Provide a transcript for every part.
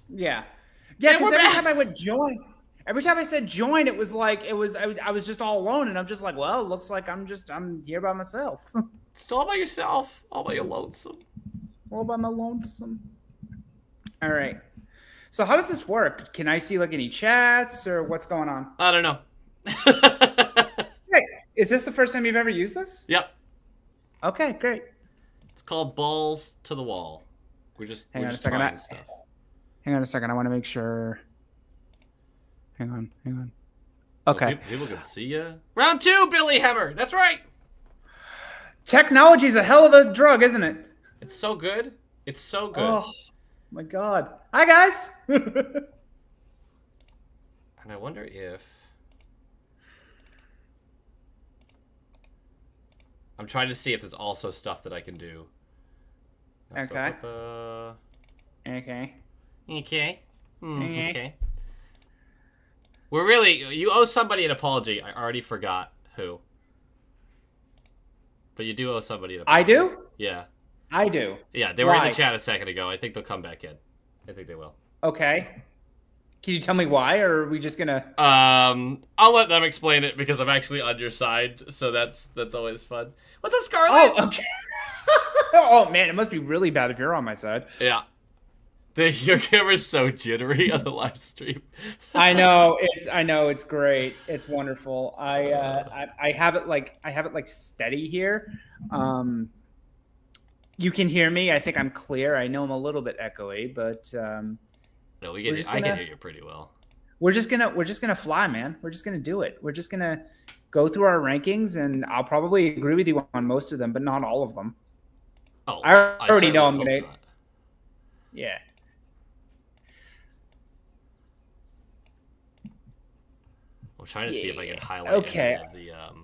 Yeah. Yeah, because every time I said join, it was like I was just all alone, and I'm just like, well, it looks like I'm here by myself. Just all by yourself, all by your lonesome. All by my lonesome. All right. So how does this work? Can I see like any chats or what's going on? I don't know. Great. Is this the first time you've ever used this? Yep. Okay, great. It's called balls to the wall. We're just Hang on a just second. trying stuff. Hang on a second. I want to make sure. Hang on. Oh, Okay. people can see you. Round 2, Billy Hammer. That's right. Technology's a hell of a drug, isn't it? It's so good. It's so good. Oh my god. Hi guys. And I wonder if I'm trying to see if there's also stuff that I can do. Okay. Okay. Okay. Okay. We're really... You owe somebody an apology. I already forgot who. But you do owe somebody an apology. I do? Yeah. I do. Yeah, they were in the chat a second ago. I think they'll come back in. I think they will. Okay. Can you tell me why, or are we just gonna... I'll let them explain it because I'm actually on your side, so that's always fun. What's up, Scarlett? Oh, okay. Oh, man, it must be really bad if you're on my side. Yeah. Your camera's so jittery on the live stream. I know it's great. It's wonderful. I have it like steady here. You can hear me. I think I'm clear. I know I'm a little bit echoey, but no, I can hear you pretty well. We're just gonna fly, man. We're just gonna do it. We're just gonna go through our rankings, and I'll probably agree with you on most of them, but not all of them. Oh, I already know I'm gonna. Not. Yeah. I'm trying to see if I can highlight any of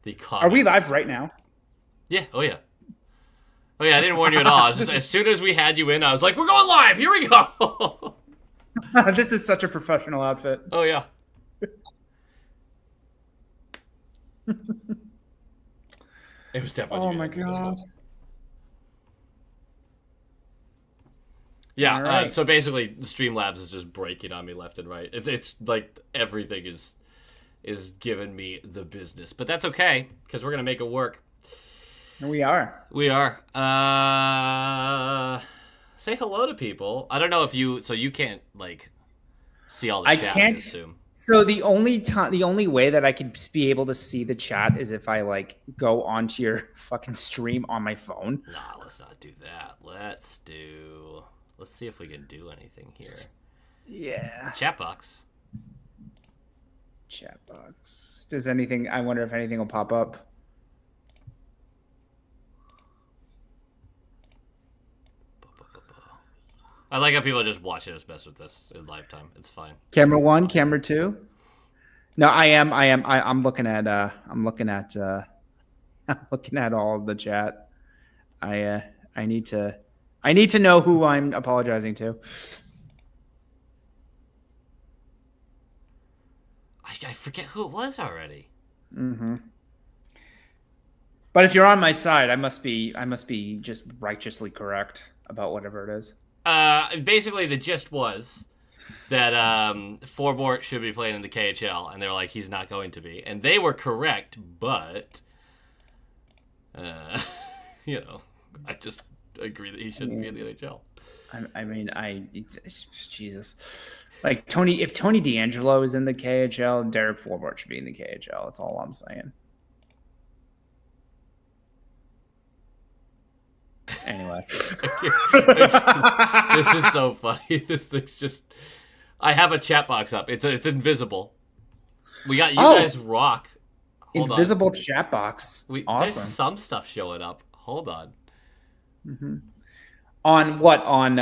the comments. Are we live right now? Yeah. Oh yeah. Oh yeah. I didn't warn you at all. Just, as soon as we had you in, I was like, "We're going live. Here we go." This is such a professional outfit. Oh yeah. It was definitely. Oh my god. Yeah. Right. So basically, Streamlabs is just breaking on me left and right. It's like everything is giving me the business, but that's okay because we're gonna make it work. We are. We are. Say hello to people. I don't know if you. So you can't like see all the chat. I can't. Assume. So the only way that I could be able to see the chat is if I like go onto your fucking stream on my phone. Nah, let's not do that. Let's see if we can do anything here. Yeah. Chat box. Chat box. Does anything? I wonder if anything will pop up. I like how people are just watching us mess with this in live time. It's fine. Camera 1, camera 2. No, I'm looking at I'm looking at all of the chat. I need to know who I'm apologizing to. I forget who it was already. Mm-hmm. But if you're on my side, I must be just righteously correct about whatever it is. Basically, the gist was that Forbort should be playing in the KHL, and they were like, he's not going to be. And they were correct, but, you know, I just agree that he shouldn't be in the NHL. I mean, Jesus. Like, if Tony DeAngelo is in the KHL, Derek Forbort should be in the KHL. That's all I'm saying. Anyway. This is so funny. This thing's just... I have a chat box up. It's invisible. We got you guys rock. Hold invisible on. Chat box. Awesome. There's some stuff showing up. Hold on. Mm-hmm. On what? On...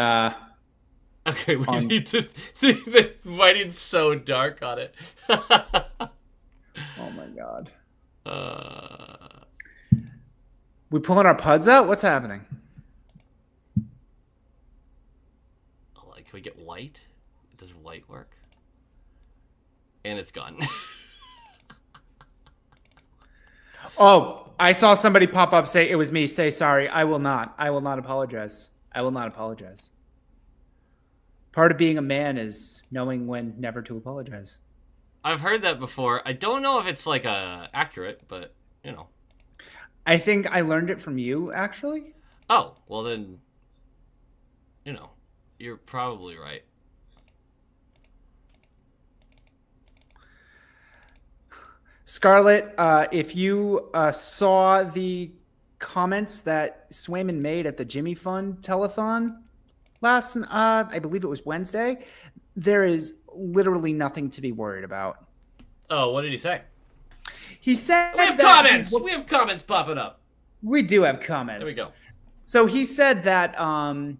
Okay, we need to... The lighting's so dark on it. Oh my god. We pulling our puds out? What's happening? Can we get white? Does white work? And it's gone. Oh, I saw somebody pop up say it was me. Say sorry. I will not. I will not apologize. I will not apologize. Part of being a man is knowing when never to apologize. I've heard that before. I don't know if it's like accurate, but you know. I think I learned it from you, actually. Oh, well then, you know, you're probably right. Scarlett, if you saw the comments that Swayman made at the Jimmy Fund telethon last, I believe it was Wednesday, there is literally nothing to be worried about. Oh, what did he say? He said we have comments. We have comments popping up. We do have comments. There we go. So he said that all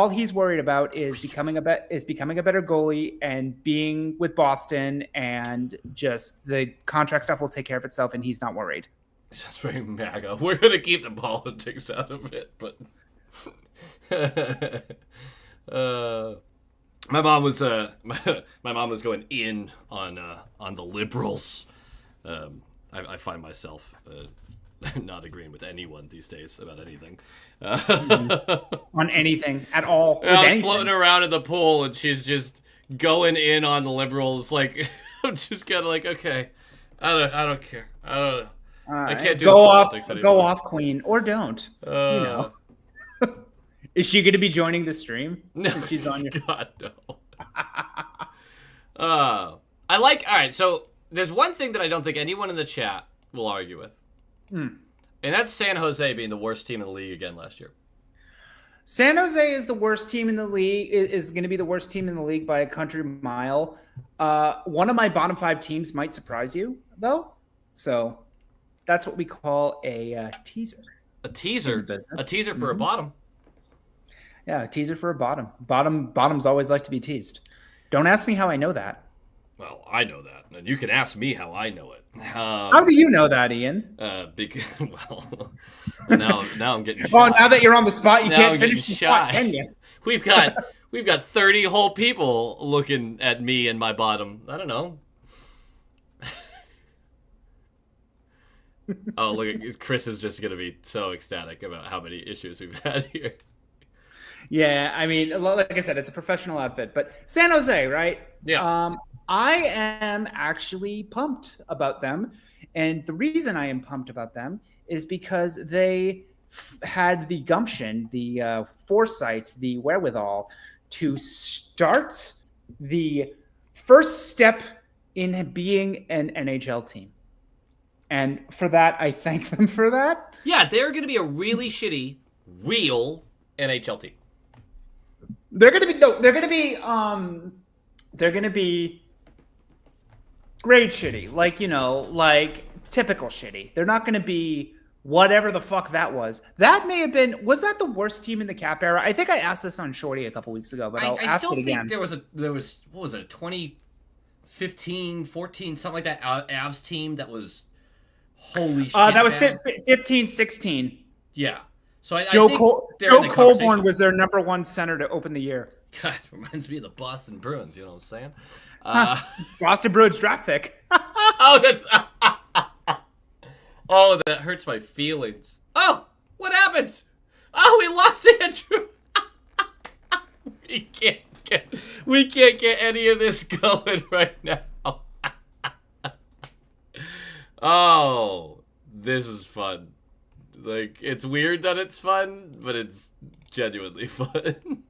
he's worried about is becoming a better goalie and being with Boston, and just the contract stuff will take care of itself, and he's not worried. Sounds very MAGA. We're gonna keep the politics out of it, but my mom was going in on the liberals. I find myself not agreeing with anyone these days about anything. On anything at all. I was floating around in the pool, and she's just going in on the liberals. Like, I'm just kind of like, okay, I don't care. I don't know. I can't do go off. anymore. Go off, Queen, or don't. You know. Is she going to be joining the stream? No, she's on your. God no. All right. So there's one thing that I don't think anyone in the chat will argue with. And that's San Jose being the worst team in the league again last year. San Jose is the worst team in the league, is going to be the worst team in the league by a country mile. One of my bottom 5 teams might surprise you, though. So that's what we call a teaser. A teaser? A teaser for a bottom. Yeah, a teaser for a bottom. Bottoms always like to be teased. Don't ask me how I know that. Well, I know that, and you can ask me how I know it. How do you know that, Ian? Because now I'm getting shy. Oh, now that you're on the spot, you can't I'm finish the spot, can you? We've got 30 whole people looking at me and my bottom. I don't know. Oh, look, Chris is just gonna be so ecstatic about how many issues we've had here. Yeah, I mean, like I said, it's a professional outfit, but San Jose, right? Yeah. I am actually pumped about them, and the reason I am pumped about them is because they had the gumption, the foresight, the wherewithal to start the first step in being an NHL team. And for that, I thank them for that. Yeah, they're going to be a really shitty, real NHL team. They're going to be grade shitty, like typical shitty. They're not going to be whatever the fuck that was. That may have been. Was that the worst team in the cap era? I think I asked this on Shorty a couple weeks ago, but I'll ask it again. I still think there was what was it, 2015, 14, something like that Avs team that was holy shit. That was 15, 16. Yeah. So Joe Colborn was their number 1 center to open the year. God, reminds me of the Boston Bruins. You know what I'm saying? Boston Bruins draft pick. Oh, that's. Oh, that hurts my feelings. Oh, what happened? Oh, we lost Andrew. We can't get any of this going right now. Oh, this is fun. Like, it's weird that it's fun, but it's genuinely fun.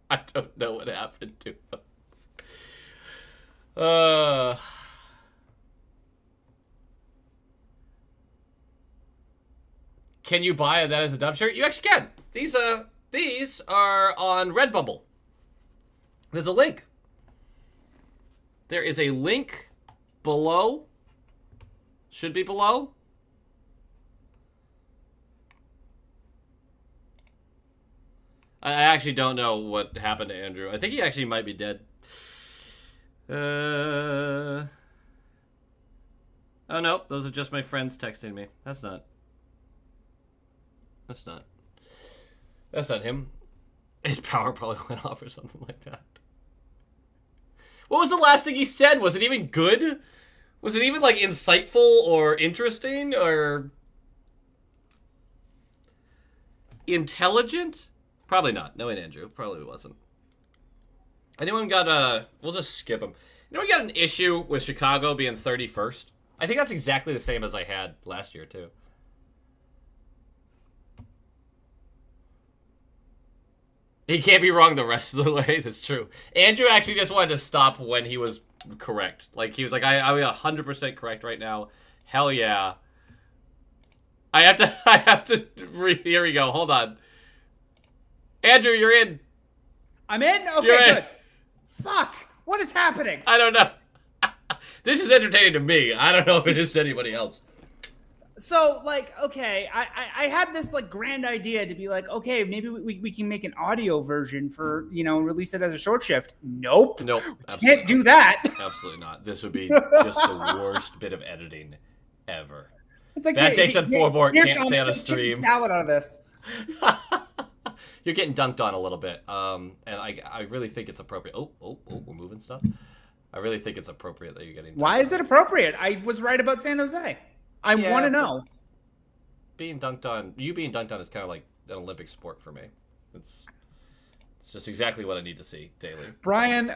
I don't know what happened to him. Can you buy that as a dub shirt? You actually can. These are on Redbubble. There's a link. There is a link below. Should be below. I actually don't know what happened to Andrew. I think he actually might be dead. Oh no, those are just my friends texting me. That's not him. His power probably went off or something like that. What was the last thing he said? Was it even good? Was it even, like, insightful or interesting or intelligent? Probably not. Knowing Andrew, probably wasn't. Anyone got we'll just skip them. Anyone got an issue with Chicago being 31st? I think that's exactly the same as I had last year, too. He can't be wrong the rest of the way. That's true. Andrew actually just wanted to stop when he was correct. Like, he was like, I'm 100% correct right now. Hell yeah. I have to, here we go. Hold on. Andrew, you're in. I'm in? Okay, You're in. good. Fuck. What is happening? I don't know. This is entertaining to me. I don't know if it is to anybody else. So, like, okay, I had this, like, grand idea to be like, okay, maybe we can make an audio version for, you know, release it as a short shift. Nope. Nope. Can't do that. Absolutely not. This would be just the worst bit of editing ever. It's like, That takes on floorboard, can't Tom, stay on a let's make chicken stream. salad out of this. You're getting dunked on a little bit. And I really think it's appropriate. Oh, we're moving stuff. I really think it's appropriate that you're getting dunked Why is on. it appropriate? I was right about San Jose. I want to know. Being dunked on, you being dunked on is kind of like an Olympic sport for me. It's just exactly what I need to see daily. Brian,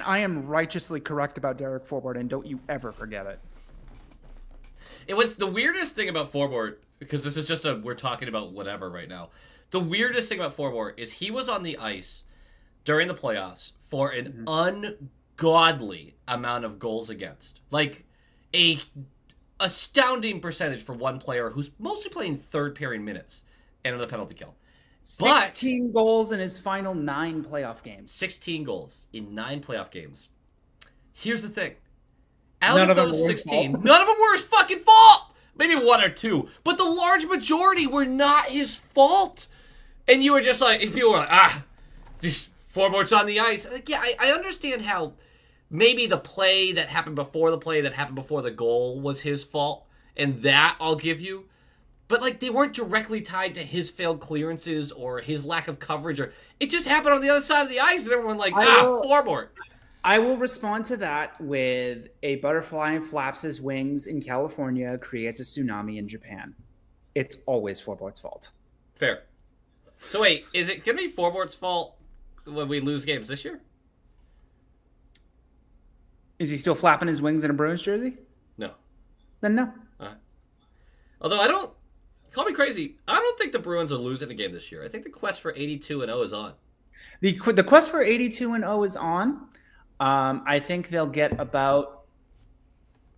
I am righteously correct about Derek Forward, and don't you ever forget it. It was the weirdest thing about Forward, because this is just we're talking about whatever right now. The weirdest thing about Forward is he was on the ice during the playoffs for an ungodly amount of goals against. Like, a astounding percentage for one player who's mostly playing third pairing minutes and on the penalty kill. 16 goals in his final 9 playoff games. 16 goals in 9 playoff games. Here's the thing. Out None of of them those were his 16, fault. none of them were his fucking fault. Maybe 1 or 2. But the large majority were not his fault. And you were just like, and people were like, these forwards on the ice. Like, yeah, I understand how maybe the play that happened before the goal was his fault. And that I'll give you. But, like, they weren't directly tied to his failed clearances or his lack of coverage. Or it just happened on the other side of the ice. And everyone like, forward. I will respond to that with a butterfly flaps his wings in California, creates a tsunami in Japan. It's always Forward's fault. Fair. So wait, is it going to be Forward's fault when we lose games this year? Is he still flapping his wings in a Bruins jersey? No. Then no. Although call me crazy, I don't think the Bruins are losing a game this year. I think the quest for 82-0 is on. The quest for 82-0 is on. I think they'll get about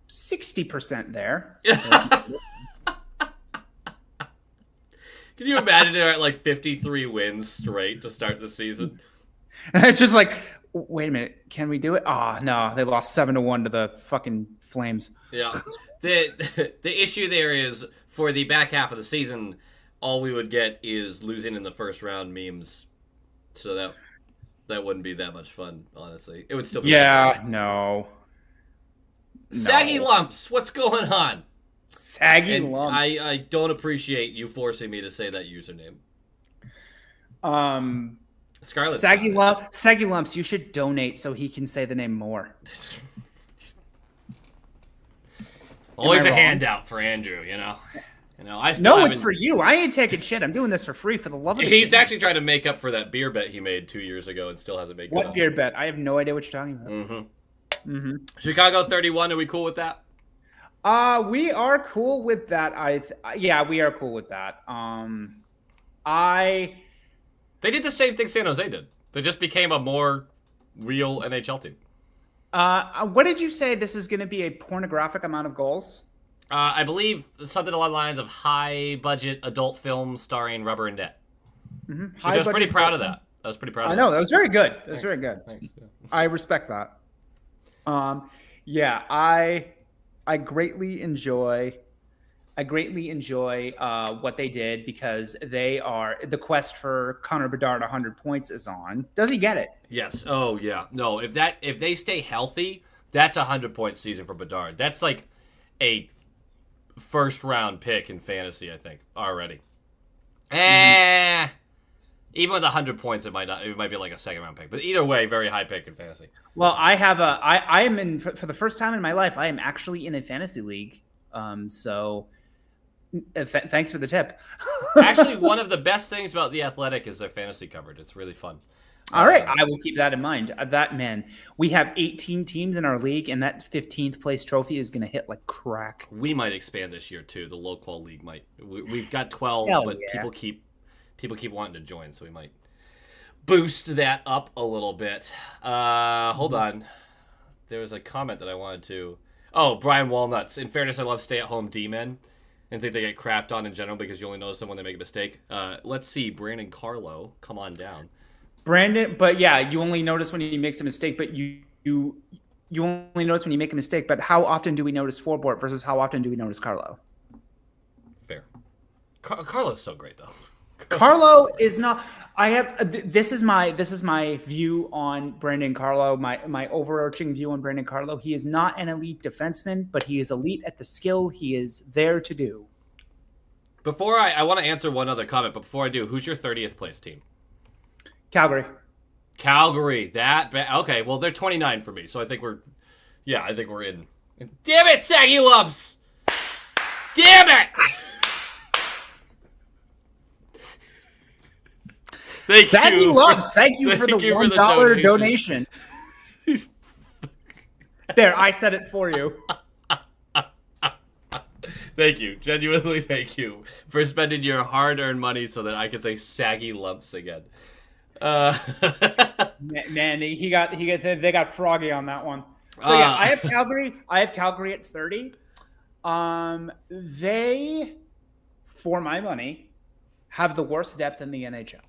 60% there. Can you imagine they're at like 53 wins straight to start the season? And it's just like, wait a minute, can we do it? Oh, no, they lost 7-1 to the fucking Flames. Yeah. The issue there is for the back half of the season, all we would get is losing in the first round memes. So that wouldn't be that much fun, honestly. It would still be no. Saggy Lumps, what's going on? Saggy And lumps. I don't appreciate you forcing me to say that username. Scarlet. Saggy lumps. You should donate so he can say the name more. Always a wrong? handout for Andrew, you know. I still No, haven't- it's for you. I ain't taking shit. I'm doing this for free for the love of the He's game. actually trying to make up for that beer bet he made 2 years ago and still hasn't made it What up. beer bet? I have no idea what you're talking about. Chicago 31. Are we cool with that? We are cool with that. Yeah, we are cool with that. They did the same thing San Jose did. They just became a more real NHL team. What did you say? This is going to be a pornographic amount of goals? I believe something along the lines of high-budget adult films starring Rubber and Debt. Which I was pretty proud of that. I was pretty proud of that. I know. That was very good. That was very good. Thanks. Yeah. I respect that. Yeah, I greatly enjoy what they did because the quest for Connor Bedard 100 points is on. Does he get it? Yes. Oh, yeah. No, if they stay healthy, that's a 100-point season for Bedard. That's like a first-round pick in fantasy, I think, already. Even with 100 points, it might not. It might be like a second round pick. But either way, very high pick in fantasy. Well, I am in for the first time in my life. I am actually in a fantasy league. So thanks for the tip. Actually, one of the best things about The Athletic is their fantasy coverage. It's really fun. All right, I will keep that in mind. That man, we have 18 teams in our league, and that 15th place trophy is going to hit like crack. We might expand this year too. The low qual league might. We've got 12, Hell but yeah. people keep wanting to join, so we might boost that up a little bit. Hold on. There was a comment that I wanted to. Oh, Brian Walnuts. In fairness, I love stay-at-home D-men and think they get crapped on in general because you only notice them when they make a mistake. Let's see. Brandon Carlo, come on down. Brandon, but yeah, you only notice when he makes a mistake, but you only notice when you make a mistake. But how often do we notice Forbort versus how often do we notice Carlo? Fair. Carlo's so great though. Carlo is not. I have. This is my view on Brandon Carlo. My overarching view on Brandon Carlo. He is not an elite defenseman, but he is elite at the skill he is there to do. Before I want to answer one other comment, but before I do, who's your 30th place team? Calgary. Okay, well, they're 29 for me, so I think we're in. Damn it, Saggy Lumps! Damn it! Saggy Lumps, thank you for the $1 donation. There, I said it for you. Thank you. Genuinely thank you for spending your hard-earned money so that I can say Saggy Lumps again. Man, they got froggy on that one. So yeah, I have Calgary at 30. They, for my money, have the worst depth in the NHL.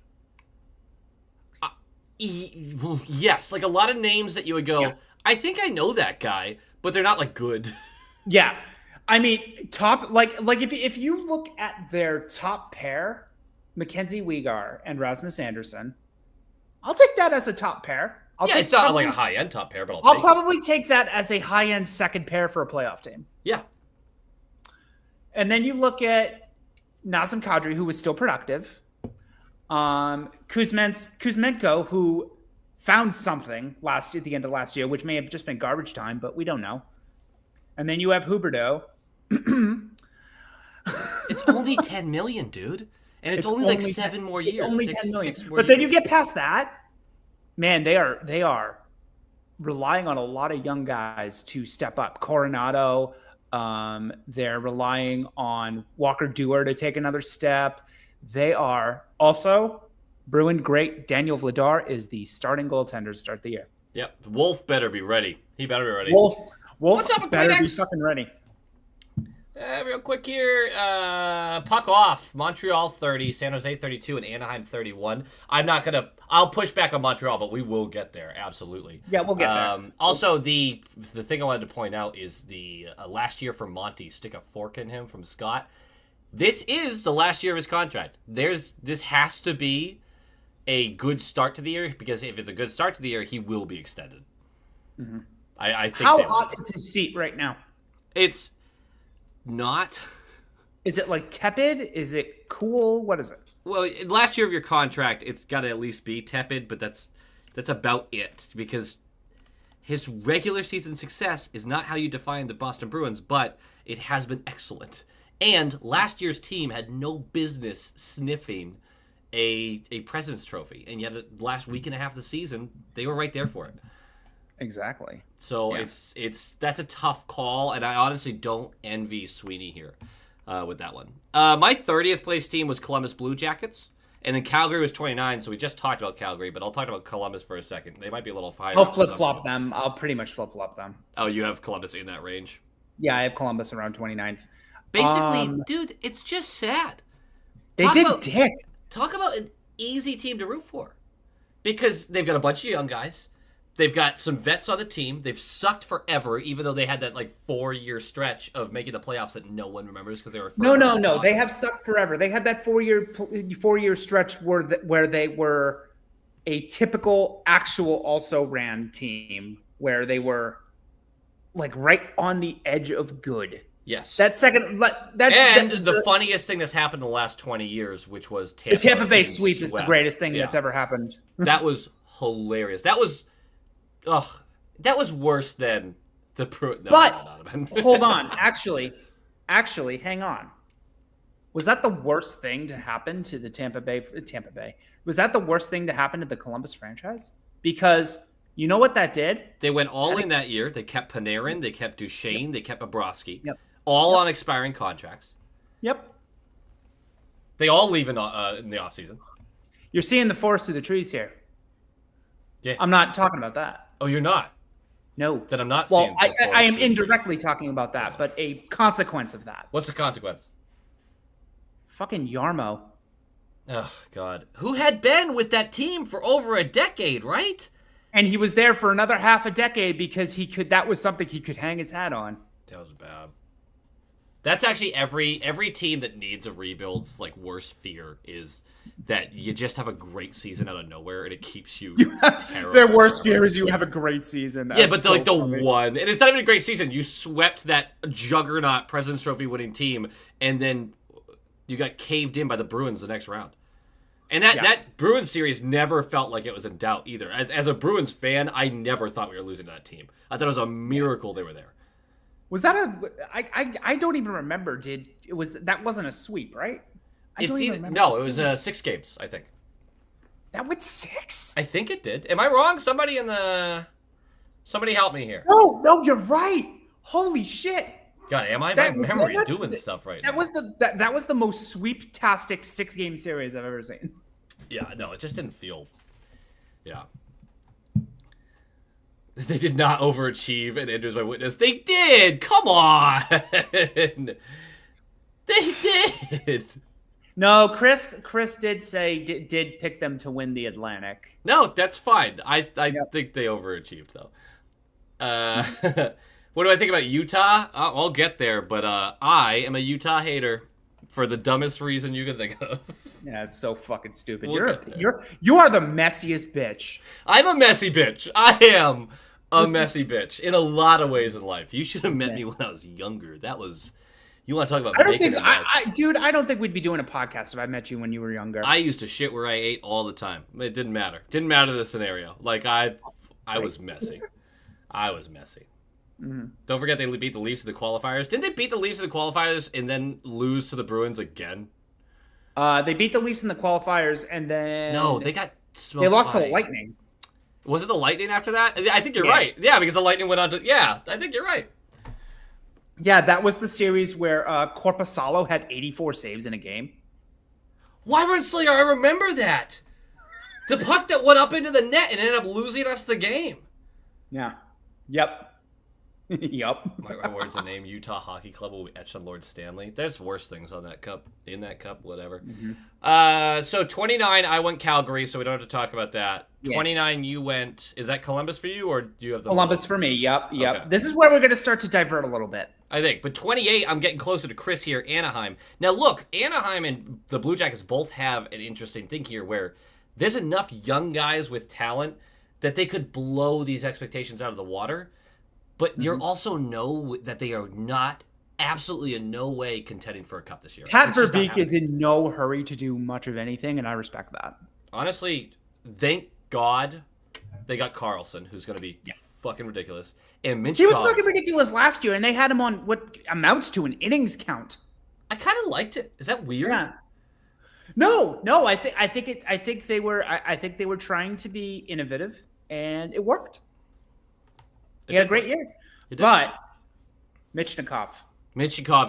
Yes, like a lot of names that you would go, yeah. I think I know that guy, but they're not like good. Yeah, I mean top like if you look at their top pair, Mackenzie Weegar and Rasmus Andersson. I'll take that as a top pair. It's not like a high-end top pair, but I'll probably take that as a high-end second pair for a playoff team. Yeah. And then you look at Nazem Kadri, who was still productive. Kuzmenko, who found something at the end of last year, which may have just been garbage time, but we don't know. And then you have Huberdeau. It's only $10 million, dude. And it's only like 7 more years. It's only $10 million. But then you get past that, man, they are relying on a lot of young guys to step up. Coronado, they're relying on Walker Duehr to take another step. They are also Bruin great. Daniel Vladar is the starting goaltender to start the year. Yep. Wolf better be ready. He better be ready. Wolf What's up, better be fucking ready. Real quick here, puck off. Montreal 30, San Jose 32, and Anaheim 31. I'll push back on Montreal, but we will get there, absolutely. Yeah, we'll get there. Also, the thing I wanted to point out is the last year for Monty, stick a fork in him from Scott. This is the last year of his contract. This has to be a good start to the year, because if it's a good start to the year, he will be extended. Mm-hmm. I think. How hot is his seat right now? It's not. Is it like tepid? Is it cool? What is it? Well, last year of your contract, it's got to at least be tepid, but that's about it, because his regular season success is not how you define the Boston Bruins, but it has been excellent. And last year's team had no business sniffing a President's Trophy, and yet the last week and a half of the season, they were right there for it. Exactly. So yeah. That's a tough call, and I honestly don't envy Sweeney here with that one. My 30th place team was Columbus Blue Jackets, and then Calgary was 29, so we just talked about Calgary, but I'll talk about Columbus for a second. They might be a little higher. I'll flip-flop them. I'll pretty much flip-flop them. Oh, you have Columbus in that range? Yeah, I have Columbus around 29th. Basically, dude, it's just sad. Talk about an easy team to root for, because they've got a bunch of young guys. They've got some vets on the team. They've sucked forever, even though they had that 4-year stretch of making the playoffs that no one remembers because they were. No. They have sucked forever. They had that 4-year stretch where they were a typical actual also ran team where they were right on the edge of good. Yes. That second, The funniest thing that's happened in the last 20 years, which was the Tampa Bay being sweep is the swept. greatest thing Yeah. that's ever happened. That was hilarious. That was worse than the Hold on, actually, hang on. Was that the worst thing to happen to the Tampa Bay? Was that the worst thing to happen to the Columbus franchise? Because you know what that did? They went all in that year. They kept Panarin. They kept Duchesne. They kept Bobrovsky. Yep. All on expiring contracts. Yep. They all leave in the offseason. You're seeing the forest through the trees here. Yeah. I'm not talking about that. Oh, you're not? No. Then I'm not well, seeing I am indirectly talking about that, but a consequence of that. What's the consequence? Fucking Yarmo. Oh, God. Who had been with that team for over a decade, right? And he was there for another half a decade because that was something he could hang his hat on. That was bad. That's actually every team that needs a rebuild's like worst fear is that you just have a great season out of nowhere and it keeps you terrible. Their worst fear is you have a great season. Yeah, but the one, and it's not even a great season. You swept that juggernaut President's Trophy winning team, and then you got caved in by the Bruins the next round. And that Bruins series never felt like it was in doubt either. As a Bruins fan, I never thought we were losing to that team. I thought it was a miracle they were there. Was that I don't even remember. That wasn't a sweep, right? No, it was 6 games, I think. That went 6? I think it did. Am I wrong? Somebody help me here. No, you're right. Holy shit. God, am I? My memory doing stuff right now. That was the most sweep-tastic 6-game series I've ever seen. Yeah, no, it just didn't feel. Yeah. They did not overachieve and Andrew's my witness. They did! Come on! They did! No, Chris did pick them to win the Atlantic. No, that's fine. I think they overachieved, though. What do I think about Utah? I'll get there, but I am a Utah hater for the dumbest reason you can think of. Yeah, it's so fucking stupid. You You are the messiest bitch. I'm a messy bitch. I am a messy bitch in a lot of ways in life. You should have met me when I was younger. That was... You want to talk about making a mess. Dude, I don't think we'd be doing a podcast if I met you when you were younger. I used to shit where I ate all the time. It didn't matter. Didn't matter the scenario. Like, I was messy. I was messy. Mm-hmm. Don't forget they beat the Leafs in the qualifiers. Didn't they beat the Leafs in the qualifiers and then lose to the Bruins again? They beat the Leafs in the qualifiers and then... No, they got smoked. They lost to the Lightning. Was it the Lightning after that? I think you're right. Yeah, because the Lightning went on to... Yeah, I think you're right. Yeah, that was the series where Korpisalo had 84 saves in a game. Wyvern Slayer, I remember that. The puck that went up into the net and ended up losing us the game. Yeah. Yep. Yup. Where's the name? Utah Hockey Club will be etched on Lord Stanley. There's worse things on that cup. In that cup, whatever. Mm-hmm. So 29, I went Calgary, so we don't have to talk about that. Yeah. 29, you went... Is that Columbus for you, or do you have the... Columbus for me, yep. Okay. This is where we're going to start to divert a little bit. I think. But 28, I'm getting closer to Chris here, Anaheim. Now, look, Anaheim and the Blue Jackets both have an interesting thing here where there's enough young guys with talent that they could blow these expectations out of the water. But you also know that they are not, absolutely in no way contending for a cup this year. Pat Verbeek is in no hurry to do much of anything, and I respect that. Honestly, thank God they got Carlson, who's going to be fucking ridiculous. And Minchkov, he was fucking ridiculous last year, and they had him on what amounts to an innings count. I kind of liked it. Is that weird? Yeah. No. I think they were trying to be innovative, and it worked. He had a great year. But Michnikov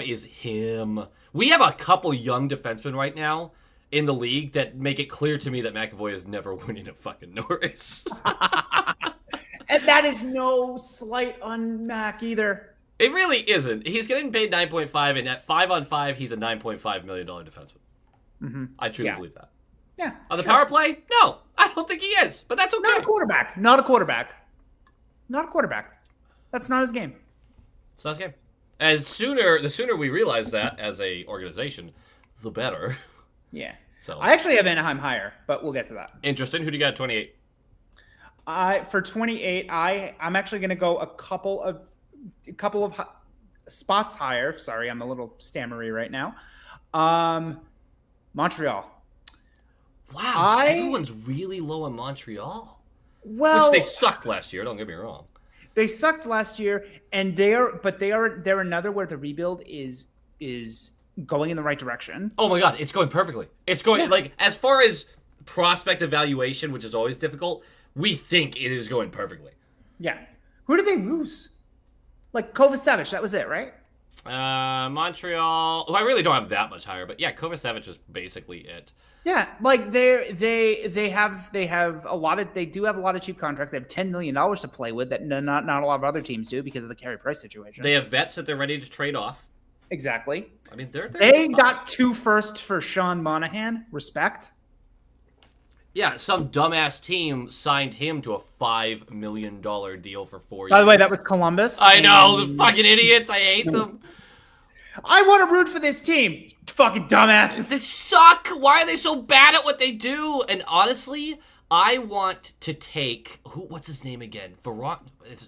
is him. We have a couple young defensemen right now in the league that make it clear to me that McAvoy is never winning a fucking Norris. And that is no slight on Mac either. It really isn't. He's getting paid 9.5, and at 5-on-5, he's a $9.5 million defenseman. Mm-hmm. I truly believe that. Yeah. On the power play? No, I don't think he is, but that's okay. Not a quarterback. That's not his game. It's not his game. The sooner we realize that as a organization, the better. Yeah. So I actually have Anaheim higher, but we'll get to that. Interesting. Who do you got at 28? For 28, I'm actually going to go a couple of spots higher. Sorry, I'm a little stammery right now. Montreal. Wow, everyone's really low in Montreal. Well, Which they sucked last year. Don't get me wrong. they sucked last year, and they're another where the rebuild is going in the right direction. Oh my god, it's going perfectly. It's going like as far as prospect evaluation, which is always difficult. We think it is going perfectly. Yeah. Who did they lose? Like Kovacevic, that was it, right? Montreal. Well, I really don't have that much higher, but yeah, Kovacevic is basically it. Yeah, like they have a lot of cheap contracts. They have $10 million to play with that not a lot of other teams do because of the Carey Price situation. They have vets that they're ready to trade off. Exactly. I mean, they got 2 firsts for Sean Monahan. Respect. Yeah, some dumbass team signed him to a $5 million deal for 4 years. By the way, that was Columbus. I know, the fucking idiots. I hate them. I want to root for this teteam. Fucking dumbasses. They suck. Why are they so bad at what they do? And honestly, I want to take what's his name again? It's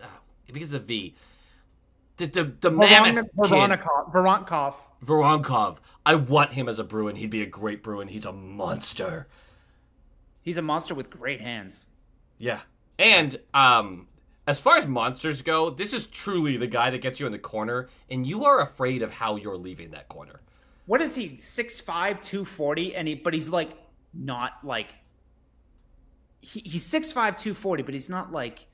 because of V. The mammoth Voronkov. I want him as a Bruin. He'd be a great Bruin. He's a monster. He's a monster with great hands. Yeah. And as far as monsters go, this is truly the guy that gets you in the corner, and you are afraid of how you're leaving that corner. What is he? 6'5", 240, but he's like not like he's 6'5", 240, but he's not like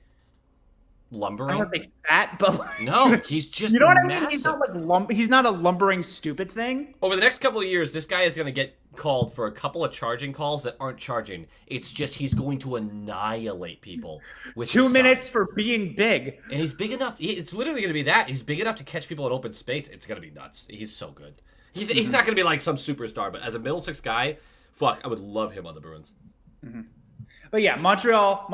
lumbering. I don't want to say fat, but no, he's just you know what massive. I mean. He's not like he's not a lumbering stupid thing. Over the next couple of years, this guy is going to get called for a couple of charging calls that aren't charging. It's just he's going to annihilate people with 2 minutes for being big, and he's big enough. It's literally going to be that he's big enough to catch people in open space. It's going to be nuts. He's so good. He's not going to be like some superstar, but as a middle six guy, fuck, I would love him on the Bruins. Mm-hmm. But yeah, Montreal.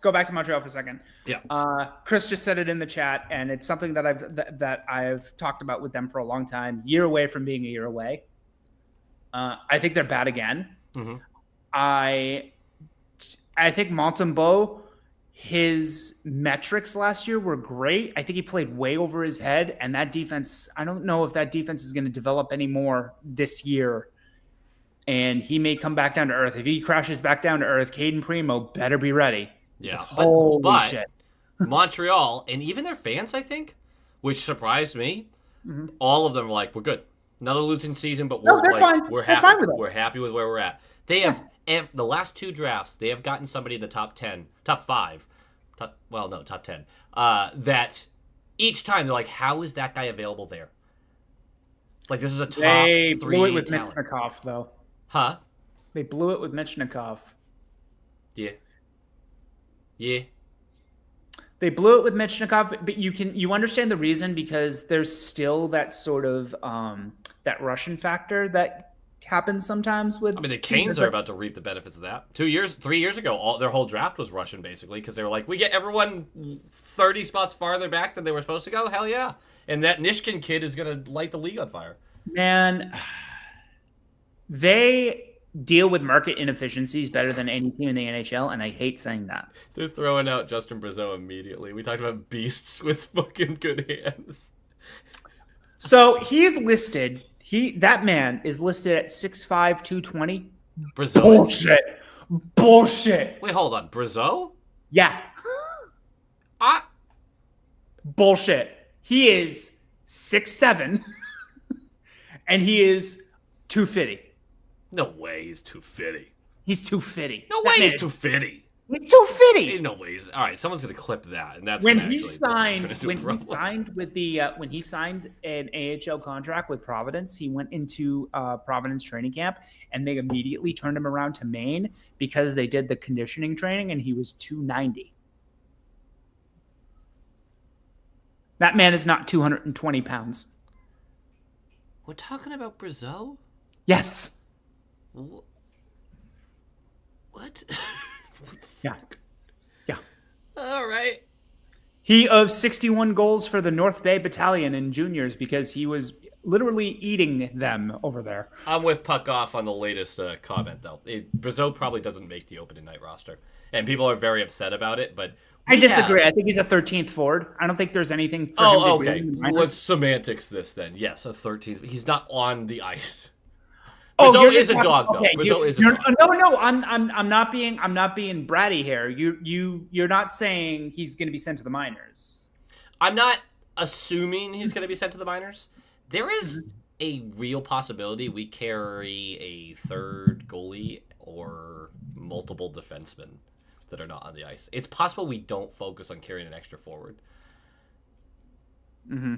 Go back to Montreal for a second. Yeah. Chris just said it in the chat, and it's something that I've talked about with them for a long time. Year away from being a year away. I think they're bad again. Mm-hmm. I think Montembeault, his metrics last year were great. I think he played way over his head, and that defense, I don't know if that defense is going to develop anymore this year. And he may come back down to earth. If he crashes back down to earth, Caden Primo better be ready. Yeah, holy shit. Montreal, and even their fans, I think, which surprised me, all of them were like, we're good. Another losing season, but we're fine. We're happy. Fine with it. We're happy with where we're at. They have the last 2 drafts, they have gotten somebody in the top 10, top 5, top 10, that each time they're like, how is that guy available there? Like, this is a top 3 They blew it with talent. Michnikov, though. Huh? They blew it with Michnikov. Yeah. Yeah. They blew it with Michnikov, but you understand the reason because there's still that sort of that Russian factor that happens sometimes with. I mean, the Canes are about to reap the benefits of that. 3 years ago, their whole draft was Russian basically because they were like, we get everyone 30 spots farther back than they were supposed to go. Hell yeah! And that Nishkin kid is gonna light the league on fire. Man, they deal with market inefficiencies better than any team in the NHL, and I hate saying that. They're throwing out Justin Brazeau immediately. We talked about beasts with fucking good hands. So he's listed. That man is listed at 6'5", 220. Brazeau. Bullshit. Wait, hold on. Brazeau? Yeah. Bullshit. He is 6'7", and he is 250. No way he's 250. He's 250. No way he's 250. He's 250. No way. All right, someone's gonna clip that, and that's when he signed an AHL contract with Providence. He went into Providence training camp, and they immediately turned him around to Maine because they did the conditioning training, and he was 290. That man is not 220 pounds. We're talking about Brazeau? Yes. What? What the Yeah. fuck? Yeah. All right. He of 61 goals for the North Bay Battalion in juniors because he was literally eating them over there. I'm with Puck Off on the latest comment, though. Brazeau probably doesn't make the opening night roster. And people are very upset about it, but... I disagree. I think he's a 13th forward. I don't think there's anything for him to okay. do in the minors. Let's semantics this, then. Yes, a 13th. He's not on the ice. Oh, Brazeau is a dog, though. Okay, Brazeau is a dog. No. I'm not being bratty here. You're not saying he's going to be sent to the minors. I'm not assuming he's going to be sent to the minors. There is a real possibility we carry a third goalie or multiple defensemen that are not on the ice. It's possible we don't focus on carrying an extra forward. Mm-hmm.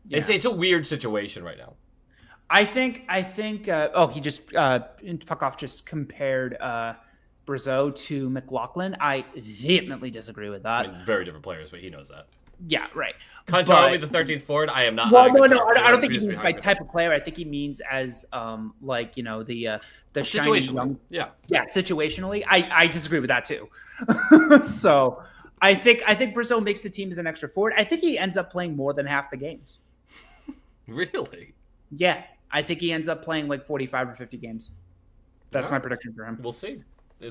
Yeah. It's a weird situation right now. I think. He just Puckoff just compared Brazeau to McLaughlin. I vehemently disagree with that. I mean, very different players, but he knows that. Yeah, right. Contar will be the 13th forward. I am not. Well, no. I don't think he means by type of player. I think he means as the situationally. Young, yeah, situationally. I disagree with that too. So I think Brazeau makes the team as an extra forward. I think he ends up playing more than half the games. Really? Yeah, I think he ends up playing like 45 or 50 games. That's my prediction for him. We'll see.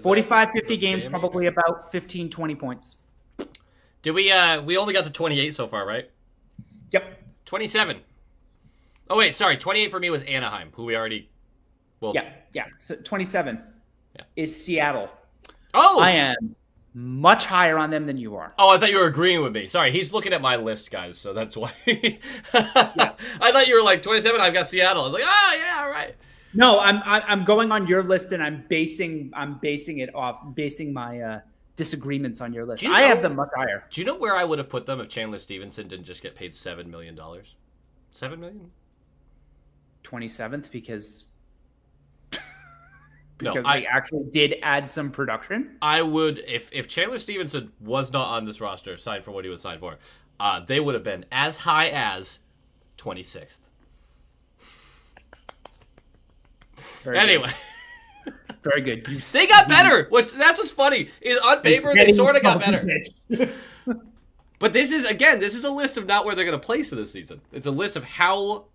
45, 50 games, probably about 15, 20 points. Did we only got to 28 so far, right? Yep. 27. Oh wait, sorry. 28 for me was Anaheim, who we already Yeah. So 27 is Seattle. Oh, I am much higher on them than you are. Oh, I thought you were agreeing with me. Sorry, he's looking at my list, guys, so that's why. I thought you were like 27. I've got Seattle. I was like, yeah, all right. No, I'm going on your list, and I'm basing my disagreements on your list. I have them much higher. Do you know where I would have put them if Chandler Stevenson didn't just get paid $7 million? $7 million? 27th because No, they actually did add some production. I would, if Chandler Stevenson was not on this roster, signed for what he was signed for, they would have been as high as 26th. Anyway. Very good. They got better. That's what's funny. Is on paper they sort of got better. But this is a list of not where they're going to place in this season. It's a list of how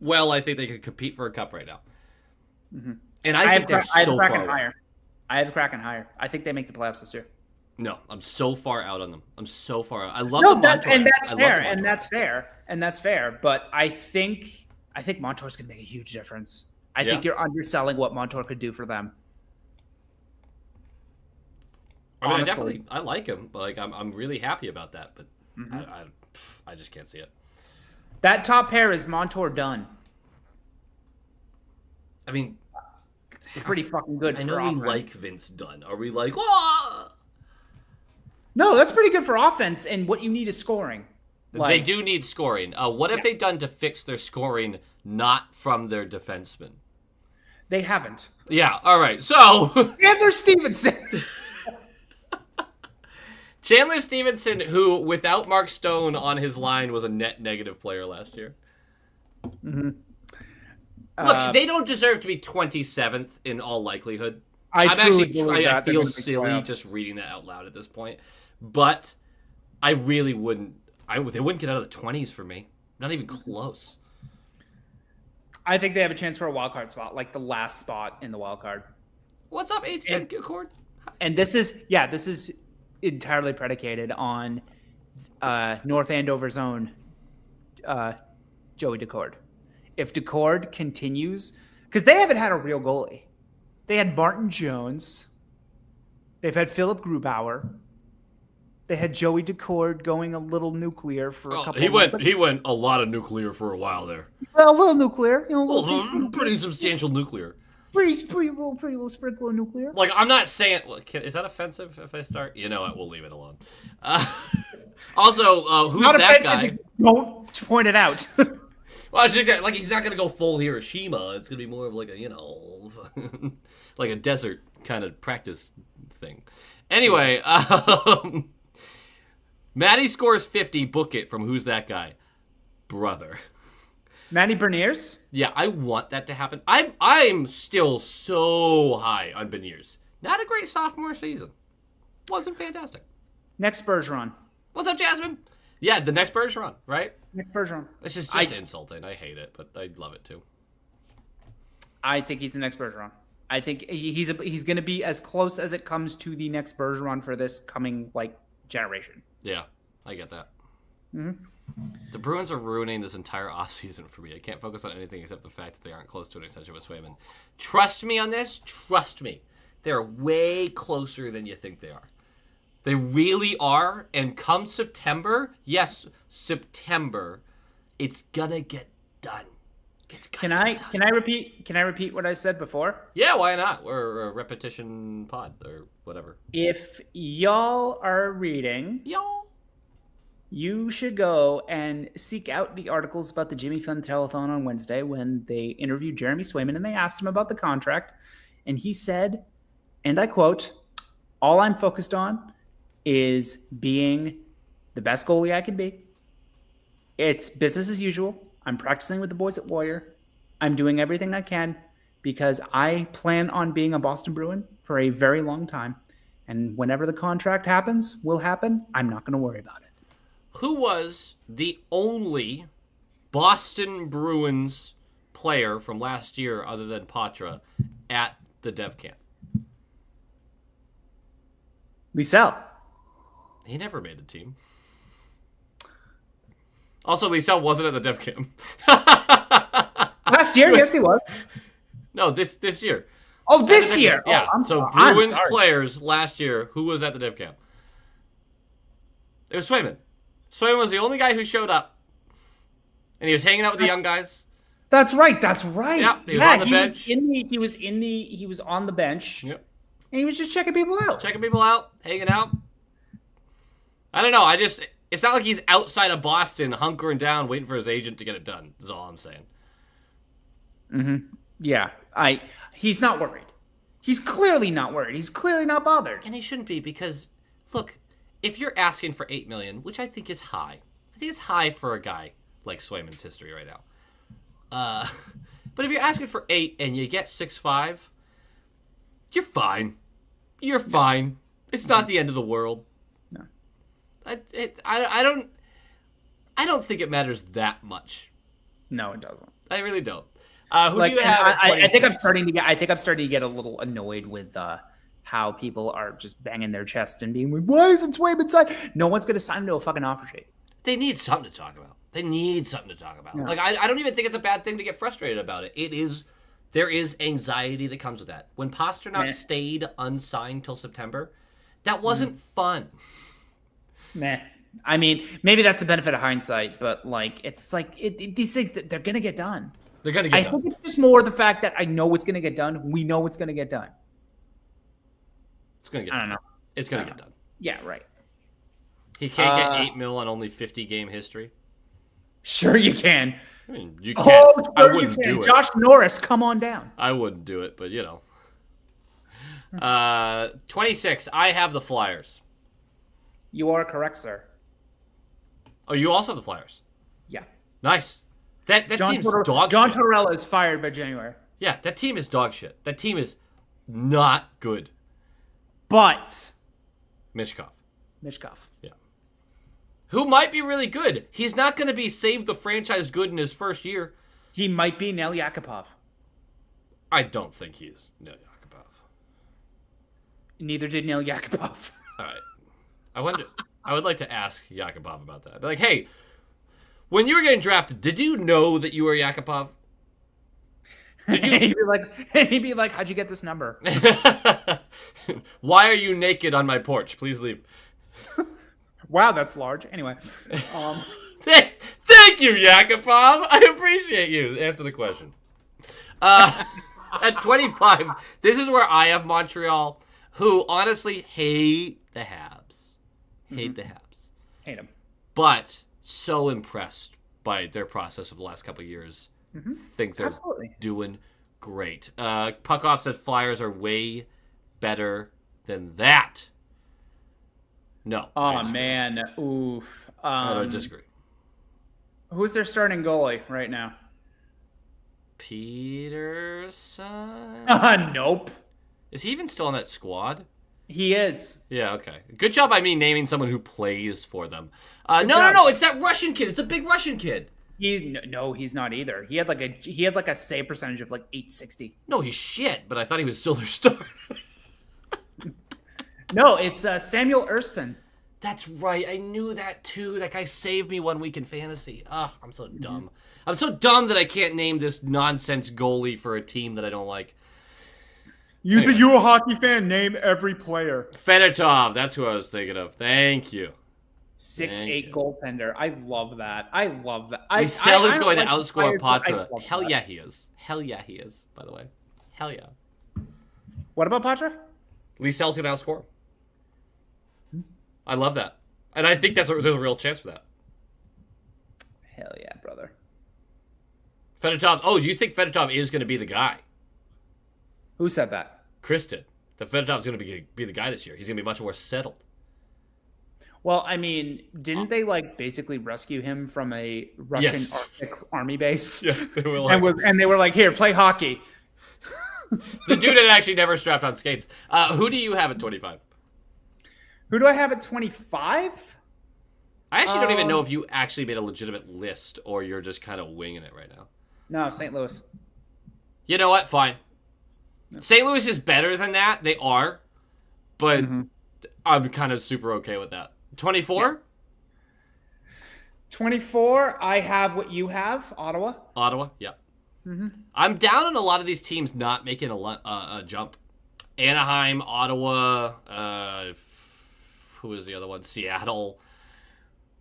well I think they could compete for a cup right now. Mm-hmm. And I think they're so far higher. I have the Kraken higher. I think they make the playoffs this year. No, I'm so far out on them. I'm so far out. I love the Montour. And that's fair. And that's fair. But I think Montour's going to make a huge difference. I think you're underselling what Montour could do for them. I mean, I like him. Like, I'm really happy about that, but I just can't see it. That top pair is Montour done. I mean, it's pretty fucking good. I know for we offense. like Vince Dunn. Are we like, whoa? No, that's pretty good for offense, and what you need is scoring. They do need scoring. What have they done to fix their scoring, not from their defensemen? They haven't. Yeah, all right. So Chandler Stevenson. Chandler Stevenson, who, without Mark Stone on his line, was a net negative player last year. Mm-hmm. Look, they don't deserve to be 27th in all likelihood. I feel silly just reading that out loud at this point. But I really wouldn't. They wouldn't get out of the 20s for me. Not even close. I think they have a chance for a wild card spot, like the last spot in the wild card. What's up, 8th Accord? And this is entirely predicated on North Andover's own Joey Decord. If Decord continues, because they haven't had a real goalie. They had Martin Jones. They've had Philip Grubauer. They had Joey Decord going a little nuclear for a couple of months. He went a lot of nuclear for a while there. Well, a little nuclear. Pretty substantial nuclear. Pretty little sprinkle of nuclear. Like, I'm not saying... Is that offensive if I start? You know what? We'll leave it alone. Also, who's not that offensive, guy? Don't point it out. Well, it's just, like, he's not going to go full Hiroshima. It's going to be more of like a, like a desert kind of practice thing. Anyway, Maddie scores 50, book it from Who's That Guy? Brother. Matty Beniers? Yeah, I want that to happen. I'm still so high on Beniers. Not a great sophomore season. Wasn't fantastic. Next Bergeron. What's up, Jasmine? Yeah, the next Bergeron, right? Nick Bergeron. It's just insulting. I hate it, but I love it too. I think he's the next Bergeron. I think he's going to be as close as it comes to the next Bergeron for this coming generation. Yeah, I get that. Mm-hmm. The Bruins are ruining this entire offseason for me. I can't focus on anything except the fact that they aren't close to an extension with Swayman. Trust me on this. Trust me. They're way closer than you think they are. They really are. And come September, yes, September, it's gonna get done. Can I repeat what I said before? Yeah, why not? We're a repetition pod or whatever. If y'all are reading, you should go and seek out the articles about the Jimmy Fund Telethon on Wednesday when they interviewed Jeremy Swayman and they asked him about the contract. And he said, and I quote, "All I'm focused on is being the best goalie I can be. It's business as usual. I'm practicing with the boys at Warrior. I'm doing everything I can because I plan on being a Boston Bruin for a very long time. And whenever the contract will happen. I'm not going to worry about it." Who was the only Boston Bruins player from last year other than Patra at the dev camp? Liesel. He never made the team. Also, Liesel wasn't at the dev camp. Last year? Yes, he was. No, this year. Oh, this year? Yeah, oh, so Bruins players last year, who was at the dev camp? It was Swayman. Swayman was the only guy who showed up. And he was hanging out with the young guys. That's right. That's right. Yeah, he was on the bench. He was on the bench. Yep. And he was just checking people out. Hanging out. I don't know. It's not like he's outside of Boston hunkering down, waiting for his agent to get it done, is all I'm saying. Mm-hmm. Yeah. He's not worried. He's clearly not worried. He's clearly not bothered. And he shouldn't be because, look, if you're asking for $8 million, which I think is high. I think it's high for a guy like Swayman's history right now. But if you're asking for 8 and you get 6.5, you're fine. You're fine. It's not the end of the world. No. I don't think it matters that much. No, it doesn't. I really don't. Who do you have at 26? I think I'm starting to get a little annoyed with how people are just banging their chest and being like, "Why isn't Swayman signed?" No one's going to sign him to a fucking offer sheet. They need something to talk about. Yeah. Like I don't even think it's a bad thing to get frustrated about it. There is anxiety that comes with that. When Pasternak stayed unsigned till September, that wasn't fun. Meh. I mean, maybe that's the benefit of hindsight, but it's these things that they're gonna get done. They're gonna get done. I think it's just more the fact that I know it's gonna get done. We know it's gonna get done. It's gonna get done. I don't know. It's gonna get done. Yeah, right. He can't get $8 million on only 50 game history. Sure, you can. I mean, you can't. Oh, sure I wouldn't you can. do it. Josh Norris, come on down. I wouldn't do it, but 26. I have the Flyers. You are correct, sir. Oh, you also have the Flyers. Yeah. Nice. That team's dog shit. John Tortorella is fired by January. Yeah, that team is dog shit. That team is not good. But Mishkov. Yeah. Who might be really good. He's not going to be save the franchise good in his first year. He might be Nail Yakupov. I don't think he's Nail Yakupov. Neither did Nail Yakupov. All right. I would like to ask Yakupov about that. Be like, hey, when you were getting drafted, did you know that you were Yakupov? Did you? he'd be like, how'd you get this number? Why are you naked on my porch? Please leave. Wow, that's large. Anyway. Thank you, Yakupov. I appreciate you. Answer the question. At 25, this is where I have Montreal, who honestly hate the Habs. Hate them. But so impressed by their process of the last couple of years. Mm-hmm. Think they're doing great. Puckoff said Flyers are way better than that. No. Oh, man. Oof. I don't disagree. Who's their starting goalie right now? Peterson? Nope. Is he even still on that squad? He is. Yeah, okay. Good job by me naming someone who plays for them. Good No, job. it's that Russian kid. It's the big Russian kid. He's not either. He had like a save percentage of like 860. No, he's shit, but I thought he was still their star. No, it's Samuel Erskine. That's right. I knew that too. That guy saved me 1 week in fantasy. Ugh, I'm so dumb. I'm so dumb that I can't name this nonsense goalie for a team that I don't like. Anyway. You're a hockey fan. Name every player. Fedotov. That's who I was thinking of. Thank you. 6'8" goaltender. I love that. I love that. Lysell is going to like outscore Patra. Hell that. yeah, he is. Hell yeah, he is, by the way. Hell yeah. What about Patra? Lysell's going to outscore. I love that. And I think there's a real chance for that. Hell yeah, brother. Fedotov. Oh, do you think Fedotov is going to be the guy? Who said that? Chris did. That Fedotov's going to be the guy this year. He's going to be much more settled. Well, I mean, didn't they like basically rescue him from a Russian Arctic army base? Yeah, they were like, and they were like, "Here, play hockey." The dude had actually never strapped on skates. Who do you have at 25? Who do I have at 25? I actually don't even know if you actually made a legitimate list or you're just kind of winging it right now. No, St. Louis. You know what? Fine. No. St. Louis is better than that. They are. But I'm kind of super okay with that. 24? Yeah. 24, I have what you have, Ottawa. Ottawa, yeah. I'm down on a lot of these teams not making a jump. Anaheim, Ottawa, who was the other one? Seattle.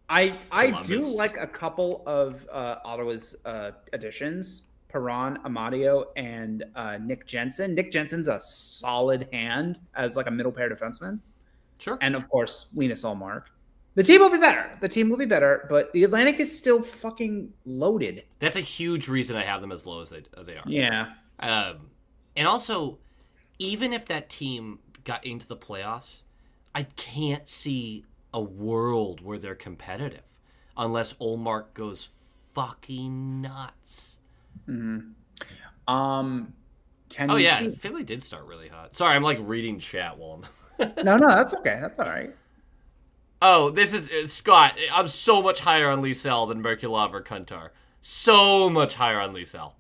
I do like a couple of Ottawa's additions. Perron, Amadio, and Nick Jensen. Nick Jensen's a solid hand as like a middle pair defenseman. Sure. And of course, Linus Ullmark. The team will be better. But the Atlantic is still fucking loaded. That's a huge reason I have them as low as they are. Yeah. And also, even if that team got into the playoffs, I can't see a world where they're competitive unless Ullmark goes fucking nuts. Philly did start really hot. Sorry, I'm like reading chat while I'm... No, that's okay. That's all right. Oh, this is Scott. I'm so much higher on Lysell than Merkulov or Kuntar. So much higher on Lysell.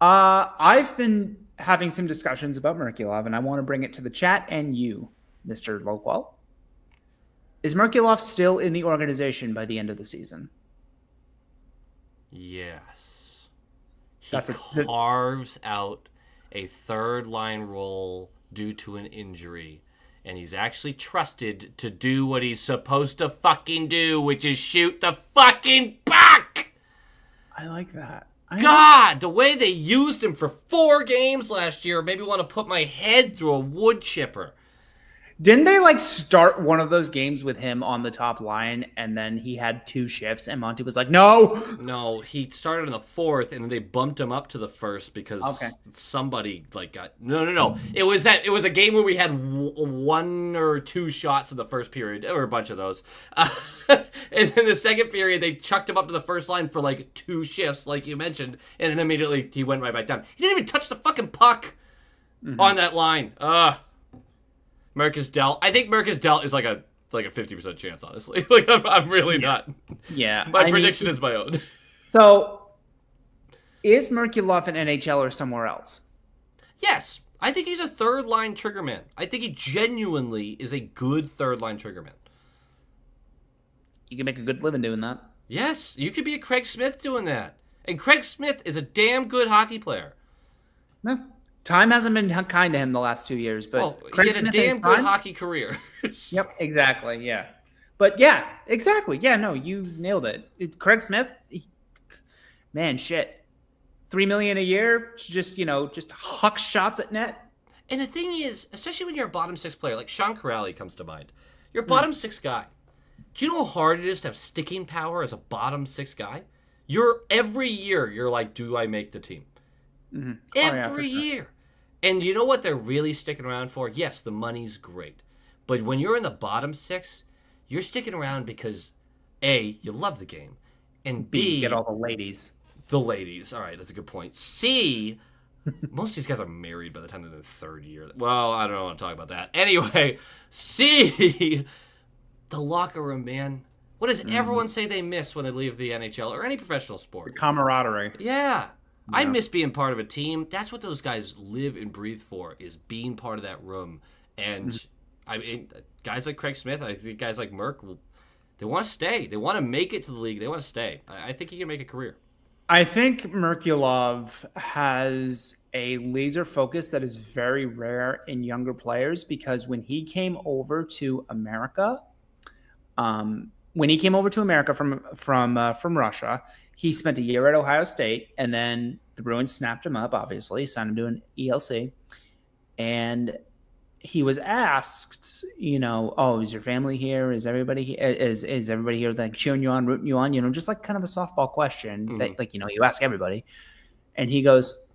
I've been having some discussions about Merkulov, and I want to bring it to the chat and you, Mr. Loqual. Is Merkulov still in the organization by the end of the season? Yes. He carves out a third-line role due to an injury, and he's actually trusted to do what he's supposed to fucking do, which is shoot the fucking puck! I like that. God, the way they used him for 4 games last year made me want to put my head through a wood chipper. Didn't they like start one of those games with him on the top line and then he had 2 shifts and Monty was like, no. No, he started in the 4th and then they bumped him up to the 1st because somebody like got no. It was a game where we had 1 or 2 shots in the first period, or a bunch of those. And then the second period they chucked him up to the first line for like 2 shifts, like you mentioned, and then immediately he went right back down. He didn't even touch the fucking puck on that line. Merkus Dell. I think Merkus Dell is like a 50% chance, honestly. Like I'm really not. Yeah. My prediction is my own. So, is Merkulov an NHL or somewhere else? Yes. I think he's a third-line triggerman. I think he genuinely is a good third-line triggerman. You can make a good living doing that. Yes. You could be a Craig Smith doing that. And Craig Smith is a damn good hockey player. No. Time hasn't been kind to him the last 2 years, but he had a damn good hockey career. Yep, exactly. Yeah, but yeah, exactly. Yeah, no, you nailed it. Craig Smith, man, shit, $3 million a year, just huck shots at net. And the thing is, especially when you're a bottom 6 player, like Sean Corrali comes to mind. You're a bottom 6 guy. Do you know how hard it is to have sticking power as a bottom 6 guy? Every year you're like, do I make the team? Mm-hmm. Every year. And you know what they're really sticking around for? Yes, the money's great. But when you're in the bottom 6, you're sticking around because, A, you love the game. And B, you get all the ladies. The ladies. All right, that's a good point. C, Most of these guys are married by the time they're in the third year. Well, I don't want to talk about that. Anyway, C, the locker room, man. What does everyone say they miss when they leave the NHL or any professional sport? Camaraderie. Yeah. I miss being part of a team. That's what those guys live and breathe for, is being part of that room. And I mean, guys like Craig Smith, I think guys like Merck, they want to stay. They want to make it to the league. They want to stay. I think he can make a career. I think Merkulov has a laser focus that is very rare in younger players, because when he came over to America, from Russia, he spent a year at Ohio State, and then the Bruins snapped him up, obviously, signed him to an ELC, and he was asked, oh, is your family here? Is everybody here? Is everybody here like cheering you on, rooting you on? Just like kind of a softball question that, like, you ask everybody. And he goes,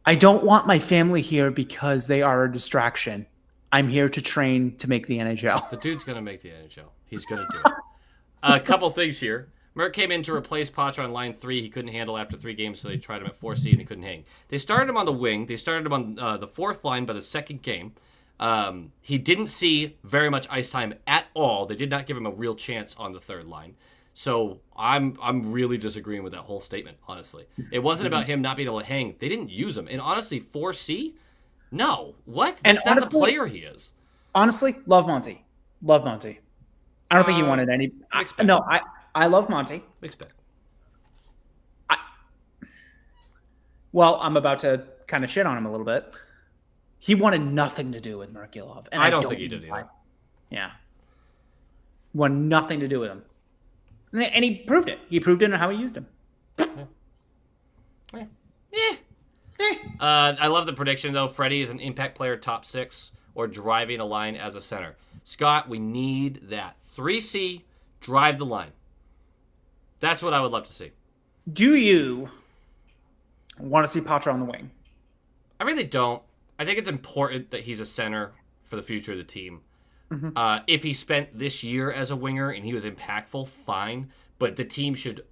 I don't want my family here because they are a distraction. I'm here to train to make the NHL. The dude's going to make the NHL. He's going to do it. A couple things here. Merck came in to replace Potter on line 3. He couldn't handle after 3 games, so they tried him at 4C, and he couldn't hang. They started him on the wing. They started him on the 4th line by the 2nd game. He didn't see very much ice time at all. They did not give him a real chance on the 3rd line. So I'm really disagreeing with that whole statement, honestly. It wasn't about him not being able to hang. They didn't use him. And honestly, 4C? No. What? That's not the player he is. Honestly, love Monty. Love Monty. I don't think he wanted any. I love Monty. Mixed bag. Well, I'm about to kind of shit on him a little bit. He wanted nothing to do with Merkulov. And I don't think he did either. Yeah. Wanted nothing to do with him. And he proved it. He proved it in how he used him. I love the prediction, though. Freddie is an impact player, top 6, or driving a line as a center. Scott, we need that. 3C, drive the line. That's what I would love to see. Do you want to see Patra on the wing? I really don't. I think it's important that he's a center for the future of the team. If he spent this year as a winger and he was impactful, fine. But the team should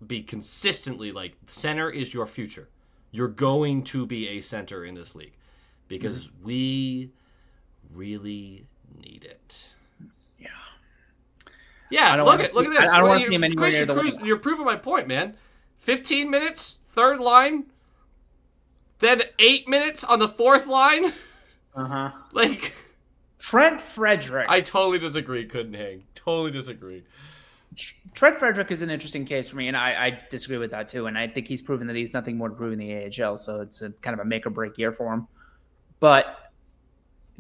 be consistently like, center is your future. You're going to be a center in this league because we really need it. Yeah, look at this. I don't want to see him anywhere near the wing. You're proving my point, man. 15 minutes, 3rd line, then 8 minutes on the 4th line. Like, Trent Frederick. I totally disagree. Couldn't hang. Totally disagree. Trent Frederick is an interesting case for me, and I disagree with that too. And I think he's proven that he's nothing more to prove in the AHL, so it's a kind of a make or break year for him. But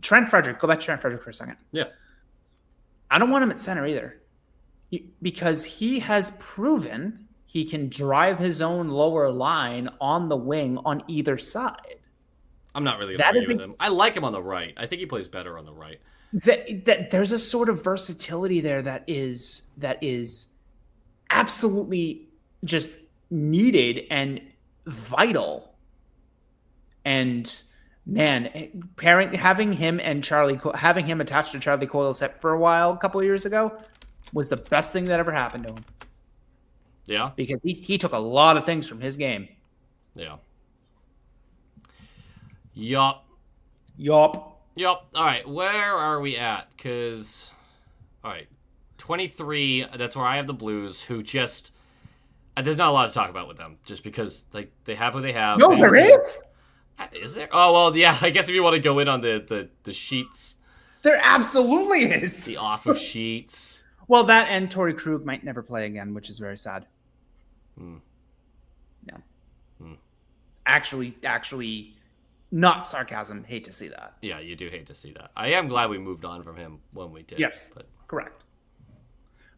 Trent Frederick, go back to Trent Frederick for a second. Yeah. I don't want him at center either, because he has proven he can drive his own lower line on the wing on either side. I'm not really going to argue with him. I like him on the right. I think he plays better on the right. That there's a sort of versatility there that is absolutely just needed and vital. And man, having him attached to Charlie Coyle's hip for a while, a couple of years ago, was the best thing that ever happened to him. Yeah, because he took a lot of things from his game. Yeah. Yup. All right, where are we at? Because, all right, 23, that's where I have the Blues, who just, there's not a lot to talk about with them, just because they have who they have. No, there is. Is there? Oh, well, yeah, I guess if you want to go in on the sheets. There absolutely is. The offer sheets. Well, that and Torrey Krug might never play again, which is very sad. Yeah. Actually, not sarcasm. Hate to see that. Yeah, you do hate to see that. I am glad we moved on from him when we did. Yes, correct.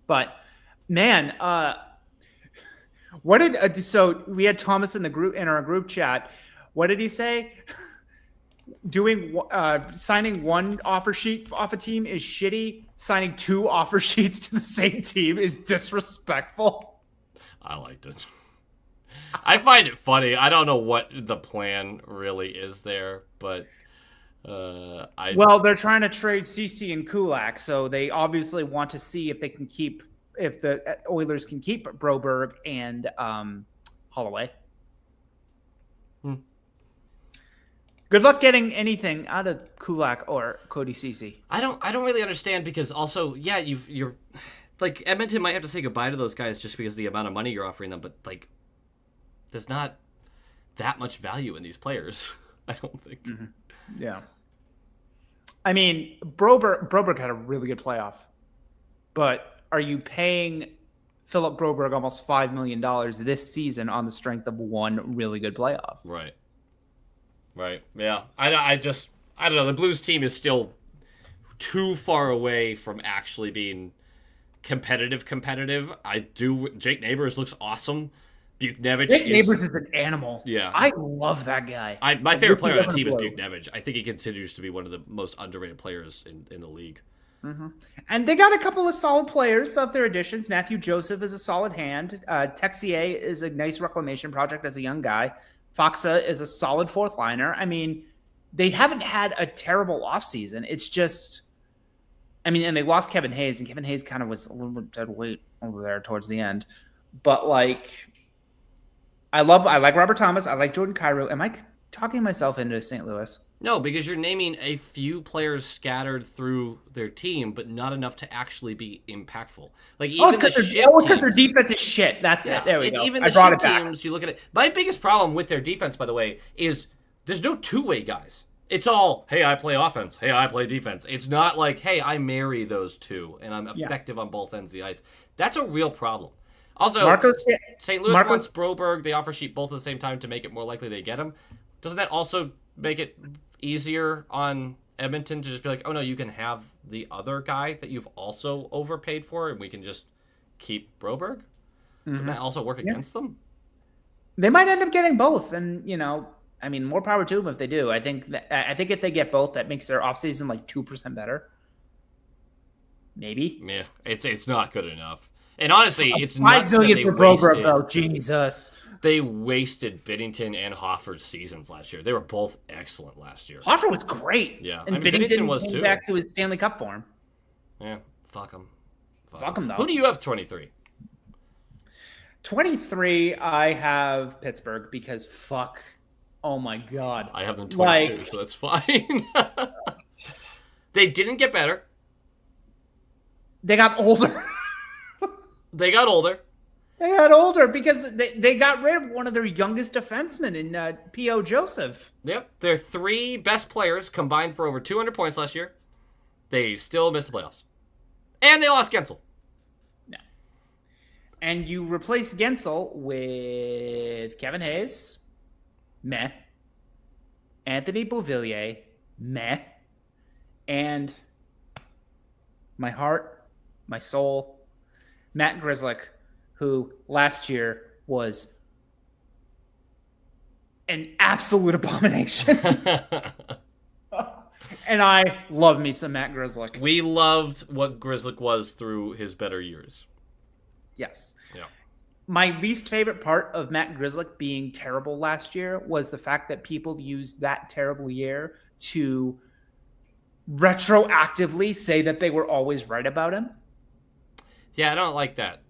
But man, what did so we had Thomas in our group chat. What did he say? Signing one offer sheet off a team is shitty. Signing 2 offer sheets to the same team is disrespectful. I liked it. I find it funny. I don't know what the plan really is there, but well, they're trying to trade CC and Kulak, so they obviously want to see if the Oilers can keep Broberg and Holloway. Good luck getting anything out of Kulak or Cody Ceci. I don't really understand because also, yeah, you're like Edmonton might have to say goodbye to those guys just because of the amount of money you're offering them, but like there's not that much value in these players. I don't think. Mm-hmm. Yeah. I mean, Broberg had a really good playoff, but are you paying Philip Broberg almost $5 million this season on the strength of one really good playoff? Right. Yeah. I don't know. The Blues team is still too far away from actually being competitive. Jake Neighbors looks awesome. Buchnevich Neighbors is an animal. Yeah. I love that guy. My favorite player on the team is Buchnevich. I think he continues to be one of the most underrated players in the league. Mm-hmm. And they got a couple of solid players of their additions. Matthew Joseph is a solid hand. Texier is a nice reclamation project as a young guy. Foxa is a solid fourth liner. I mean, they haven't had a terrible offseason. It's just, I mean, and they lost Kevin Hayes, and Kevin Hayes kind of was a little bit dead weight over there towards the end. But like, I like Robert Thomas. I like Jordan Kyrou. Am I talking myself into St. Louis? No, because you're naming a few players scattered through their team, but not enough to actually be impactful. Like even because their defense is shit. That's it. There we go. Even the shit teams, you look at it. My biggest problem with their defense, by the way, is there's no two-way guys. It's all, hey, I play offense. Hey, I play defense. It's not like, hey, I marry those two, and I'm effective on both ends of the ice. That's a real problem. Also, St. Louis wants Broberg, the offer sheet, both at the same time to make it more likely they get him. Doesn't that also make it easier on Edmonton to just be like, oh, no, you can have the other guy that you've also overpaid for, and we can just keep Broberg? Doesn't that also work against them? They might end up getting both, and, I mean, more power to them if they do. I think if they get both, that makes their offseason like 2% better. Maybe. Yeah, it's not good enough. And honestly, it's nuts that they wasted. Oh, Jesus. They wasted Binnington and Hofford's seasons last year. They were both excellent last year. Hofford was great. Yeah, and Binnington was came back to his Stanley Cup form. Yeah, fuck him. Fuck him, though. Who do you have 23? 23, I have Pittsburgh because fuck. Oh, my God. I have them 22, so that's fine. They didn't get better. They got older. They got older because they got rid of one of their youngest defensemen in P.O. Joseph. Yep. Their three best players combined for over 200 points last year. They still missed the playoffs. And they lost Gensel. No. And you replace Gensel with Kevin Hayes. Meh. Anthony Beauvillier. Meh. And my heart, my soul, Matt Grzelcyk, who last year was an absolute abomination. And I love me some Matt Grzelcyk. We loved what Grzelcyk was through his better years. Yes. Yeah. My least favorite part of Matt Grzelcyk being terrible last year was the fact that people used that terrible year to retroactively say that they were always right about him. Yeah, I don't like that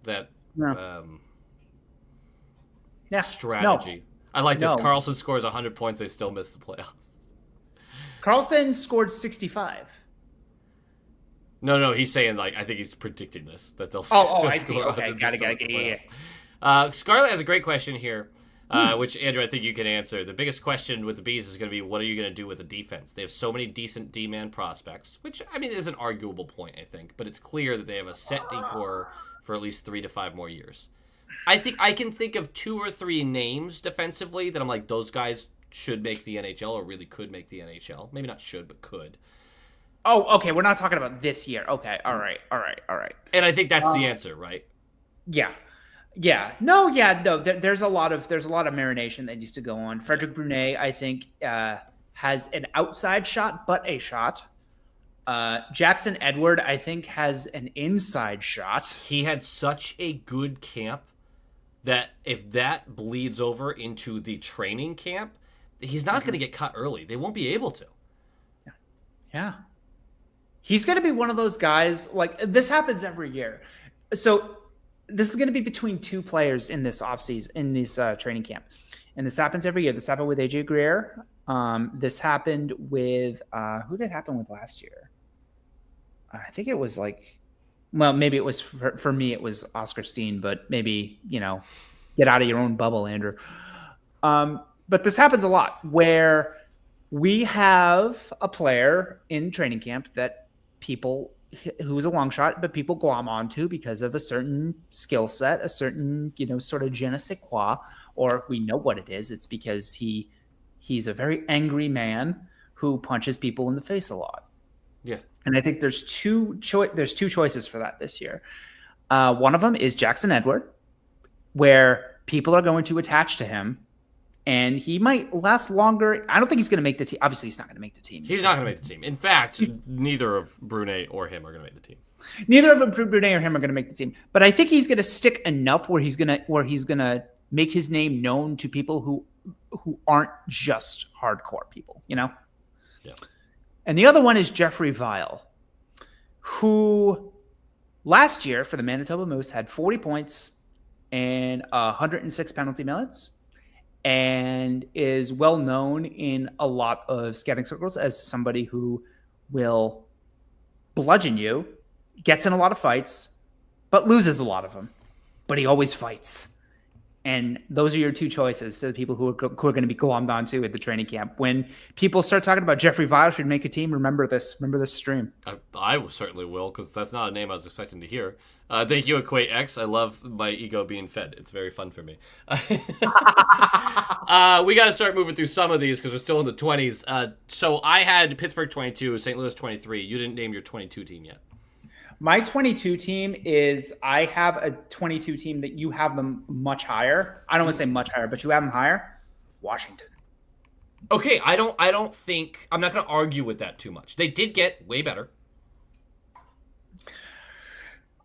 strategy. No. I like this. Karlsson scores 100 points. They still miss the playoffs. Karlsson scored 65. No, he's saying, like, I think he's predicting this, that they'll I see. Okay, got it. Scarlett has a great question here, which, Andrew, I think you can answer. The biggest question with the Bees is going to be, what are you going to do with the defense? They have so many decent D-man prospects, which, I mean, is an arguable point, I think. But it's clear that they have a set D-core for at least 3 to 5 more years. I think I can think of 2 or 3 names defensively that I'm like, those guys should make the NHL or really could make the NHL. Maybe not should, but could. Oh, okay. We're not talking about this year. Okay. All right. And I think that's the answer, right? Yeah. No. There's a lot of marination that needs to go on. Frederick Brunet, I think, has an outside shot, but a shot. Jackson Edward, I think, has an inside shot. He had such a good camp that if that bleeds over into the training camp, he's not going to get cut early. They won't be able to. Yeah. He's going to be one of those guys, like, this happens every year. So this is going to be between 2 players in this offseason, in this training camp. And this happens every year. This happened with AJ Greer This happened with who did it happen with last year? I think it was like, well, maybe it was for me. It was Oscar Steen, but maybe get out of your own bubble, Andrew. But this happens a lot where we have a player in training camp that people who's a long shot, but people glom onto because of a certain skill set, a certain sort of je ne sais quoi, or we know what it is. It's because he's a very angry man who punches people in the face a lot. Yeah. And I think there's two choices for that this year. One of them is Jackson Edward, where people are going to attach to him, and he might last longer. I don't think he's going to make the team. Obviously, he's not going to make the team. He's not going to make the team. In fact, neither of Brunet or him are going to make the team. Neither of Brunet or him are going to make the team. But I think he's going to stick enough where he's going to make his name known to people who aren't just hardcore people. Yeah. And the other one is Jeffrey Vial, who last year for the Manitoba Moose had 40 points and 106 penalty minutes, and is well known in a lot of scouting circles as somebody who will bludgeon you, gets in a lot of fights, but loses a lot of them. But he always fights. And those are your two choices to the people who are going to be glommed onto at the training camp. When people start talking about Jeffrey Vial should make a team, remember this stream. I certainly will, because that's not a name I was expecting to hear. Thank you, Equate X. I love my ego being fed. It's very fun for me. We got to start moving through some of these because we're still in the 20s. So I had Pittsburgh 22, St. Louis 23. You didn't name your 22 team yet. My 22 team is, I have a 22 team that you have them much higher. I don't want to say much higher, but you have them higher. Washington. Okay, I don't think, I'm not going to argue with that too much. They did get way better.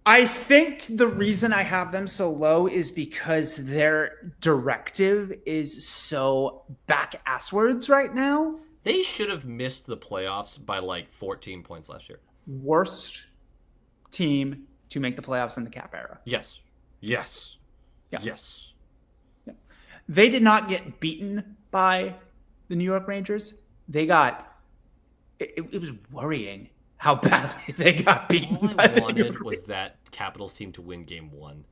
I think the reason I have them so low is because their directive is so back-asswards right now. They should have missed the playoffs by like 14 points last year. Worst team to make the playoffs in the cap era. Yes. Yeah. Yes. Yeah. They did not get beaten by the New York Rangers. They got it was worrying how badly they got beaten. All I wanted was that Capitals team to win game 1.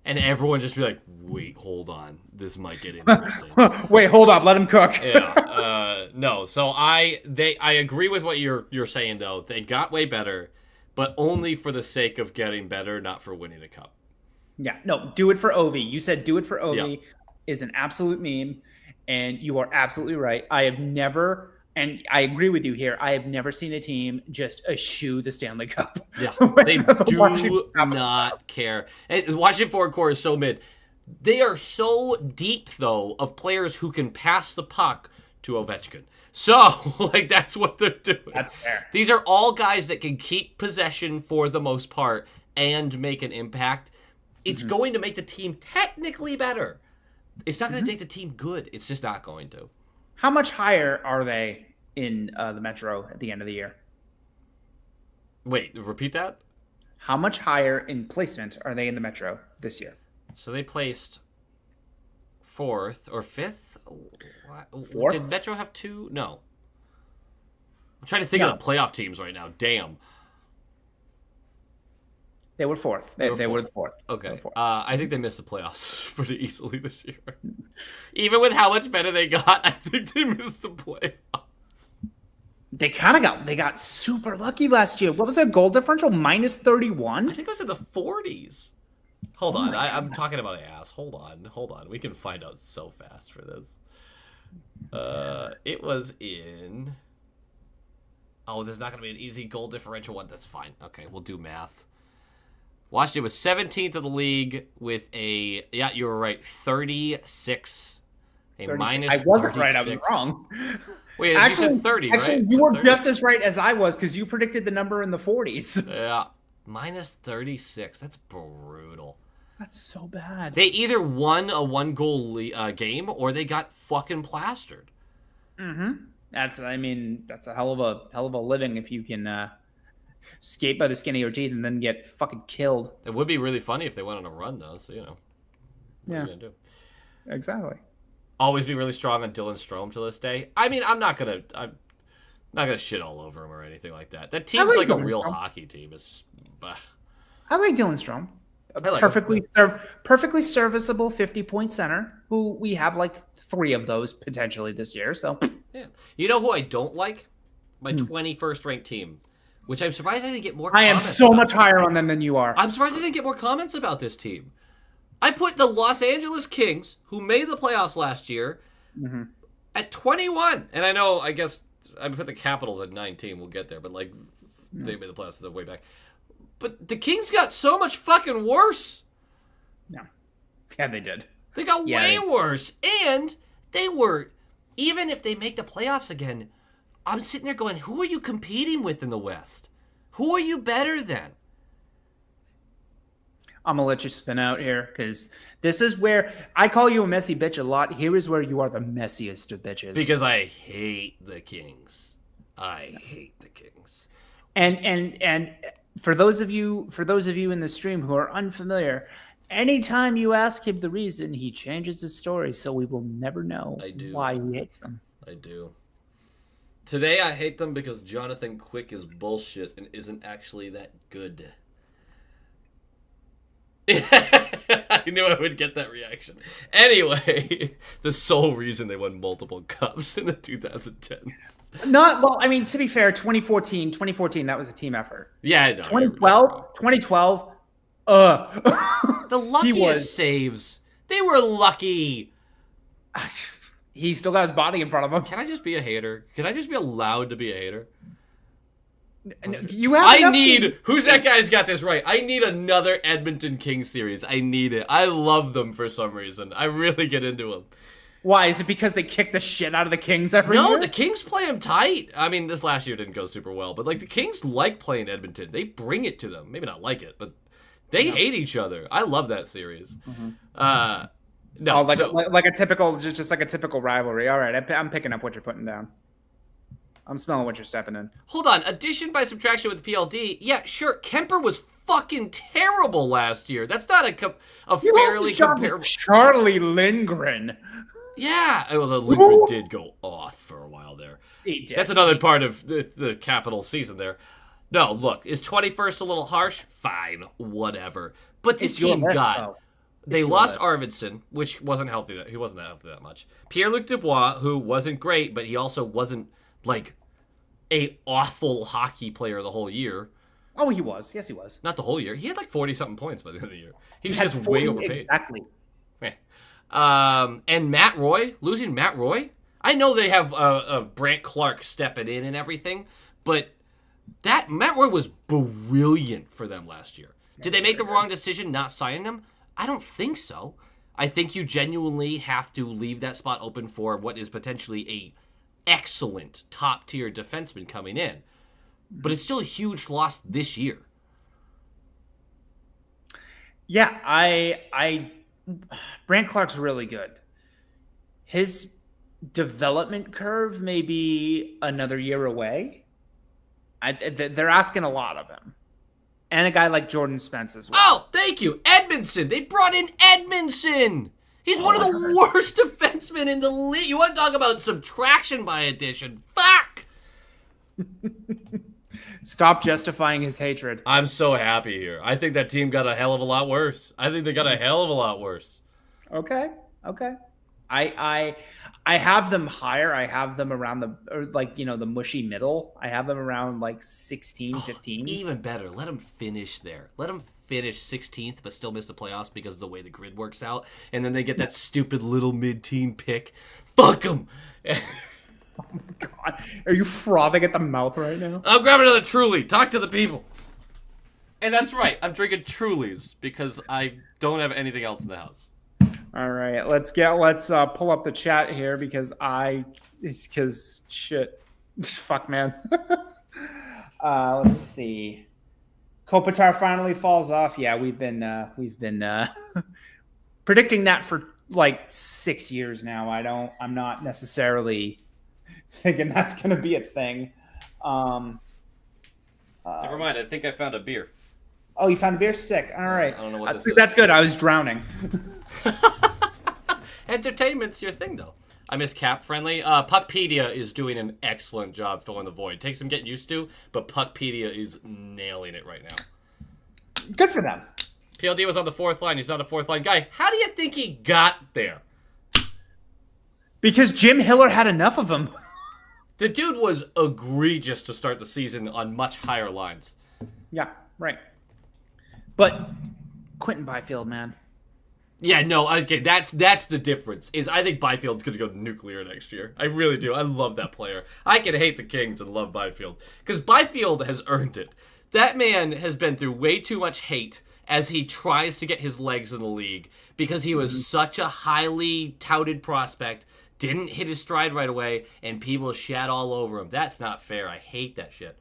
And everyone just be like, wait, hold on. This might get interesting. Wait, hold up. Let him cook. Yeah. No. So I agree with what you're saying, though. They got way better, but only for the sake of getting better, not for winning a cup. Yeah, no, do it for Ovi. You said do it for Ovi Yeah. is an absolute meme, and you are absolutely right. I have never, and I agree with you here, I have never seen a team just eschew the Stanley Cup. Yeah, they do not care. And Washington forward core is so mid. They are so deep, though, of players who can pass the puck to Ovechkin. So, that's what they're doing. That's fair. These are all guys that can keep possession for the most part and make an impact. It's going to make the team technically better. It's not going to make the team good. It's just not going to. How much higher are they in the Metro at the end of the year? Wait, repeat that? How much higher in placement are they in the Metro this year? So they placed 4th or 5th? Fourth? Did Metro have 2? No. I'm trying to think of the playoff teams right now. Damn. They were 4th. They were the 4th. Okay. I think they missed the playoffs pretty easily this year. Even with how much better they got, I think they missed the playoffs. They got super lucky last year. What was their goal differential? Minus 31? I think it was in the 40s. Hold on. I'm talking about ass. Hold on. We can find out so fast for this. It was in... Oh, there's not going to be an easy goal differential one. That's fine. Okay, we'll do math. Washington was 17th of the league with a... Yeah, you were right. 36. A 36. minus I wasn't 36. right. I was wrong. Wait, actually, you said 30, actually, right? you were 30? just as right as I was because you predicted the number in the 40s. Yeah. Minus 36. That's brutal. That's so bad. They either won a one-goal game or they got fucking plastered. Mm-hmm. That's a hell of a living if you can skate by the skin of your teeth and then get fucking killed. It would be really funny if they went on a run, though. So What are you gonna do? Exactly. always be really strong on Dylan Strome to this day. I mean, I'm not gonna shit all over him or anything like that. That team's like a real hockey team. It's just, I like Dylan Strome. Perfectly serviceable 50-point center who we have like 3 of those potentially this year. So yeah, you know who I don't like? My 21st ranked team, which I'm surprised I didn't get more. I am so much higher on them than you are. I'm surprised I didn't get more comments about this team. I put the Los Angeles Kings, who made the playoffs last year, at 21. And I know, I guess, I put the Capitals at 19. We'll get there, but like, they made the playoffs the way back. But the Kings got so much fucking worse. Yeah, they did. They got way worse. And they were, even if they make the playoffs again, I'm sitting there going, who are you competing with in the West? Who are you better than? I'm going to let you spin out here because this is where I call you a messy bitch a lot. Here is where you are the messiest of bitches. Because I hate the Kings. I hate the Kings. And for those of you in the stream who are unfamiliar, anytime you ask him the reason, he changes his story, so we will never know why he hates them. I do. Today I hate them because Jonathan Quick is bullshit and isn't actually that good. I knew I would get that reaction. Anyway, the sole reason they won multiple cups in the 2010s. I mean, to be fair, 2014, that was a team effort. Yeah, I know. 2012, the luckiest saves. They were lucky. He still got his body in front of him. Can I just be a hater? Can I just be allowed to be a hater? Who's that guy's got this right? I need another Edmonton Kings series. I need it. I love them for some reason. I really get into them. Why? Is it because they kick the shit out of the Kings every year? No, the Kings play them tight. I mean, this last year didn't go super well, but like the Kings like playing Edmonton. They bring it to them. Maybe not like it, but they hate each other. I love that series. Like a typical, just like a typical rivalry. All right, I'm picking up what you're putting down. I'm smelling what you're stepping in. Hold on. Addition by subtraction with PLD. Yeah, sure. Kemper was fucking terrible last year. That's not a fairly comparable. Charlie Lindgren. Yeah. Well, the Lindgren did go off for a while there. He did. That's another part of the Capital season there. No, look. Is 21st a little harsh? Fine. Whatever. But this team got... They lost Arvidsson, which wasn't healthy. He wasn't that healthy that much. Pierre-Luc Dubois, who wasn't great, but he also wasn't like a awful hockey player the whole year. Oh, he was. Yes, he was. Not the whole year. He had like 40-something points by the end of the year. He was just way overpaid. Exactly. And Matt Roy, losing Matt Roy. I know they have Brant Clark stepping in and everything, but that Matt Roy was brilliant for them last year. Did they make the wrong decision not signing him? I don't think so. I think you genuinely have to leave that spot open for what is potentially a excellent top-tier defenseman coming in. But it's still a huge loss this year. Yeah, Brant Clark's really good. His development curve may be another year away. They're asking a lot of him. And a guy like Jordan Spence as well. Oh, thank you. Edmondson. They brought in Edmondson. He's one of the worst defensemen in the league. You want to talk about subtraction by addition? Fuck! Stop justifying his hatred. I'm so happy here. I think that team got a hell of a lot worse. Okay. I have them higher. I have them around the mushy middle. I have them around like 16, 15. Even better. Let them finish there. Let them finish 16th but still miss the playoffs because of the way the grid works out. And then they get that stupid little mid-teen pick. Fuck them. Oh my God. Are you frothing at the mouth right now? I'll grab another Truly. Talk to the people. And that's right. I'm drinking Trulies because I don't have anything else in the house. All right, let's pull up the chat here because shit, fuck man. Let's see. Kopitar finally falls off. Yeah, we've been predicting that for like 6 years now. I'm not necessarily thinking that's gonna be a thing. Never mind. I think I found a beer. Oh, you found a beer? Sick. All right. I don't know what this is. That's good. I was drowning. Entertainment's your thing, though. I miss Cap Friendly. Puckpedia is doing an excellent job filling the void. Takes some getting used to, but Puckpedia is nailing it right now. Good for them. PLD was on the fourth line. He's not a fourth line guy. How do you think he got there? Because Jim Hiller had enough of them. The dude was egregious to start the season on much higher lines. Yeah, right. But Quentin Byfield, man. Yeah, no, okay, that's the difference. Is I think Byfield's going to go nuclear next year. I really do. I love that player. I can hate the Kings and love Byfield. Because Byfield has earned it. That man has been through way too much hate as he tries to get his legs in the league because he was such a highly touted prospect, didn't hit his stride right away, and people shat all over him. That's not fair. I hate that shit.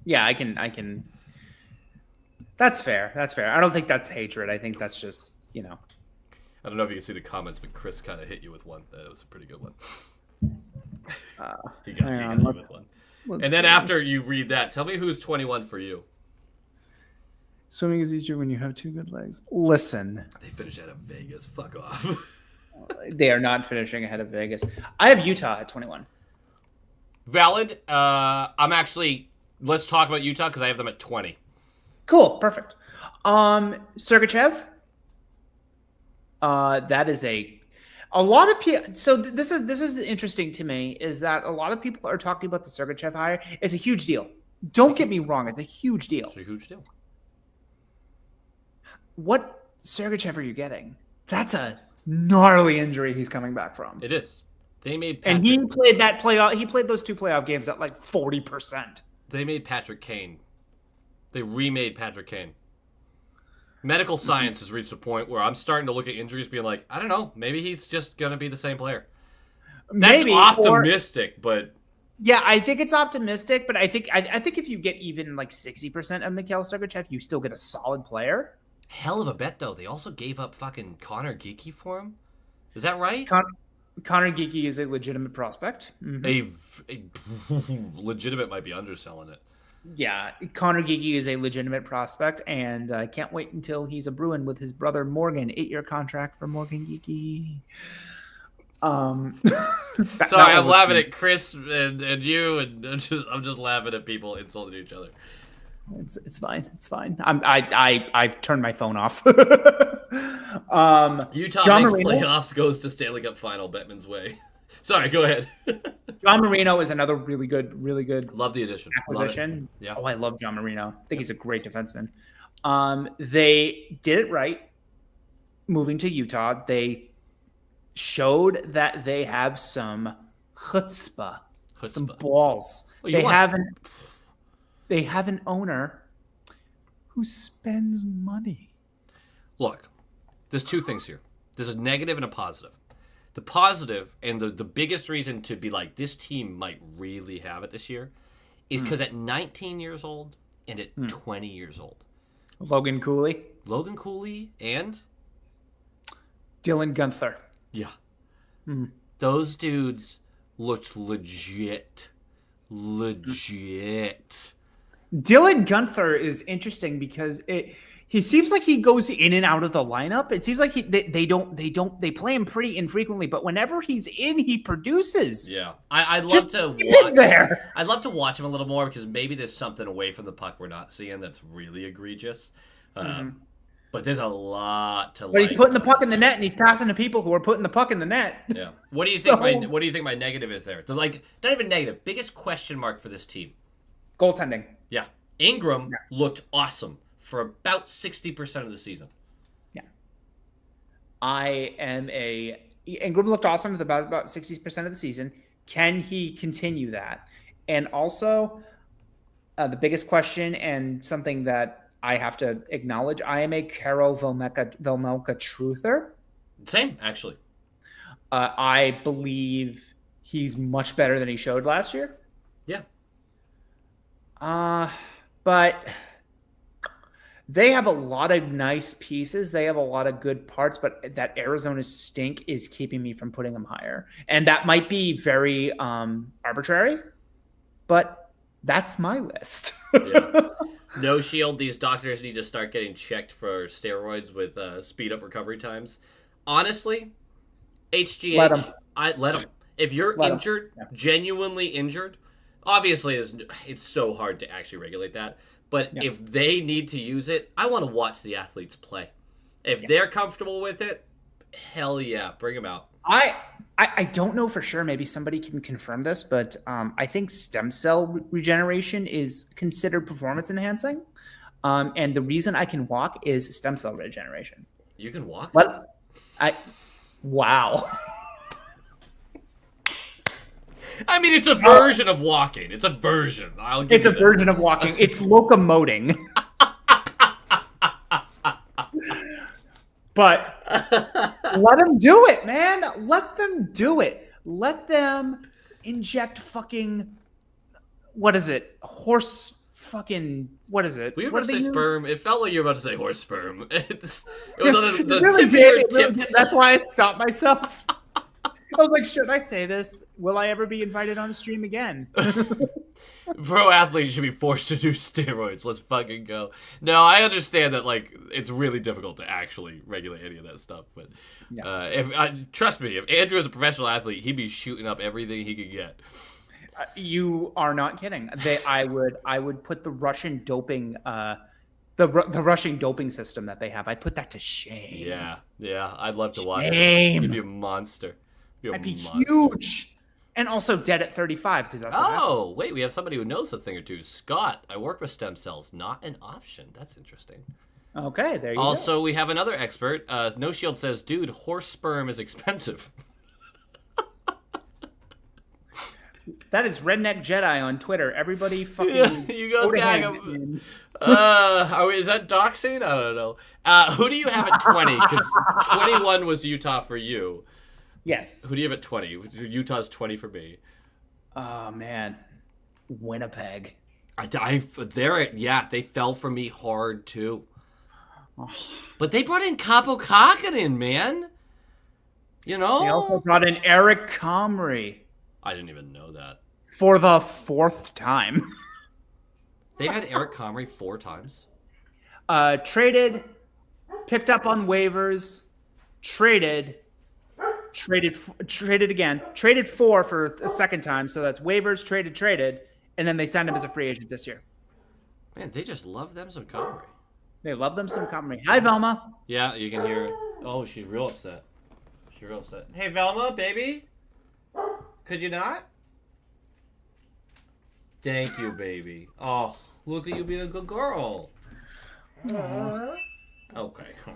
Yeah, I can. That's fair. That's fair. I don't think that's hatred. I think that's just, I don't know if you can see the comments, but Chris kind of hit you with one. That was a pretty good one. He got you with one. And then after you read that, tell me who's 21 for you. Swimming is easier when you have two good legs. Listen. They finished out of Vegas. Fuck off. They are not finishing ahead of Vegas. I have Utah at 21. Valid. Let's talk about Utah because I have them at 20. Cool. Perfect. Sergachev. That is a lot of people. So this is interesting to me is that a lot of people are talking about the Sergachev hire. It's a huge deal. Don't get me wrong. It's a huge deal. It's a huge deal. What Sergachev are you getting? That's a gnarly injury he's coming back from. It is. They made and he played that playoff. He played those two playoff games at like 40%. They made Patrick Kane. They remade Patrick Kane. Medical science has reached a point where I'm starting to look at injuries being like, I don't know, maybe he's just going to be the same player. That's optimistic, but... Yeah, I think it's optimistic, but I think if you get even like 60% of Mikhail Sergachev, you still get a solid player. Hell of a bet, though. They also gave up fucking Connor Geekie for him. Is that right? Connor Geekie is a legitimate prospect. Mm-hmm. A legitimate might be underselling it. Yeah, Connor Geekie is a legitimate prospect, and I can't wait until he's a Bruin with his brother Morgan. 8-year contract for Morgan Geekie. Sorry, I'm laughing at Chris and you, and I'm just laughing at people insulting each other. It's fine. It's fine. I've turned my phone off. Utah John makes Marino, playoffs, goes to Stanley Cup final. Bettman's way. Sorry, go ahead. John Marino is another really good. Love the addition. Acquisition. Yeah. Oh, I love John Marino. I think he's a great defenseman. They did it right. Moving to Utah, they showed that they have some chutzpah. Some balls. Well, They have an owner who spends money. Look, there's two things here. There's a negative and a positive. The positive and the biggest reason to be like, this team might really have it this year is because at 19 years old and at 20 years old. Logan Cooley and? Dylan Guenther. Yeah. Those dudes looked legit. Dylan Guenther is interesting because he seems like he goes in and out of the lineup. It seems like they play him pretty infrequently, but whenever he's in, he produces. Yeah, I'd love to watch there. I'd love to watch him a little more because maybe there's something away from the puck we're not seeing that's really egregious. But there's a lot to. But he's putting the puck in the net, and he's passing to people who are putting the puck in the net. Yeah. What do you think? What do you think my negative is there? Not even negative. Biggest question mark for this team. Goaltending. Yeah. Ingram looked awesome for about 60% of the season. Yeah. Ingram looked awesome for about 60% of the season. Can he continue that? And also, the biggest question and something that I have to acknowledge, I am a Karo Velmelka truther. Same, actually. I believe he's much better than he showed last year. Yeah. But they have a lot of nice pieces. They have a lot of good parts, but that Arizona stink is keeping me from putting them higher. And that might be very arbitrary, but that's my list. Yeah. No shield. These doctors need to start getting checked for steroids with speed up recovery times. Honestly, HGH, Let 'em. let them. If you're Let 'em. injured, Yeah. genuinely injured, obviously it's so hard to actually regulate that. But Yeah. if they need to use it, I want to watch the athletes play. If they're comfortable with it, hell yeah, bring them out. I don't know for sure. Maybe somebody can confirm this, but I think stem cell regeneration is considered performance enhancing. And the reason I can walk is stem cell regeneration. You can walk? What? Wow. I mean, it's a version of walking. It's a version. It's a version of walking. It's locomoting. But let them do it, man. Let them do it. Let them inject fucking, what is it? Horse fucking, what is it? We were What about to do say they use? sperm. It felt like you were about to say horse sperm. It was on the It really tip of did. your It really tip. did. That's why I stopped myself. I was like, should I say this? Will I ever be invited on a stream again? Pro athletes should be forced to do steroids. Let's fucking go. No, I understand that, like, it's really difficult to actually regulate any of that stuff. But trust me, if Andrew was a professional athlete, he'd be shooting up everything he could get. You are not kidding. I would put the Russian doping, the Russian doping system that they have. I'd put that to shame. Yeah, I'd love to watch it. Shame. He'd be a monster. I'd be huge. And also dead at 35 because that's what happened. Oh, wait, we have somebody who knows a thing or two. Scott, I work with stem cells, not an option. That's interesting. Okay, there you go. Also, we have another expert. No Shield says, dude, horse sperm is expensive. That is Redneck Jedi on Twitter. Everybody fucking you go tag him. Is that doxing? I don't know. Who do you have at 20? Because 21 was Utah for you. Yes. Who do you have at 20? Utah's 20 for me. Oh, man. Winnipeg. They fell for me hard, too. But they brought in Capo Kakinen, man. You know? They also brought in Eric Comrie. I didn't even know that. For the 4th time. They had Eric Comrie 4 times? Traded, picked up on waivers, traded again, traded for a second time. So that's waivers, traded, and then they signed him as a free agent this year. Man, they just love them some Comrie. They love them some Comrie. Hi, Velma. Yeah, you can hear it. Oh, she's real upset. Hey, Velma, baby. Could you not? Thank you, baby. Oh, look at you being a good girl. Okay, all right.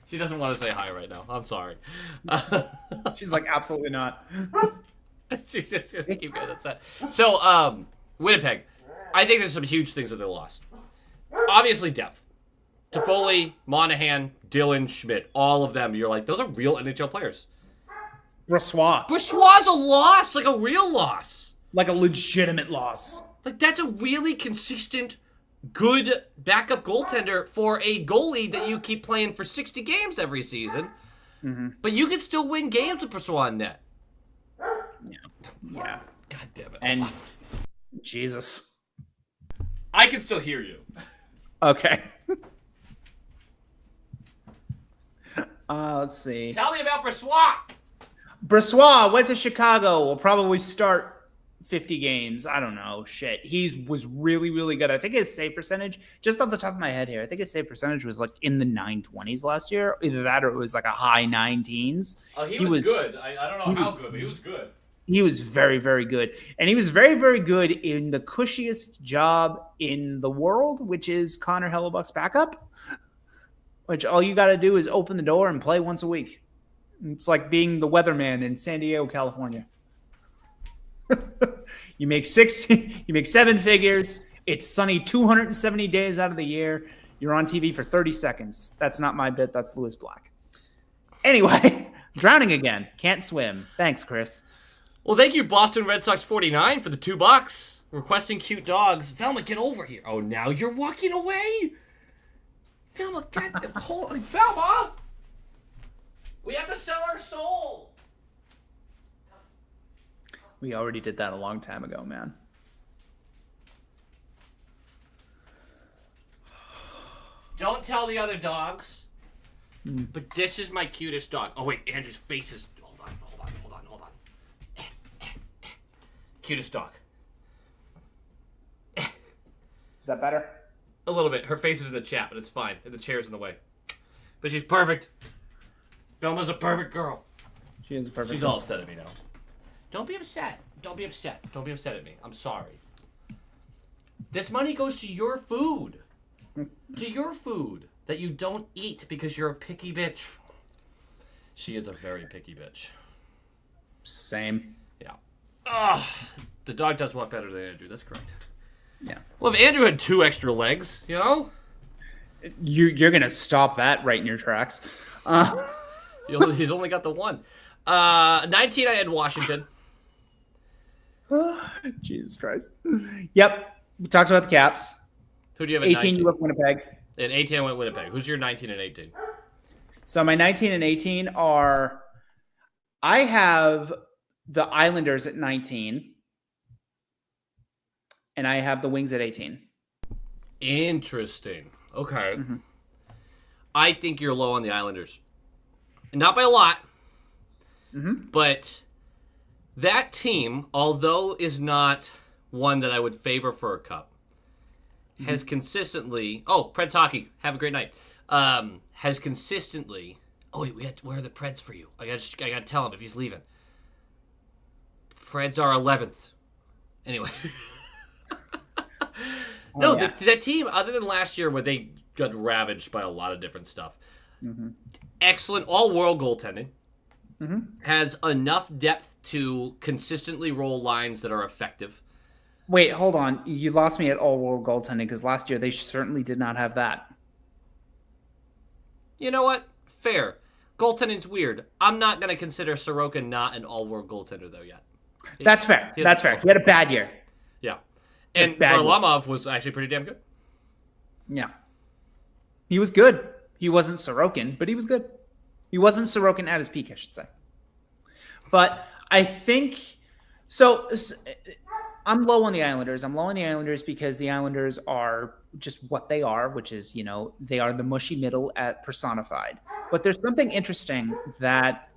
She doesn't want to say hi right now. I'm sorry. She's like, absolutely not. She's just gonna keep getting upset. So, Winnipeg. I think there's some huge things that they lost. Obviously, depth. Toffoli, Monahan, Dylan, Schmidt. All of them. You're like, those are real NHL players. Brossois. Brossois' a loss, like a real loss. Like a legitimate loss. Like, that's a really consistent, good backup goaltender for a goalie that you keep playing for 60 games every season. Mm-hmm. But you can still win games with Brossois in net. Yeah. God damn it. And Jesus. I can still hear you. Okay. Let's see. Tell me about Brossois. Brossois went to Chicago. Will probably start 50 games. I don't know. Shit. He was really, really good. I think his save percentage, just off the top of my head here, I think his save percentage was like in the 920s last year. Either that or it was like a high 19s. Oh, he was good. I don't know how good, but he was good. He was very, very good. And he was very, very good in the cushiest job in the world, which is Connor Hellebuck's backup, which all you got to do is open the door and play once a week. It's like being the weatherman in San Diego, California. You make 7 figures. It's sunny 270 days out of the year. You're on TV for 30 seconds. That's not my bit. That's Lewis Black. Anyway, drowning again. Can't swim. Thanks, Chris. Well, thank you, Boston Red Sox 49 for the $2. Requesting cute dogs. Velma, get over here. Oh, now you're walking away? Velma, Velma! We have to sell our soul. We already did that a long time ago, man. Don't tell the other dogs. But this is my cutest dog. Oh wait, Andrew's face is. Hold on. Cutest dog. Is that better? A little bit. Her face is in the chat, but it's fine. The chair's in the way. But she's perfect. Velma's a perfect girl. She is perfect. She's all upset at me now. Don't be upset. Don't be upset. Don't be upset at me. I'm sorry. This money goes to your food. To your food that you don't eat because you're a picky bitch. She is a very picky bitch. Same. Yeah. Ugh. The dog does walk better than Andrew. That's correct. Yeah. Well, if Andrew had 2 extra legs, you know? You're going to stop that right in your tracks. He's only got the 1. 19, I had Washington. Jesus Christ. Yep. We talked about the Caps. Who do you have at 18, 19? you have Winnipeg. And 18, I went Winnipeg. Who's your 19 and 18? So my 19 and 18 are, I have the Islanders at 19. And I have the Wings at 18. Interesting. Okay. Mm-hmm. I think you're low on the Islanders. Not by a lot. Mm-hmm. But that team, although is not one that I would favor for a cup, has consistently... Oh, Preds hockey. Have a great night. Has consistently... Oh, wait, where are the Preds for you? I gotta tell him if he's leaving. Preds are 11th. Anyway... No, yeah. That team, other than last year where they got ravaged by a lot of different stuff, excellent all-world goaltending, has enough depth to consistently roll lines that are effective. Wait, hold on. You lost me at all-world goaltending because last year they certainly did not have that. You know what? Fair. Goaltending's weird. I'm not going to consider Sorokin not an all-world goaltender, though, yet. That's fair. That's fair. He had a bad year. Yeah. And Varlamov was actually pretty damn good. Yeah. He was good. He wasn't Sorokin, but he was good. He wasn't Sorokin at his peak, I should say. But I think... So, I'm low on the Islanders. I'm low on the Islanders because the Islanders are just what they are, which is, they are the mushy middle at personified. But there's something interesting that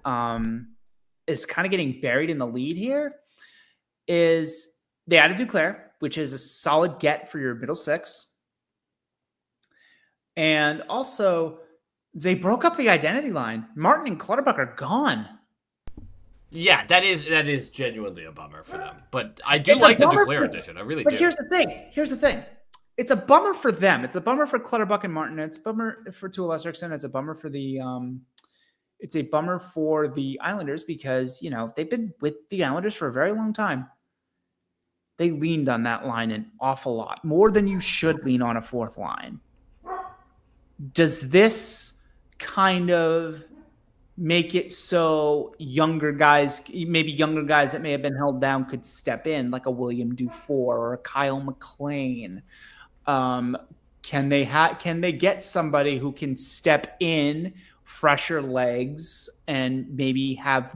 is kind of getting buried in the lead here is they added Duclair, which is a solid get for your middle 6. And also, they broke up the identity line. Martin and Clutterbuck are gone. Yeah, that is genuinely a bummer for them. But I do like the Duclair addition. I really do. But here's the thing. It's a bummer for them. It's a bummer for Clutterbuck and Martin. It's a bummer to a lesser extent. It's a bummer for the Islanders because, they've been with the Islanders for a very long time. They leaned on that line an awful lot, more than you should lean on a 4th line. Does this kind of make it so younger guys that may have been held down could step in, like a William Dufour or a Kyle McLean? Can they get somebody who can step in, fresher legs, and maybe have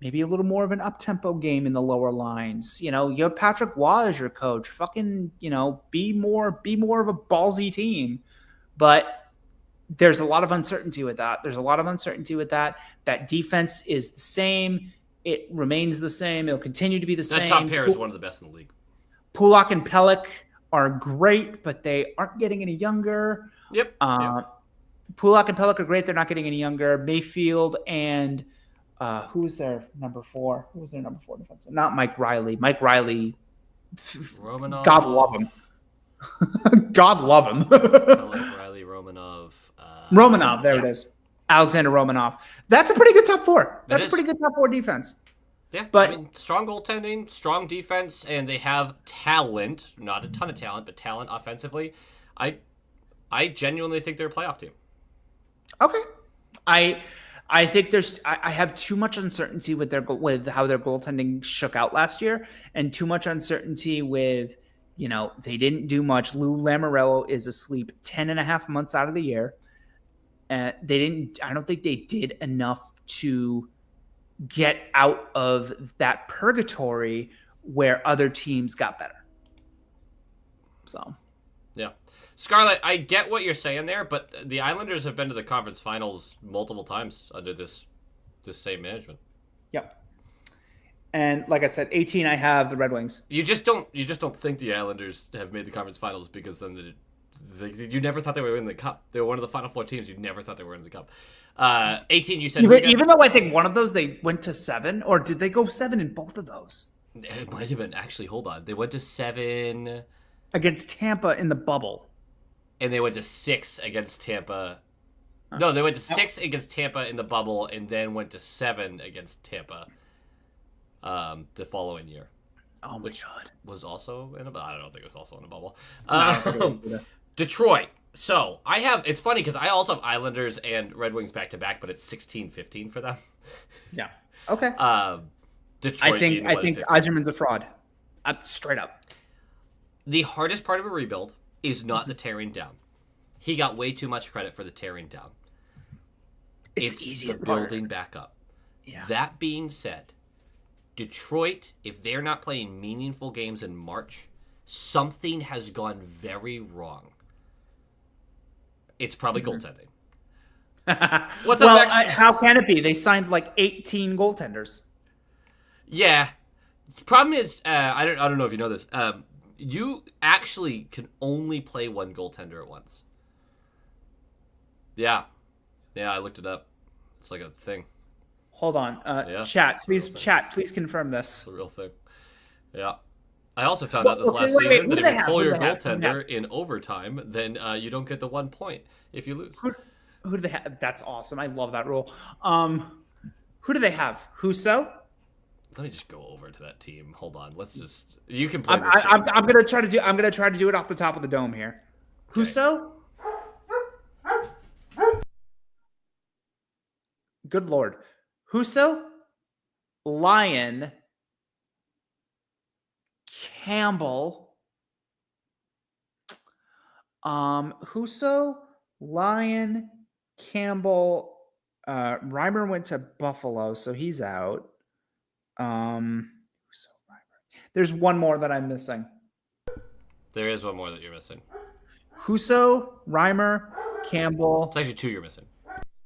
maybe a little more of an up-tempo game in the lower lines? You have Patrick Waugh as your coach. Fucking, be more of a ballsy team. But there's a lot of uncertainty with that. That defense is the same. It remains the same. It'll continue to be the same. That top pair is one of the best in the league. Pulak and Pelech are great, but they aren't getting any younger. Yep. Pulak and Pelech are great. They're not getting any younger. Mayfield and who was their number 4? Who was their number 4 defenseman? Not Mike Riley. Mike Riley, Romanov. God love him. God love him. Pelech, Riley, Romanov. Romanov, there it is. Alexander Romanov. That's a pretty good top 4. That's a pretty good top 4 defense. Yeah, but strong goaltending, strong defense, and they have talent. Not a ton of talent, but talent offensively. I genuinely think they're a playoff team. Okay. I think I have too much uncertainty with how their goaltending shook out last year, and too much uncertainty with, they didn't do much. Lou Lamoriello is asleep 10.5 months out of the year. I don't think they did enough to get out of that purgatory where other teams got better. So, yeah. Scarlett, I get what you're saying there, but the Islanders have been to the conference finals multiple times under this same management. Yep. And like I said, 18, I have the Red Wings. You just don't think the Islanders have made the conference finals because then you never thought they were in the cup. They were one of the final 4 teams. You never thought they were in the cup. 18, you said. Even though I think one of those they went to 7, or did they go 7 in both of those? It might have been, actually. Hold on, they went to 7 against Tampa in the bubble, and they went to 6 against Tampa. No, they went to 6 against Tampa in the bubble, and then went to 7 against Tampa. The following year. Oh my god! Was also in a bubble. I don't think it was also in a bubble. No, Detroit. So I have. It's funny because I also have Islanders and Red Wings back to back, but it's 16-15 for them. Yeah. Okay. Detroit. I think Yzerman's a fraud. Straight up. The hardest part of a rebuild is not the tearing down. He got way too much credit for the tearing down. It's easy the building back up. Yeah. That being said, Detroit, if they're not playing meaningful games in March, something has gone very wrong. It's probably goaltending. What's up next? How can it be? They signed like 18 goaltenders. Yeah. The problem is, I don't know if you know this. You actually can only play one goaltender at once. Yeah. Yeah, I looked it up. It's like a thing. Hold on. Chat, please confirm this. It's a real thing. Yeah. I also found out this last season that if you pull your goaltender in overtime, then you don't get the 1 point if you lose. Who do they have? That's awesome. I love that rule. Who do they have? Husso? Let me just go over to that team. Hold on. Let's just. You can play. I'm gonna try to do it off the top of the dome here. Okay. Husso? Good Lord. Husso, Lyon, Campbell, Husso, Lyon, Campbell, Reimer went to Buffalo, so he's out. There's one more that I'm missing. There is one more that you're missing. Husso, Reimer, Campbell. It's actually 2 you're missing.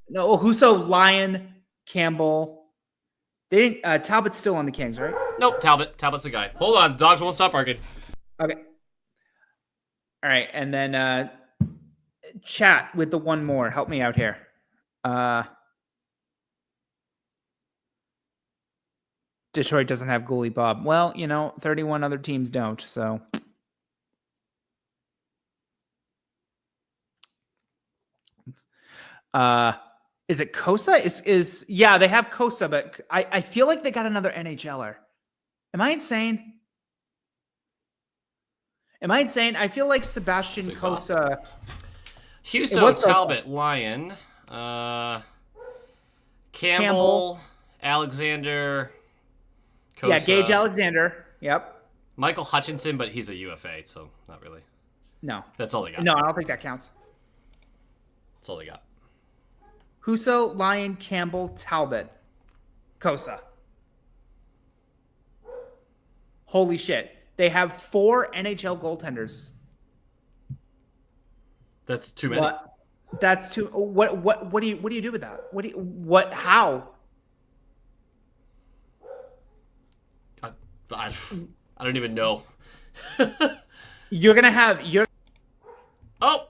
No, Husso, Lyon, Campbell. They didn't. Talbot's still on the Kings, right? Nope, Talbot's the guy. Hold on, dogs won't stop barking. Okay. All right, and then chat with the one more. Help me out here. Detroit doesn't have goalie Bob. Well, 31 other teams don't, so. Is it Kosa? Yeah, they have Kosa, but I feel like they got another NHLer. Am I insane? I feel like Sebastian Kosa. Husso, Talbot, Lyon, Campbell, Alexander. Kosa. Yeah, Gage Alexander. Yep. Michael Hutchinson, but he's a UFA, so not really. No. That's all they got. No, I don't think that counts. That's all they got. Husso, Lyon, Campbell, Talbot, Kosa. Holy shit. They have 4 NHL goaltenders. That's too many. That's too. What do you do with that? How? I don't even know. You're gonna have Oh,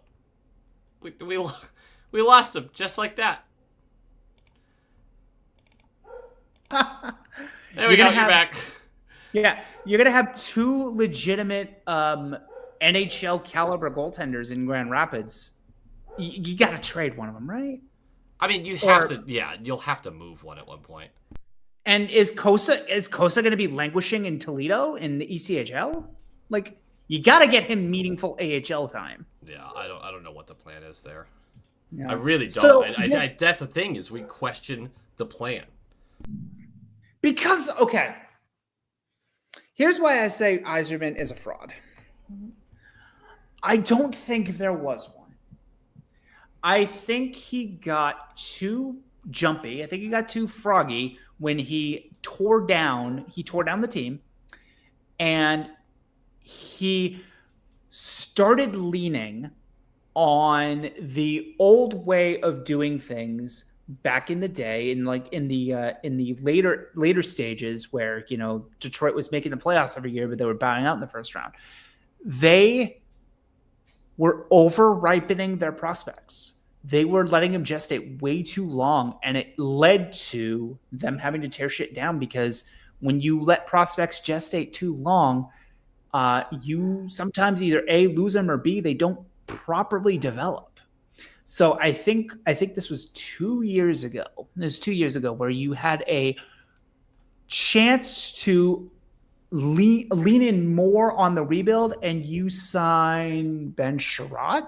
we lost him just like that. There we go. You're back. Yeah, you're gonna have 2 legitimate NHL caliber goaltenders in Grand Rapids. You got to trade one of them, right? I mean, you have to. Yeah, you'll have to move one at one point. And is Kosa going to be languishing in Toledo in the ECHL? Like, you got to get him meaningful AHL time. Yeah, I don't know what the plan is there. Yeah. I really don't. So, that's the thing is we question the plan. Because, okay, here's why I say Yzerman is a fraud. I don't think there was one. I think he got too jumpy. I think he got too froggy when he tore down the team, and he started leaning on the old way of doing things back in the day, and like in the later stages where Detroit was making the playoffs every year, but they were bowing out in the first round. They were over ripening their prospects. They were letting them gestate way too long, and it led to them having to tear shit down, because when you let prospects gestate too long, you sometimes either A, lose them, or B, they don't properly develop. So I think this was 2 years ago. It was 2 years ago where you had a chance to lean in more on the rebuild, and you sign Ben Sherratt.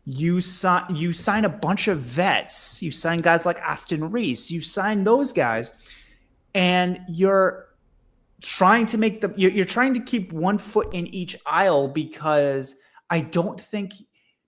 You sign a bunch of vets. You sign guys like Aston Reese. You sign those guys, and you're trying to you're trying to keep one foot in each aisle, because I don't think,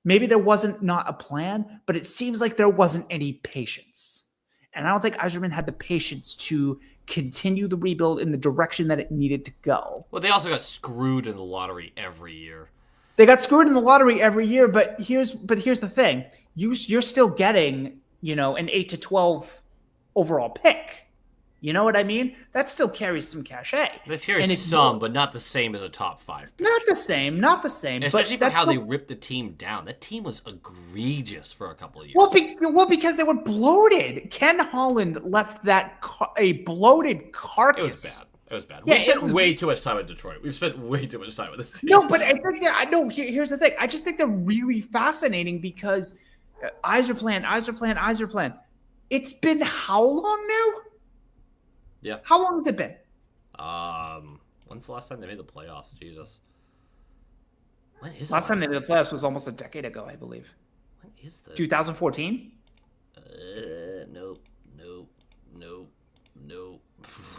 maybe there wasn't not a plan, but it seems like there wasn't any patience. And I don't think Yzerman had the patience to continue the rebuild in the direction that it needed to go. Well, they also got screwed in the lottery every year. They got screwed in the lottery every year, but here's the thing. You're still getting, an 8 to 12 overall pick. You know what I mean? That still carries some cachet. That carries some, but not the same as a top 5 pick. Not the same. Especially for how they ripped the team down. That team was egregious for a couple of years. Well, because they were bloated. Ken Holland left a bloated carcass. It was bad. We spent way too much time in Detroit. We've spent way too much time with this team. No, but I think here's the thing. I just think they're really fascinating, because Yzerplan. It's been how long now? Yeah. How long has it been? When's the last time they made the playoffs? Jesus. When is last time they made the playoffs was almost a decade ago, I believe. When is the 2014? Nope.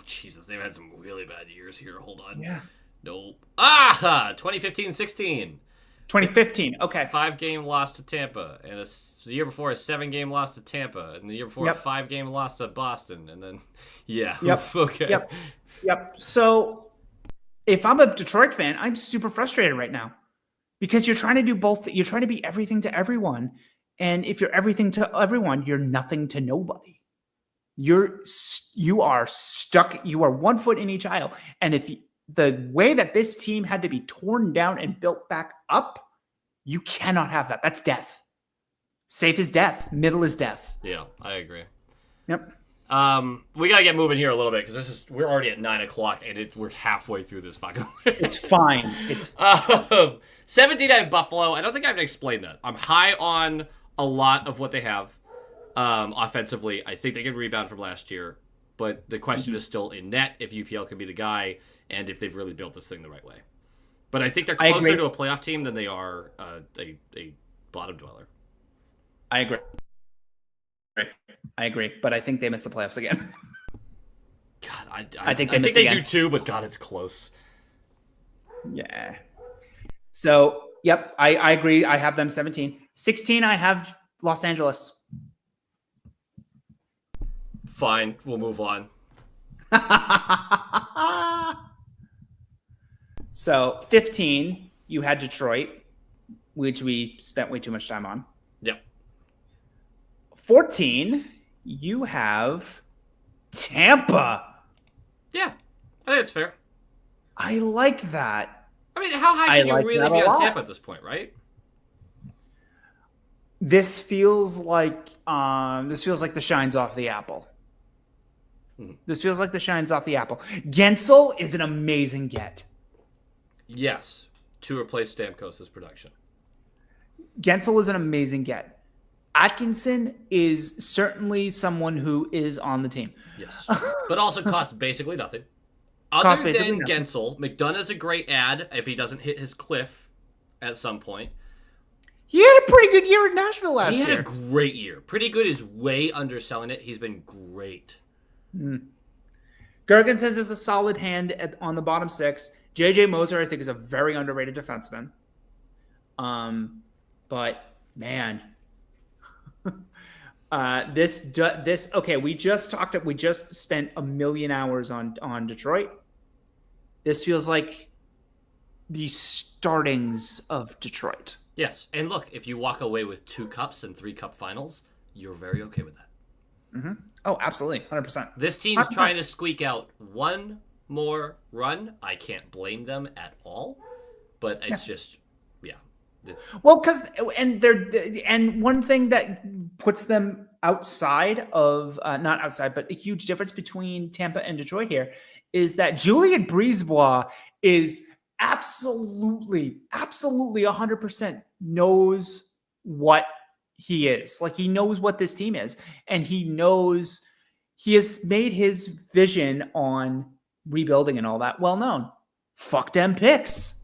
Jesus, they've had some really bad years here. Hold on. Yeah. Nope. 2015-16. 2015. Okay. 5-game loss to Tampa, and the year before a 7-game loss to Tampa, and the year before a 5-game loss to Boston, and then okay. Yep. So if I'm a Detroit fan, I'm super frustrated right now, because you're trying to do both. You're trying to be everything to everyone, and if you're everything to everyone, you're nothing to nobody. You are stuck. You are one foot in each aisle, and if the way that this team had to be torn down and built back up, you cannot have that. That's death. Safe is death. Middle is death. Yeah, I agree. Yep. We gotta get moving here a little bit, because we're already at 9:00 and we're halfway through this fucking. It's fine. 17 I have Buffalo. I don't think I have to explain that. I'm high on a lot of what they have. Offensively, I think they can rebound from last year, but the question is still in net if UPL can be the guy, and if they've really built this thing the right way. But I think they're closer to a playoff team than they are a bottom dweller. I agree, but I think they miss the playoffs again. God, I think they do too, but God, it's close. Yeah. So, yep, I agree. I have them 17. 16, I have Los Angeles. Fine, we'll move on. So 15, you had Detroit, which we spent way too much time on. Yep. 14, you have Tampa. Yeah, I think it's fair. I like that. I mean, how high can you really be on Tampa at this point, right? This feels like the shines off the apple. This feels like the shines off the apple. Gensel is an amazing get. Yes, to replace Stamkos' production. Gensel is an amazing get. Atkinson is certainly someone who is on the team. Yes, but also costs basically nothing. Other than Gensel, McDonough's a great ad if he doesn't hit his cliff at some point. He had a pretty good year in Nashville last year. He had a great year. Pretty good is way underselling it. He's been great. Gergen says is a solid hand on the bottom 6. JJ Moser, I think, is a very underrated defenseman. But man, okay. We just spent a million hours on Detroit. This feels like the startings of Detroit. Yes, and look, if you walk away with 2 cups and 3 cup finals, you're very okay with that. Mm-hmm. Oh, absolutely, 100%. This team's trying to squeak out one more run. I can't blame them at all, but it's just, yeah. Well, because and one thing that puts them outside of not outside, but a huge difference between Tampa and Detroit here is that Julian Brisebois is absolutely 100% knows what he is. Like, he knows what this team is, and he has made his vision on rebuilding and all that well known. Fuck them picks.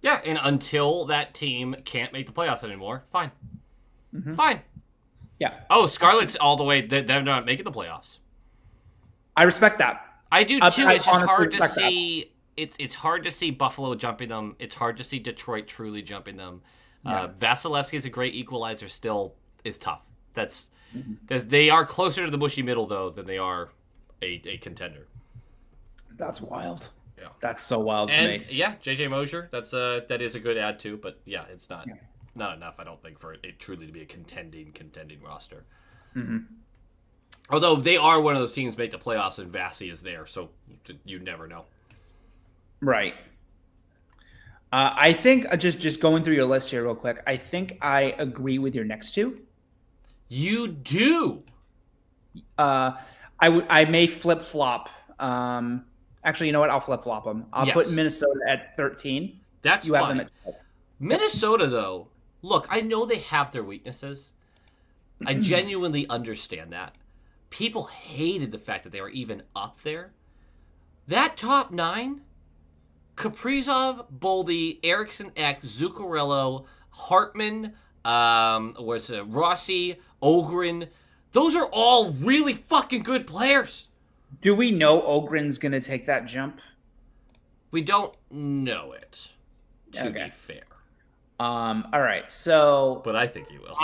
Yeah, and until that team can't make the playoffs anymore, fine. Mm-hmm. Fine. Yeah. Oh, Scarlet's all the way. They're not making the playoffs. I respect that. I do too. It's just hard to respect that. see. It's hard to see Buffalo jumping them. It's hard to see Detroit truly jumping them. Yeah. Vasilevsky is a great equalizer. Still is tough. They are closer to the mushy middle though than they are a contender. That's wild. Yeah. That's so wild to me. Yeah, JJ Mosier. That is a good add too. But yeah, it's not enough. I don't think for it truly to be a contending roster. Mm-hmm. Although they are one of those teams make the playoffs and Vasi is there, so you never know. Right. I think just going through your list here real quick, I think I agree with your next two. You do. I may flip flop. Actually, you know what? I'll flip flop them. I'll put Minnesota at 13. That's you fine. have them at 12. Minnesota, though, look, I know they have their weaknesses. I genuinely understand that. People hated the fact that they were even up there. That top 9, Kaprizov, Boldy, Eriksson, Ek, Zuccarello, Hartman, Rossi, Ogren. Those are all really fucking good players. Do we know Ogren's going to take that jump? We don't know it, to be fair. All right, so... But I think he will.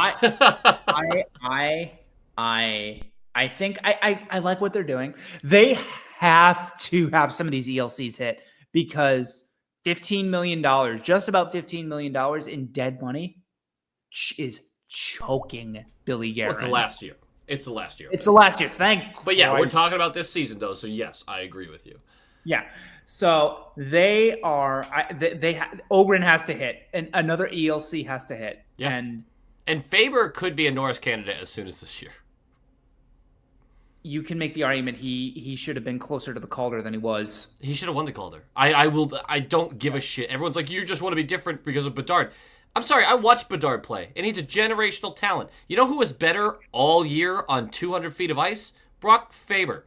I think I like what they're doing. They have to have some of these ELCs hit because $15 million, just about $15 million in dead money is choking Billy Guerin. Well, it's the last year. It's the last year. It's the last year. But yeah, we're talking about this season, though, so yes, I agree with you. Yeah. So they are. Ogren has to hit, and another ELC has to hit. Yeah. And Faber could be a Norris candidate as soon as this year. You can make the argument he should have been closer to the Calder than he was. He should have won the Calder. I don't give a shit. Everyone's like, you just want to be different because of Bedard. I'm sorry, I watched Bedard play, and he's a generational talent. You know who was better all year on 200 feet of ice? Brock Faber.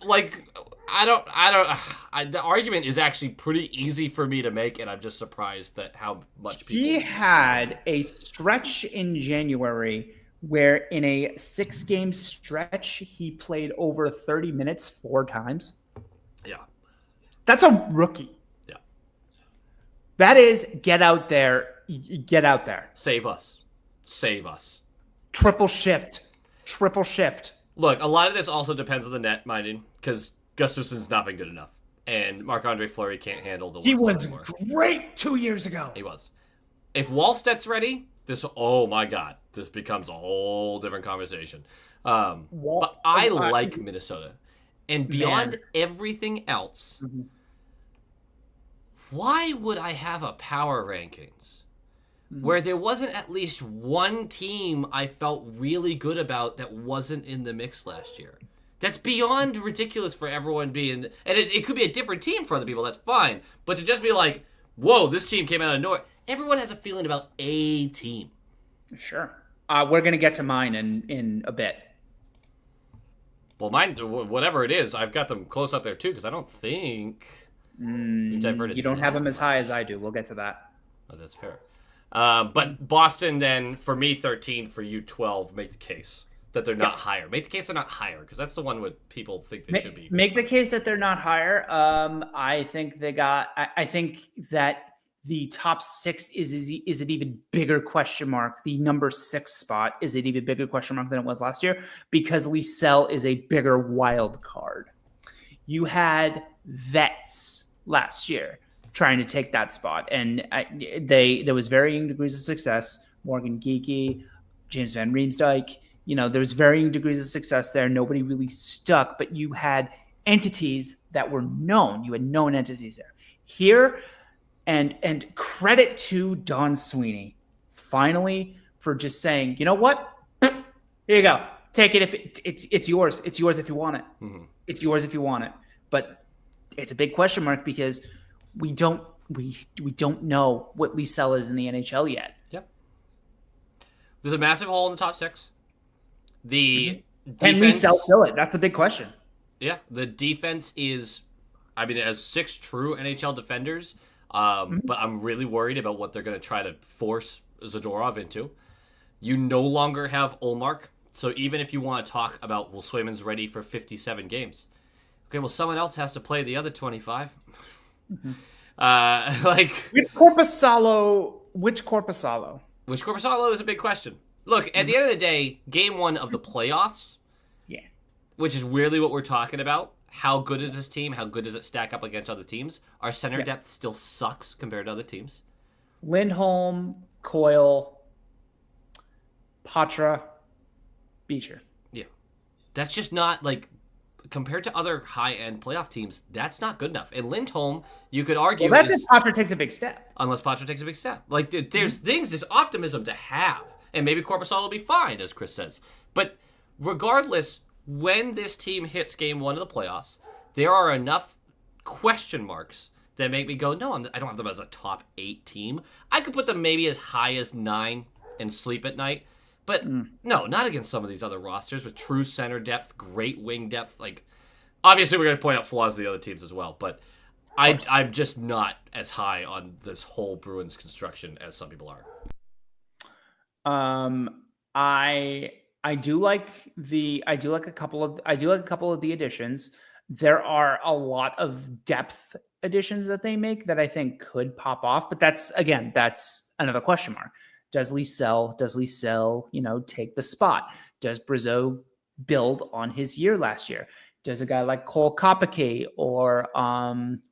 Like, the argument is actually pretty easy for me to make, and I'm just surprised that how much people... He had a stretch in January where in a 6-game stretch, he played over 30 minutes 4 times. Yeah. That's a rookie. Yeah. That is, get out there. Save us. Save us. Triple shift. Look, a lot of this also depends on the net, minding, because Gustafson's not been good enough. And Marc-Andre Fleury can't handle the... He was great 2 years ago. He was. If Wallstedt's ready, oh my God, this becomes a whole different conversation. But I like Minnesota. And beyond everything else, why would I have a power rankings where there wasn't at least one team I felt really good about that wasn't in the mix last year? That's beyond ridiculous for everyone being... And it could be a different team for other people, that's fine. But to just be like, whoa, this team came out of nowhere. Everyone has a feeling about a team. Sure. We're going to get to mine in a bit. Well, mine, whatever it is, I've got them close up there too, because I don't think... You don't have them as high as I do. We'll get to that. Oh, that's fair. But Boston, then, for me, 13, for you, 12, make the case that they're not higher. Make the case they're not higher, because that's the one what people think they should be. Make the case that they're not higher. I think I think that the top 6 is an even bigger question mark. The number 6 spot is an even bigger question mark than it was last year, because Liesel is a bigger wild card. You had vets last year. trying to take that spot. And there was varying degrees of success. Morgan Geekie, James Van Riemsdyk, there was varying degrees of success there. Nobody really stuck, but you had entities that were known. You had known entities there. Here, and credit to Don Sweeney, finally, for just saying, you know what? Here you go. Take it if it's yours. It's yours if you want it. Mm-hmm. It's yours if you want it. But it's a big question mark because we don't know what Liesel is in the NHL yet. Yep. There's a massive hole in the top six. The Can Liesel fill it? That's a big question. Yeah, the defense is, it has 6 true NHL defenders, but I'm really worried about what they're going to try to force Zadorov into. You no longer have Ullmark, so even if you want to talk about, well, Swayman's ready for 57 games. Okay, well, someone else has to play the other 25. Mm-hmm. Which Korpisalo? Which Korpisalo is a big question. Look, at the end of the day, game 1 of the playoffs, which is really what we're talking about. How good is this team? How good does it stack up against other teams? Our center depth still sucks compared to other teams. Lindholm, Coyle, Patra, Beecher. Yeah. That's just not, compared to other high-end playoff teams, that's not good enough. And Lindholm, you could argue... Well, that's if Patra takes a big step. Unless Patra takes a big step. There's optimism to have. And maybe Korpisalo will be fine, as Chris says. But regardless, when this team hits game 1 of the playoffs, there are enough question marks that make me go, no, I don't have them as a top 8 team. I could put them maybe as high as 9 and sleep at night. But no, not against some of these other rosters with true center depth, great wing depth. Obviously, we're going to point out flaws of the other teams as well. But I'm just not as high on this whole Bruins construction as some people are. I do like a couple of the additions. There are a lot of depth additions that they make that I think could pop off, but that's another question mark. Does Liesel, take the spot? Does Brazeau build on his year last year? Does a guy like Cole Kopicky or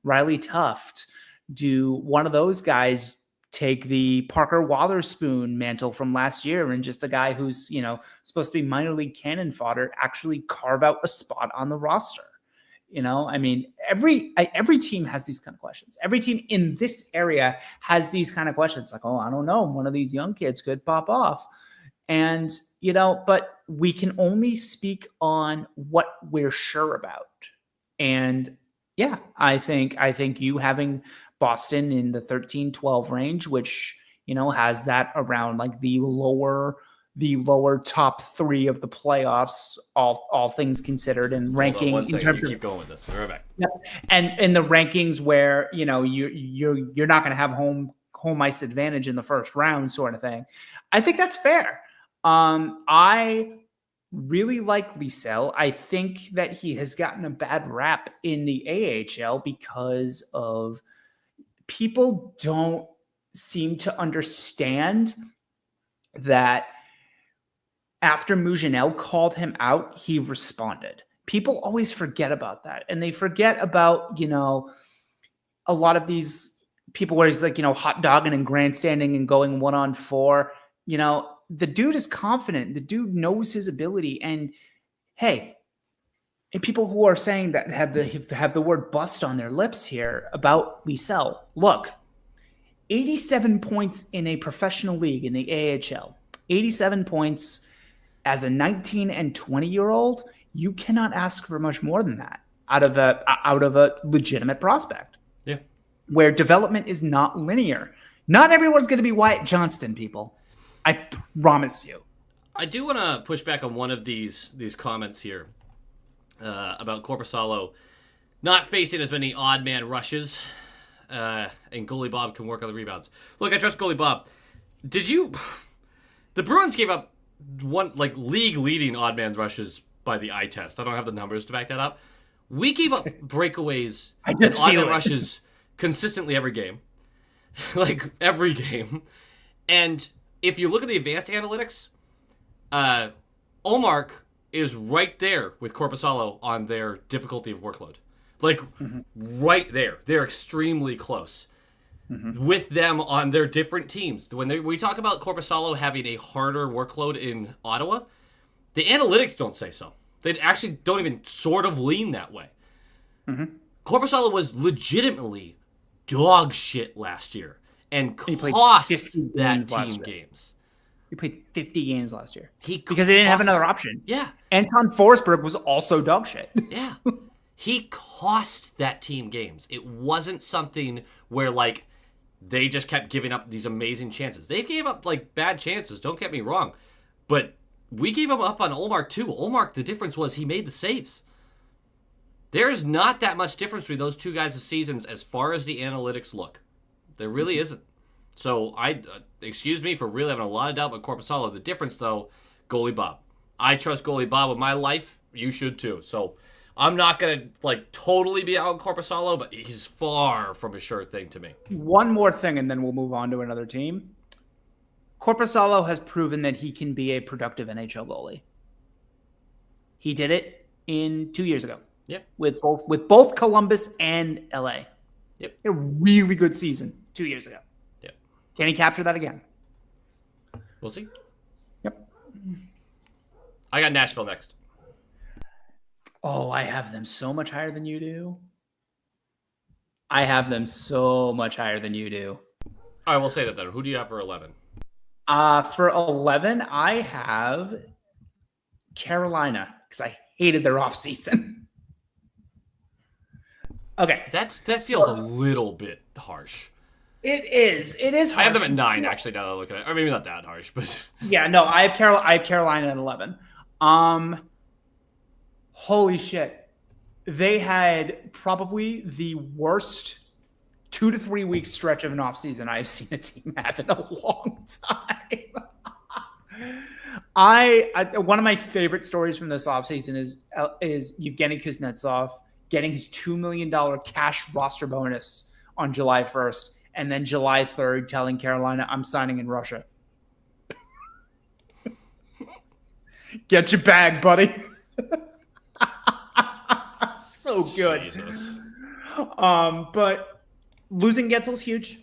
Riley Tuft, do one of those guys take the Parker Wotherspoon mantle from last year and just a guy who's, supposed to be minor league cannon fodder actually carve out a spot on the roster? Every team has these kind of questions. Every team in this area has these kind of questions I don't know. One of these young kids could pop off. And, but we can only speak on what we're sure about. And yeah, I think you having Boston in the 13-12 range, which, has that around the lower top 3 of the playoffs, all things considered, and ranking in terms of keep going with this. We're back. Yeah, and in the rankings where you're not going to have home ice advantage in the first round, sort of thing. I think that's fair. I really like Liesel. I think that he has gotten a bad rap in the AHL because of people don't seem to understand that after Mougenel called him out, he responded. People always forget about that. And they forget about, a lot of these people where he's hot dogging and grandstanding and going 1-on-4. The dude is confident. The dude knows his ability. And hey, and people who are saying that have the word bust on their lips here about Liesel, look, 87 points in a professional league in the AHL, 87 points as a 19 and 20-year-old, you cannot ask for much more than that out of a legitimate prospect. Yeah. Where development is not linear. Not everyone's going to be Wyatt Johnston, people. I promise you. I do want to push back on one of these comments here about Korpisalo not facing as many odd man rushes, and goalie Bob can work on the rebounds. Look, I trust goalie Bob. The Bruins gave up one league leading odd man rushes by the eye test. I don't have the numbers to back that up. We gave up breakaways and odd man rushes consistently every game. Every game. And if you look at the advanced analytics, Ullmark is right there with Korpisalo on their difficulty of workload. Right there. They're extremely close. with them on their different teams. When we talk about Korpisalo having a harder workload in Ottawa, the analytics don't say so. They actually don't even sort of lean that way. Korpisalo was legitimately dog shit last year and cost that team games. He played 50 games last year. Because they didn't have another option. Yeah. Anton Forsberg was also dog shit. Yeah. He cost that team games. It wasn't something where, like, they just kept giving up these amazing chances. They gave up, like, bad chances, don't get me wrong. But we gave him up on Ullmark, too. Ullmark, the difference was he made the saves. There's not that much difference between those two guys' seasons as far as the analytics look. There really isn't. So, excuse me for really having a lot of doubt about Korpisalo. The difference, though, goalie Bob. I trust goalie Bob with my life. You should, too. So, I'm not going to, like, totally be out on Korpisalo, but he's far from a sure thing to me. One more thing, and then we'll move on to another team. Korpisalo has proven that he can be a productive NHL goalie. He did it 2 years ago. Yep. With both Columbus and LA. Yep. A really good season 2 years ago. Yep. Can he capture that again? We'll see. Yep. I got Nashville next. Oh, I have them so much higher than you do. I have them so much higher than you do. All right, we'll say that then. Who do you have for 11? For 11, I have Carolina because I hated their offseason. Okay. That feels a little bit harsh. It is. It is harsh. I have them at 9, actually, now that I look at it. Or maybe not that harsh, but... Yeah, no, I have Carolina at 11. Holy shit. They had probably the worst 2 to 3 week stretch of an offseason I've seen a team have in a long time. One of my favorite stories from this offseason is Evgeny Kuznetsov getting his $2 million cash roster bonus on July 1st, and then July 3rd telling Carolina, I'm signing in Russia. Get your bag, buddy. So good. Jesus. But losing Getzel's huge.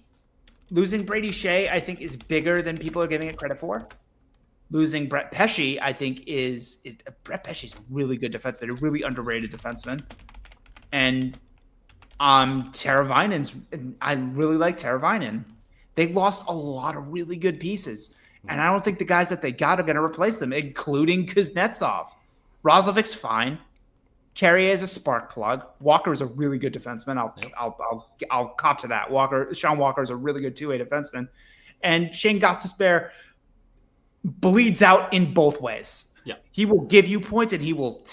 Losing Brady Shea, I think, is bigger than people are giving it credit for. Losing Brett Pesce, I think, is Brett Pesce's a really good defenseman, a really underrated defenseman. And Teravainen's, I really like Teravainen. They lost a lot of really good pieces. And I don't think the guys that they got are going to replace them, including Kuznetsov. Roslovic's fine. Carrier is a spark plug. Walker is a really good defenseman. I'll cop to that. Sean Walker is a really good two-way defenseman. And Shane Gostisbehere bleeds out in both ways. Yeah. He will give you points and he will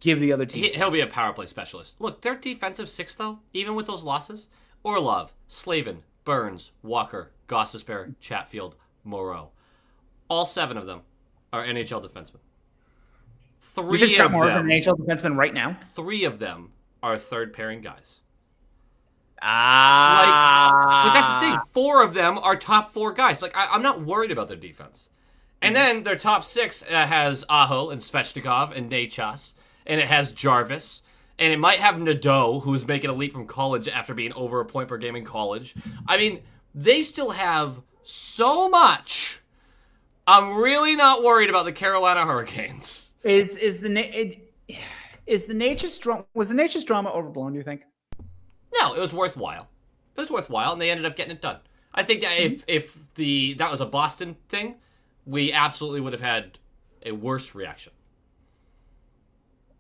give the other team. He'll be a power play specialist. Look, their defensive six, though, even with those losses, Orlov, Slavin, Burns, Walker, Gostisbehere, Chatfield, Moreau. All 7 of them are NHL defensemen. 3 of them, an NHL defenseman right now. 3 of them are third pairing guys. But that's the thing. 4 of them are top 4 guys. Like I'm not worried about their defense. And then their top 6 has Aho and Svechnikov and Nechas, and it has Jarvis, and it might have Nadeau, who's making a leap from college after being over a point per game in college. I mean, they still have so much. I'm really not worried about the Carolina Hurricanes. Was the Nature's drama overblown, do you think? No, it was worthwhile. It was worthwhile, and they ended up getting it done. I think that if that was a Boston thing, we absolutely would have had a worse reaction.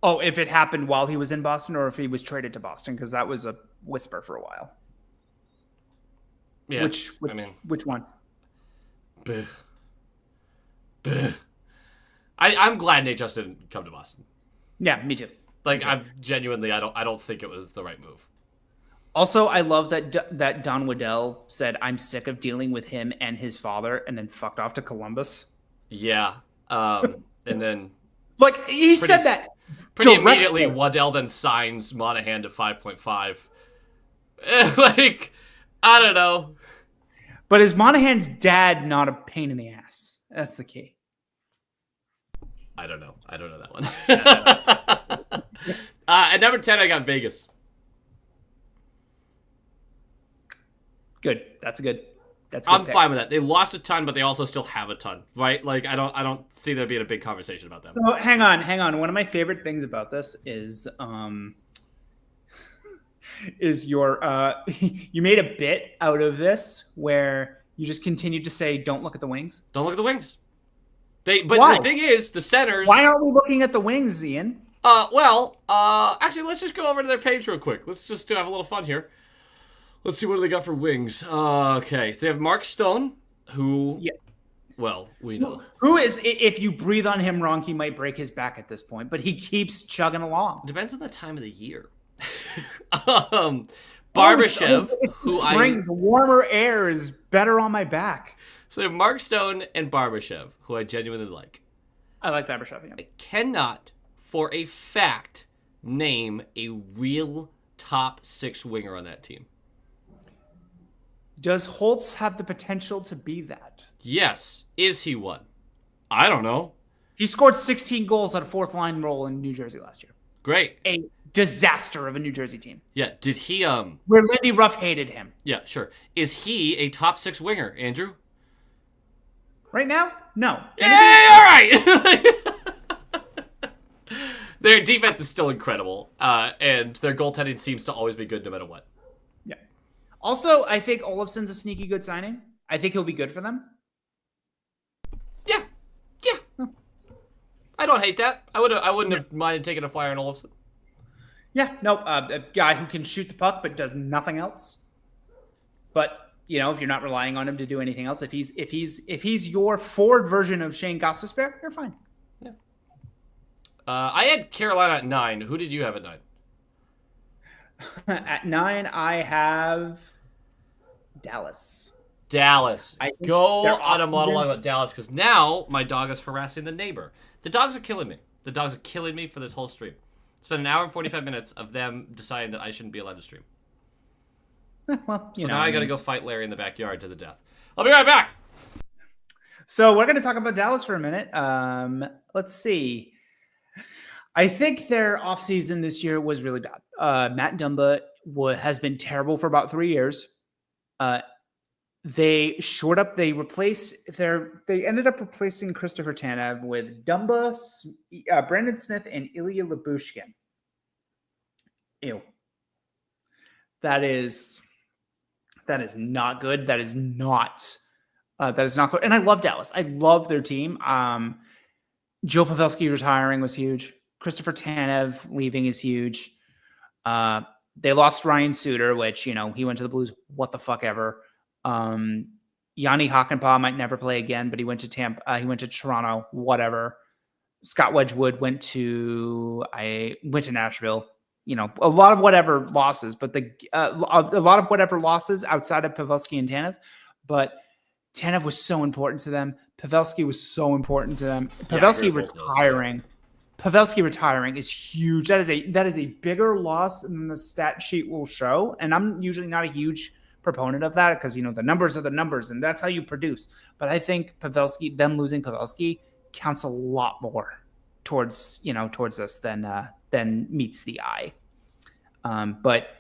Oh, if it happened while he was in Boston or if he was traded to Boston, because that was a whisper for a while. Yeah, which one? Bleh. I'm glad Nate just didn't come to Boston. Yeah, me too. Like, I'm genuinely, I don't think it was the right move. Also, I love that Don Waddell said, "I'm sick of dealing with him and his father," and then fucked off to Columbus. Yeah, and then like he said that pretty immediately. Waddell then signs Monahan to 5.5. Like, I don't know. But is Monahan's dad not a pain in the ass? That's the key. I don't know that one. At number 10, I got Vegas. Good. That's a good I'm pick. fine with that. They lost a ton, but they also still have a ton, right? Like I don't see there being a big conversation about them. So hang on. One of my favorite things about this is your you made a bit out of this where you just continued to say, "Don't look at the wings." Don't look at the wings. But Why? the thing is, the centers. Why aren't we looking at the wings, Ian? Actually, let's just go over to their page real quick. Let's just have a little fun here. Let's see what do they got for wings. Okay, so they have Mark Stone, who, Yeah. well, we know. Who is, if you breathe on him wrong, he might break his back at this point, but he keeps chugging along. Depends on the time of the year. Barbashev, who spring, the warmer air is better on my back. So they have Mark Stone and Barbashev, who I genuinely like. I like Barbashev, yeah. I cannot, for a fact, name a real top 6 winger on that team. Does Holtz have the potential to be that? Yes. Is he one? I don't know. He scored 16 goals at a fourth line role in New Jersey last year. Great. A disaster of a New Jersey team. Yeah. Did he where Lindy Ruff hated him. Yeah, sure. Is he a top 6 winger, Andrew? Right now? No. Hey, all right. Their defense is still incredible, and their goaltending seems to always be good no matter what. Yeah. Also, I think Olofsson's a sneaky good signing. I think he'll be good for them. Yeah. I don't hate that. I wouldn't have minded taking a flyer on Olofsson. Yeah, no, a guy who can shoot the puck but does nothing else. But if you're not relying on him to do anything else, if he's your forward version of Shane Gostisbehere, you're fine. Yeah. I had Carolina at 9. Who did you have at 9? At 9, I have Dallas. Go on a monologue about Dallas, because now my dog is harassing the neighbor. The dogs are killing me. The dogs are killing me for this whole stream. It's been an hour and 45 minutes of them deciding that I shouldn't be allowed to stream. Well, now I got to go fight Larry in the backyard to the death. I'll be right back. So we're going to talk about Dallas for a minute. Let's see. I think their offseason this year was really bad. Matt Dumba has been terrible for about 3 years. They ended up replacing Christopher Tanev with Dumba, Brandon Smith, and Ilya Lyubushkin. Ew. That is not good. That is not good. And I love Dallas. I love their team. Joe Pavelski retiring was huge. Christopher Tanev leaving is huge. They lost Ryan Suter, which, he went to the Blues. What the fuck ever. Yanni Hakanpää might never play again, but he went to Tampa. He went to Toronto. Whatever. Scott Wedgwood went to Nashville. A lot of whatever losses, but a lot of whatever losses outside of Pavelski and Tanev. But Tanev was so important to them. Pavelski was so important to them. Pavelski retiring is huge. That is a bigger loss than the stat sheet will show. And I'm usually not a huge proponent of that because the numbers are the numbers and that's how you produce. But I think them losing Pavelski counts a lot more towards us than meets the eye. But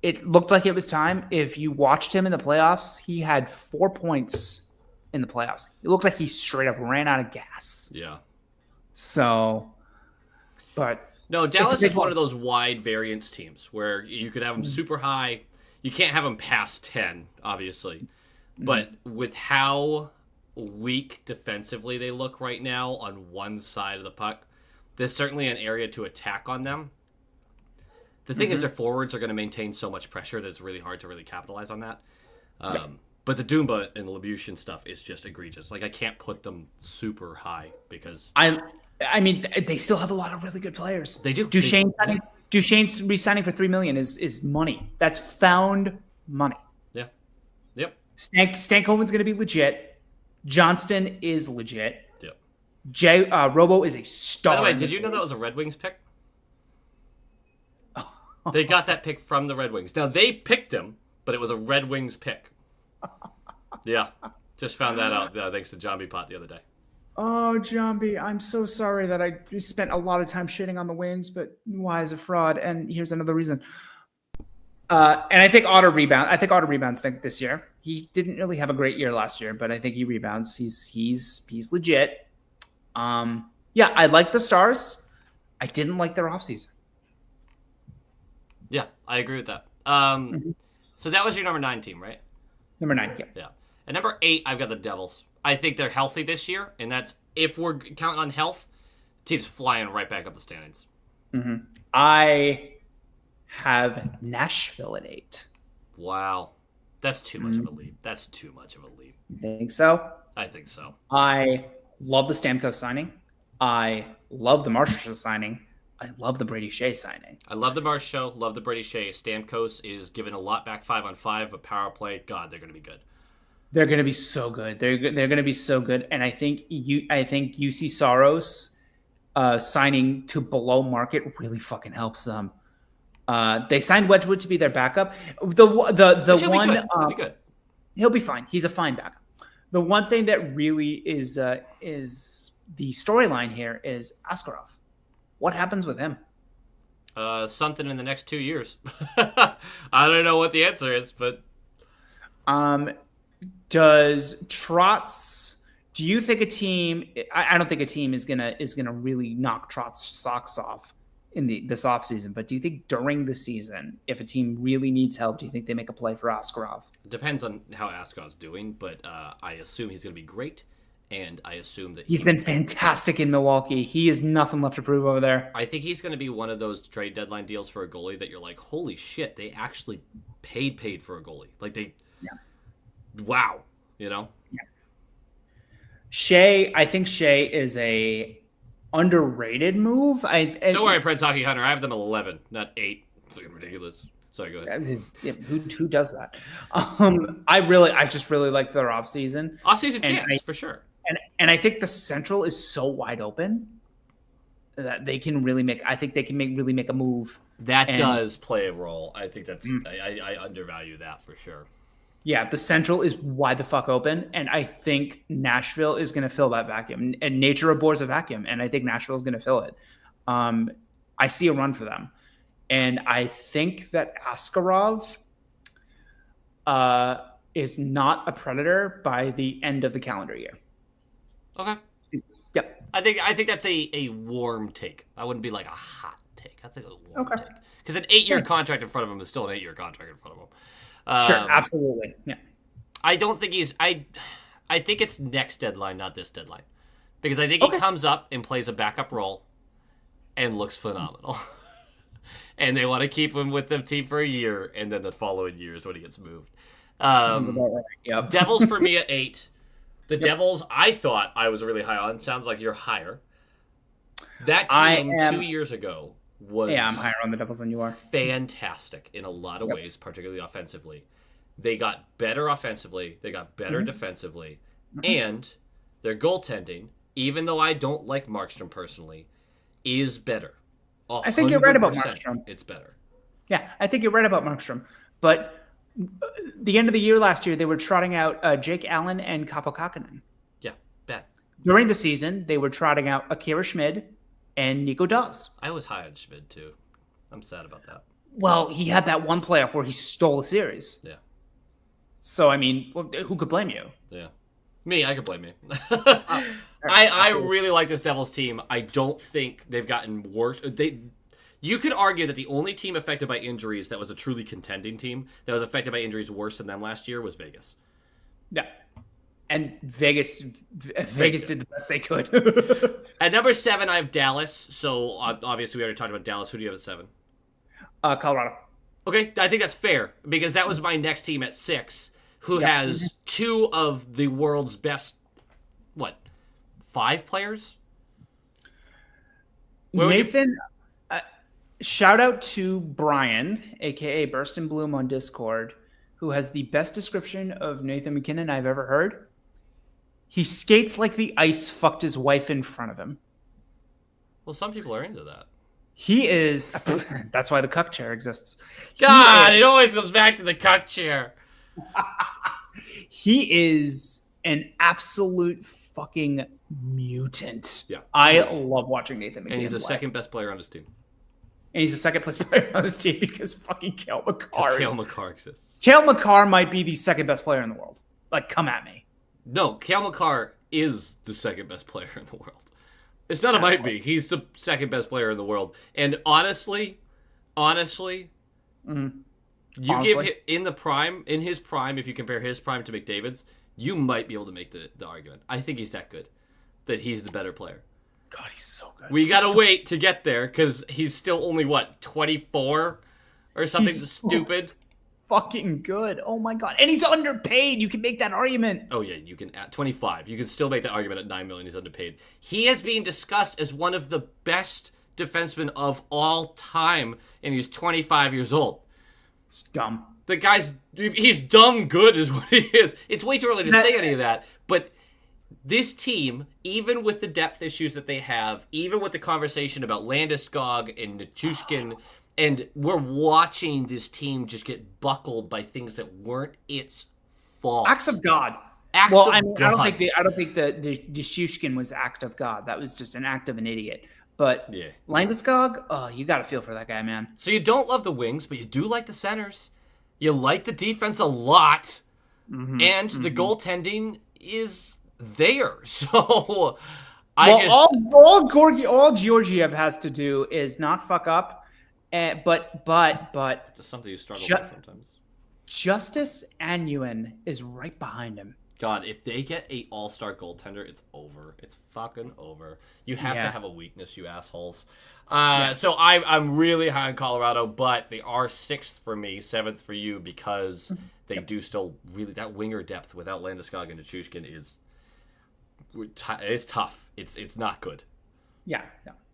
it looked like it was time. If you watched him in the playoffs, he had 4 points in the playoffs. It looked like he straight up ran out of gas. Yeah. So, but no, Dallas is one of those wide variance teams where you could have them super high. You can't have them past 10, obviously. But with how weak defensively they look right now on one side of the puck, there's certainly an area to attack on them. The thing is their forwards are going to maintain so much pressure that it's really hard to really capitalize on that. But the Dumba and Lyubushkin stuff is just egregious. Like, I can't put them super high because... I mean, they still have a lot of really good players. They do. Duchesne's re-signing for $3 million is money. That's found money. Yeah. Yep. Stankoven's going to be legit. Johnston is legit. Yep. Robo is a star. By the way, did you know that was a Red Wings pick? They got that pick from the Red Wings. Now, they picked him, but it was a Red Wings pick. Yeah. Just found that out thanks to John B. Pot the other day. Oh, John B., I'm so sorry that I spent a lot of time shitting on the Wings, but why is a fraud? And here's another reason. And I think Otter rebound. I think Otter rebounds this year. He didn't really have a great year last year, but I think he rebounds. He's legit. Yeah, I like the Stars. I didn't like their offseason. Yeah, I agree with that. So that was your number 9 team, right? Number 9, yeah. Yeah. At number 8, I've got the Devils. I think they're healthy this year, and that's if we're counting on health, team's flying right back up the standings. I have Nashville at 8. Wow. That's too much of a leap. That's too much of a leap. Think so? I think so. I love the Stamkos signing. I love the Marchessault signing. I love the Brady Shea signing. I love the Marchessault, love the Brady Shea. Stamkos is giving a lot back 5-on-5, but power play, God, they're going to be good. They're going to be so good. They're going to be so good. And I think UC Saros signing to below market really fucking helps them. They signed Wedgwood to be their backup. The one he'll be good. He'll be fine. He's a fine backup. The one thing that really is the storyline here is Askarov. What happens with him? Something in the next 2 years. I don't know what the answer is, but does Trotz? Do you think a team? I don't think a team is gonna really knock Trotz's socks off in this offseason. But do you think during the season, if a team really needs help, do you think they make a play for Askarov? Depends on how Askarov's doing, but I assume he's going to be great. And I assume that he's been fantastic in Milwaukee. He has nothing left to prove over there. I think he's going to be one of those trade deadline deals for a goalie that you're like, holy shit, they actually paid for a goalie. Like wow, you know? Yeah. Shea, I think Shea is a underrated move. Don't worry, Prince Hockey Hunter. I have them at 11, not 8. Fucking ridiculous. Sorry, go ahead. Yeah, who does that? I just really like their offseason. Offseason champs, for sure. And I think the Central is so wide open that they can really make. I think they can really make a move. That does play a role. I think that's. I undervalue that for sure. Yeah, the Central is wide the fuck open, and I think Nashville is going to fill that vacuum. And nature abhors a vacuum, and I think Nashville is going to fill it. I see a run for them, and I think that Askarov is not a Predator by the end of the calendar year. Okay. Yep. I think that's a warm take. I wouldn't be like a hot take. I think it's a warm take. Because an 8-year contract in front of him is still an 8-year contract in front of him. Sure, absolutely. Yeah. I don't think he's. I think it's next deadline, not this deadline, because I think he comes up and plays a backup role, and looks phenomenal. And they want to keep him with the team for a year, and then the following year is when he gets moved. Sounds about right. Yep. Devils for me at 8. The Devils, I thought I was really high on. Sounds like you're higher. That team 2 years ago was I'm higher on the Devils than you are. Fantastic in a lot of ways, particularly offensively. They got better offensively. They got better defensively. And their goaltending, even though I don't like Markstrom personally, is better. 100%. I think you're right about Markstrom. It's better. Yeah, I think you're right about Markstrom. But the end of the year last year, they were trotting out Jake Allen and Kaapo Kähkönen. Yeah, bad. During the season, they were trotting out Akira Schmid and Nico Dawes. I was high on Schmid, too. I'm sad about that. Well, he had that one playoff where he stole a series. Yeah. So, I mean, who could blame you? Yeah. Me, I could blame me. I really like this Devils team. I don't think they've gotten worse. You could argue that the only team affected by injuries that was a truly contending team that was affected by injuries worse than them last year was Vegas. Yeah. And Vegas did the best they could. At number 7, I have Dallas. So, obviously, we already talked about Dallas. Who do you have at 7? Colorado. Okay, I think that's fair, because that was my next team at 6, who has 2 of the world's best, 5 players? Nathan... shout out to Brian, a.k.a. Burst and Bloom on Discord, who has the best description of Nathan McKinnon I've ever heard. He skates like the ice fucked his wife in front of him. Well, some people are into that. He is... That's why the cuck chair exists. God, it always comes back to the cuck chair. He is an absolute fucking mutant. Yeah. I love watching Nathan McKinnon And he's the play. second best player on his team. and he's the second place player on this team because fucking Cale Makar. Cale Makar exists. Cale Makar might be the second best player in the world. Like, come at me. No, Cale Makar is the second best player in the world. It's not a might be. He's the second best player in the world. And honestly, you give him in his prime, if you compare his prime to McDavid's, you might be able to make the argument. I think he's that good, that he's the better player. God, he's so good. We gotta wait to get there because he's still only 24 or something stupid. Fucking good. Oh my god. And he's underpaid. You can make that argument. Oh yeah, you can at 25. You can still make the argument at $9 million he's underpaid. He is being discussed as one of the best defensemen of all time, and he's 25 years old. It's dumb. He's dumb good is what he is. It's way too early to say any of that, but this team, even with the depth issues that they have, even with the conversation about Landeskog and Nichushkin, and we're watching this team just get buckled by things that weren't its fault. Acts of God. Acts of God. I don't think the Nichushkin was act of God. That was just an act of an idiot. But yeah. Landeskog, oh, you got to feel for that guy, man. So you don't love the wings, but you do like the centers. You like the defense a lot, and the goaltending is there. So all Georgiev has to do is not fuck up, but just something you struggle with sometimes. Justice Anuin is right behind him. God, if they get a all-star goaltender, it's over. It's fucking over. You have to have a weakness, you assholes. So I'm really high on Colorado, but they are 6th for me, 7th for you, because they do still really, that winger depth without Landeskog and Nichushkin it's tough. It's not good. Yeah,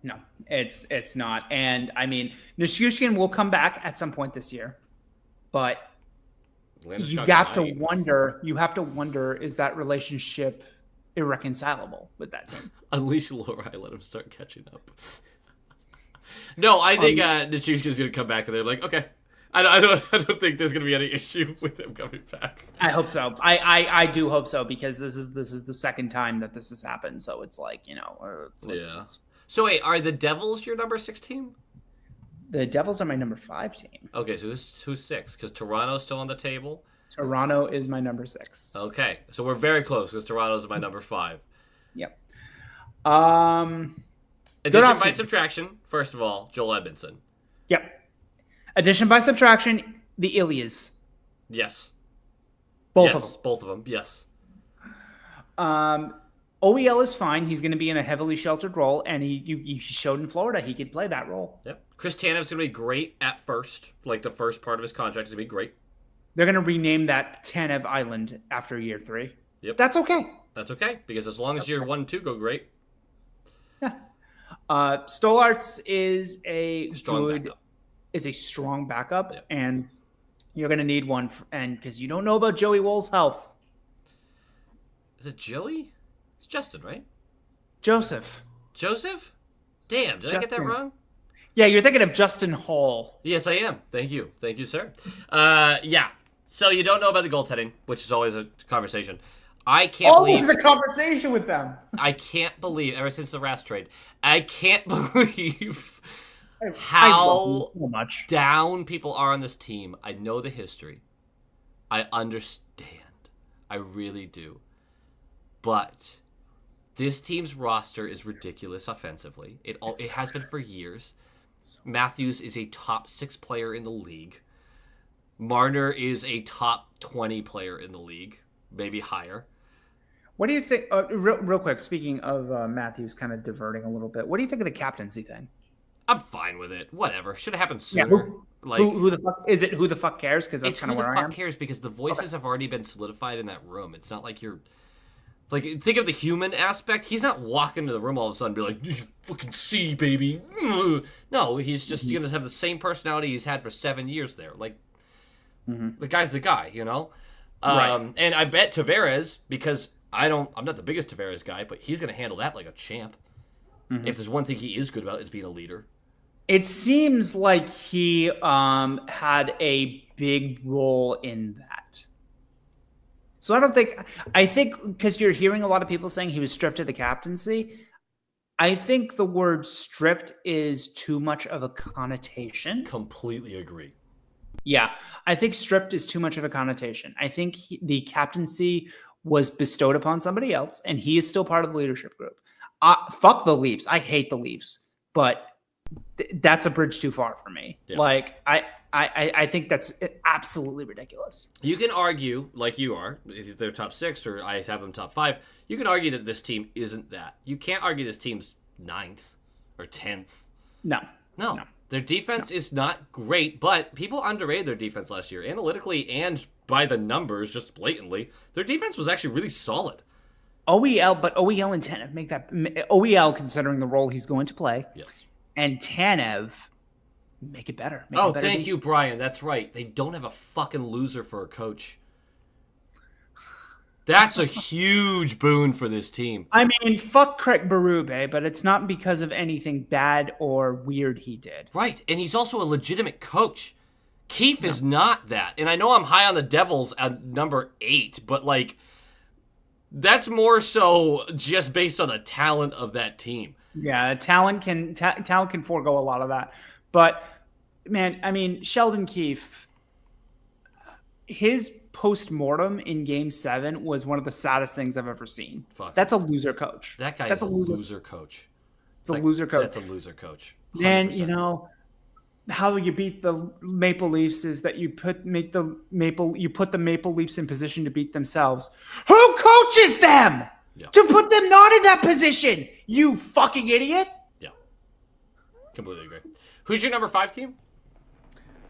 no, it's not. And I mean, Nichushkin will come back at some point this year, but you have to wonder, is that relationship irreconcilable with that team? Unleash Lorai, let him start catching up. No, I think Nichushkin's going to come back and they're like, okay. I don't think there's going to be any issue with him coming back. I hope so. I do hope so, because this is the second time that this has happened. So it's like, yeah. So wait, are the Devils your number 6 team? The Devils are my number 5 team. Okay, so who's 6? Because Toronto's still on the table? Toronto is my number 6. Okay, so we're very close because Toronto's my number 5. Yep. Addition by subtraction, first of all, Joel Edmondson. Yep. Addition by subtraction, the Ilias. Yes. Both of them, yes. OEL is fine. He's going to be in a heavily sheltered role, and he showed in Florida he could play that role. Yep. Chris Tanev's going to be great at first. Like, the first part of his contract is going to be great. They're going to rename that Tanev Island after year 3. Yep. That's okay. That's okay, because as long as year 1 and 2 go great. Yeah. Stolarz is a strong backup, yep. And you're going to need one, and because you don't know about Joey Wool's health. Is it Joey? It's Justin, right? Joseph? Damn, did I get that wrong? Yeah, you're thinking of Justin Hall. Yes, I am. Thank you, sir. Yeah. So you don't know about the goaltending, which is always a conversation. I can't believe always a conversation with them. I can't believe, ever since the Rast trade, I can't believe how so much down people are on this team. I know the history. I understand. I really do. But this team's roster is ridiculous offensively. It has been for years. Matthews is a top 6 player in the league. Marner is a top 20 player in the league, maybe higher. What do you think? Real quick, speaking of Matthews, kind of diverting a little bit. What do you think of the captaincy thing? I'm fine with it. Whatever. Should have happened sooner. Yeah, who the fuck is it? Who the fuck cares? Because that's kind of where I am. Who the fuck cares? Because the voices have already been solidified in that room. It's not like you're. Like, think of the human aspect. He's not walking into the room all of a sudden and be like, you fucking see, baby. No, he's just going to have the same personality he's had for 7 years there. Like, the guy's the guy, Right. And I bet Tavares, because I'm not the biggest Tavares guy, but he's going to handle that like a champ. If there's one thing he is good about, it's being a leader. It seems like he had a big role in that. So I think because you're hearing a lot of people saying he was stripped of the captaincy. I think the word stripped is too much of a connotation. Completely agree. Yeah, I think stripped is too much of a connotation. I think the captaincy was bestowed upon somebody else, and he is still part of the leadership group. Fuck the Leafs. I hate the Leafs, but that's a bridge too far for me. Yeah. Like I think that's absolutely ridiculous. You can argue, like you are, if they're top 6 or I have them top 5. You can argue that this team isn't that. You can't argue this team's 9th or 10th. No. Their defense is not great, but people underrated their defense last year, analytically and by the numbers, just blatantly. Their defense was actually really solid. OEL, but OEL and Tanev make that OEL considering the role he's going to play. Yes. And Tanev make it better. Thank you, Brian. That's right. They don't have a fucking loser for a coach. That's a huge boon for this team. I mean, fuck Craig Berube, but it's not because of anything bad or weird he did. Right, and he's also a legitimate coach. Keefe is not that. And I know I'm high on the Devils at number 8, but, like, that's more so just based on the talent of that team. Yeah, talent can forego a lot of that. But, man, I mean, Sheldon Keefe, his post-mortem in Game 7 was one of the saddest things I've ever seen. That's a loser coach. That guy is a loser coach. It's a loser coach. That's a loser coach. 100%. And, you know, how you beat the Maple Leafs is that you put the Maple Leafs in position to beat themselves. Who coaches them to put them not in that position? You fucking idiot. Yeah. Completely agree. Who's your number 5 team?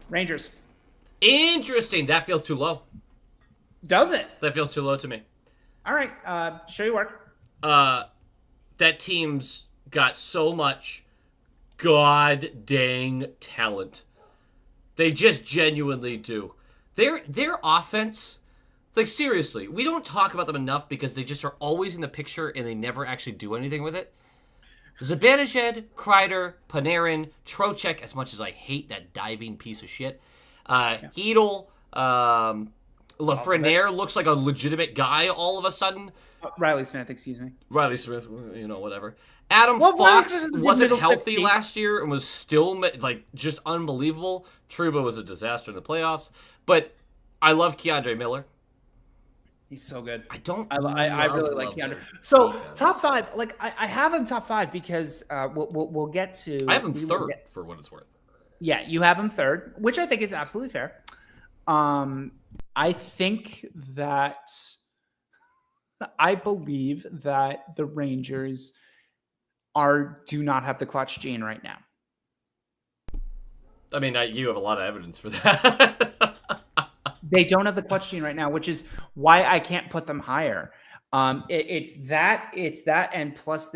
Rangers. Interesting. That feels too low. Does it? That feels too low to me. All right. Show your work. That team's got so much god dang talent. They just genuinely do. Their offense, like, seriously, we don't talk about them enough because they just are always in the picture and they never actually do anything with it. Zibanejad, Kreider, Panarin, Trocheck, as much as I hate that diving piece of shit. Hedl, Lafreniere looks like a legitimate guy all of a sudden. Riley Smith, excuse me. Riley Smith, you know, whatever. Adam Fox wasn't healthy last year and was still, like, just unbelievable. Trouba was a disaster in the playoffs. But I love Keandre Miller. He's so good. I really like Keandre. So defense. Top 5, like I have him top 5 because we'll get to. I have him third for what it's worth. Yeah, you have him third, which I think is absolutely fair. I think that I believe that the Rangers do not have the clutch gene right now. I mean, you have a lot of evidence for that. They don't have the clutch gene right now, which is why I can't put them higher. It's that, and plus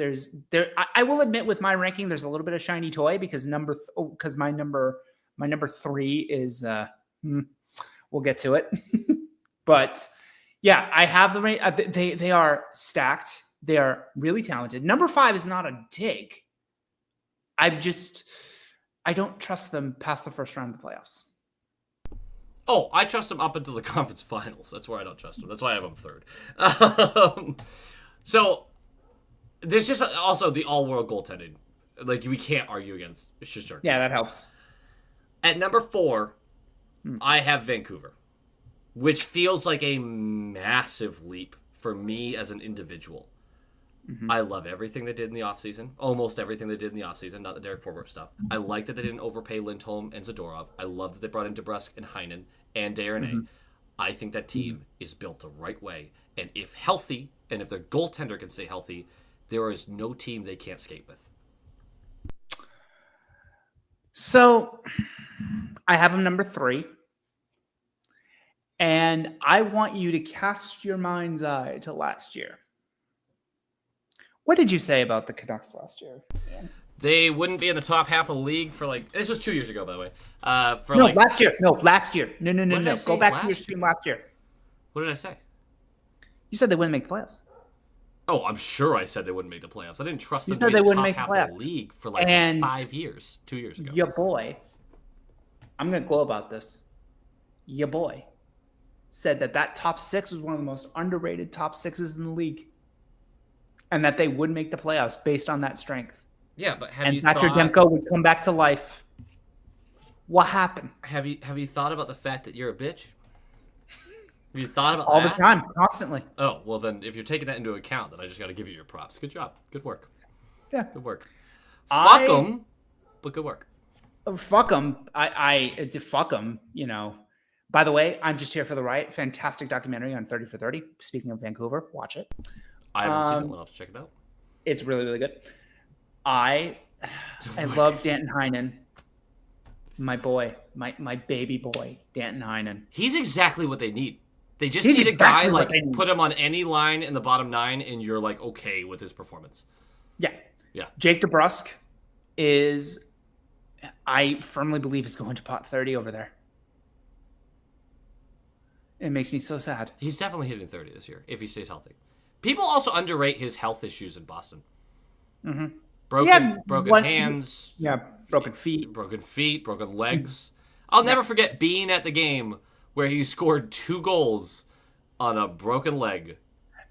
I will admit with my ranking, there's a little bit of shiny toy because my number 3 is we'll get to it, but yeah, I have the they are stacked. They are really talented. Number 5 is not a dig. I don't trust them past the first round of the playoffs. Oh, I trust them up until the conference finals. That's where I don't trust them. That's why I have them third. So there's just also the all-world goaltending. Like, we can't argue against Shesterkin. Yeah, that helps. At number 4, I have Vancouver, which feels like a massive leap for me as an individual. Mm-hmm. I love everything they did in the offseason. Almost everything they did in the offseason, not the Derek Forbort stuff. I like that they didn't overpay Lindholm and Zadorov. I love that they brought in DeBrusk and Heinen and Darnay. Mm-hmm. I think that team is built the right way. And if healthy, and if their goaltender can stay healthy, there is no team they can't skate with. So I have them number 3. And I want you to cast your mind's eye to last year. What did you say about the Canucks last year? Yeah. They wouldn't be in the top half of the league for this was 2 years ago, by the way. Last year. No. Go back to your stream last year. What did I say? You said they wouldn't make the playoffs. Oh, I'm sure I said they wouldn't make the playoffs. I didn't trust them to be in the top half of the league for 5 years, 2 years ago. Your boy, I'm going to go about this. Your boy said that top 6 was one of the most underrated top 6s in the league. and that they would make the playoffs based on that strength. Yeah, but have And you Thatcher thought? Demko would come back to life. What happened? Have you thought about the fact that you're a bitch? Have you thought about All that? the time, constantly. Oh, well then, if you're taking that into account, then I just got to give you your props. Good job. Good work. Yeah. Good work. Fuck them, but good work. Fuck them. Fuck them, you know. By the way, I'm just here for the riot. Fantastic documentary on 30 for 30. Speaking of Vancouver, watch it. I haven't seen it. We'll have to check it out. It's really, really good. I love Danton Heinen. My boy, my baby boy, Danton Heinen. He's exactly what they need. They just He's need a guy, exactly what like, they need. put him on any line in the bottom 9, and you're, like, okay with his performance. Yeah. Yeah. Jake DeBrusk is, I firmly believe, is going to pot 30 over there. It makes me so sad. He's definitely hitting 30 this year, if he stays healthy. People also underrate his health issues in Boston. Mm-hmm. Broken hands. Yeah, broken feet. Broken legs. I'll never forget being at the game where he scored 2 goals on a broken leg.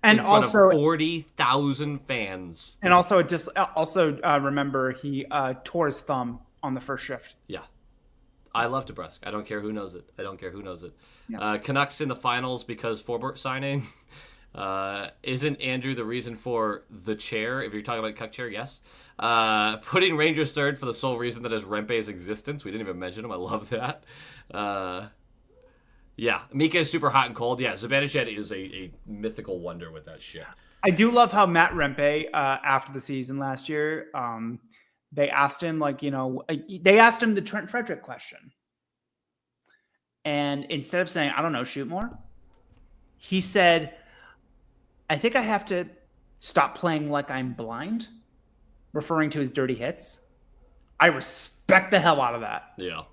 And in front also of 40,000 fans. And also, remember he tore his thumb on the first shift. Yeah. I love DeBrusk. I don't care who knows it. Yeah. Canucks in the finals because Forbort signing. Isn't Andrew the reason for the chair? If you're talking about Cuck chair, yes. Putting Rangers third for the sole reason that is Rempe's existence. We didn't even mention him. I love that. Yeah, Mika is super hot and cold. Yeah, Zibanejad is a mythical wonder with that shit. I do love how Matt Rempe, after the season last year, they asked him, they asked him the Trent Frederick question. And instead of saying, I don't know, shoot more, he said, I think I have to stop playing like I'm blind, referring to his dirty hits. I respect the hell out of that. Yeah.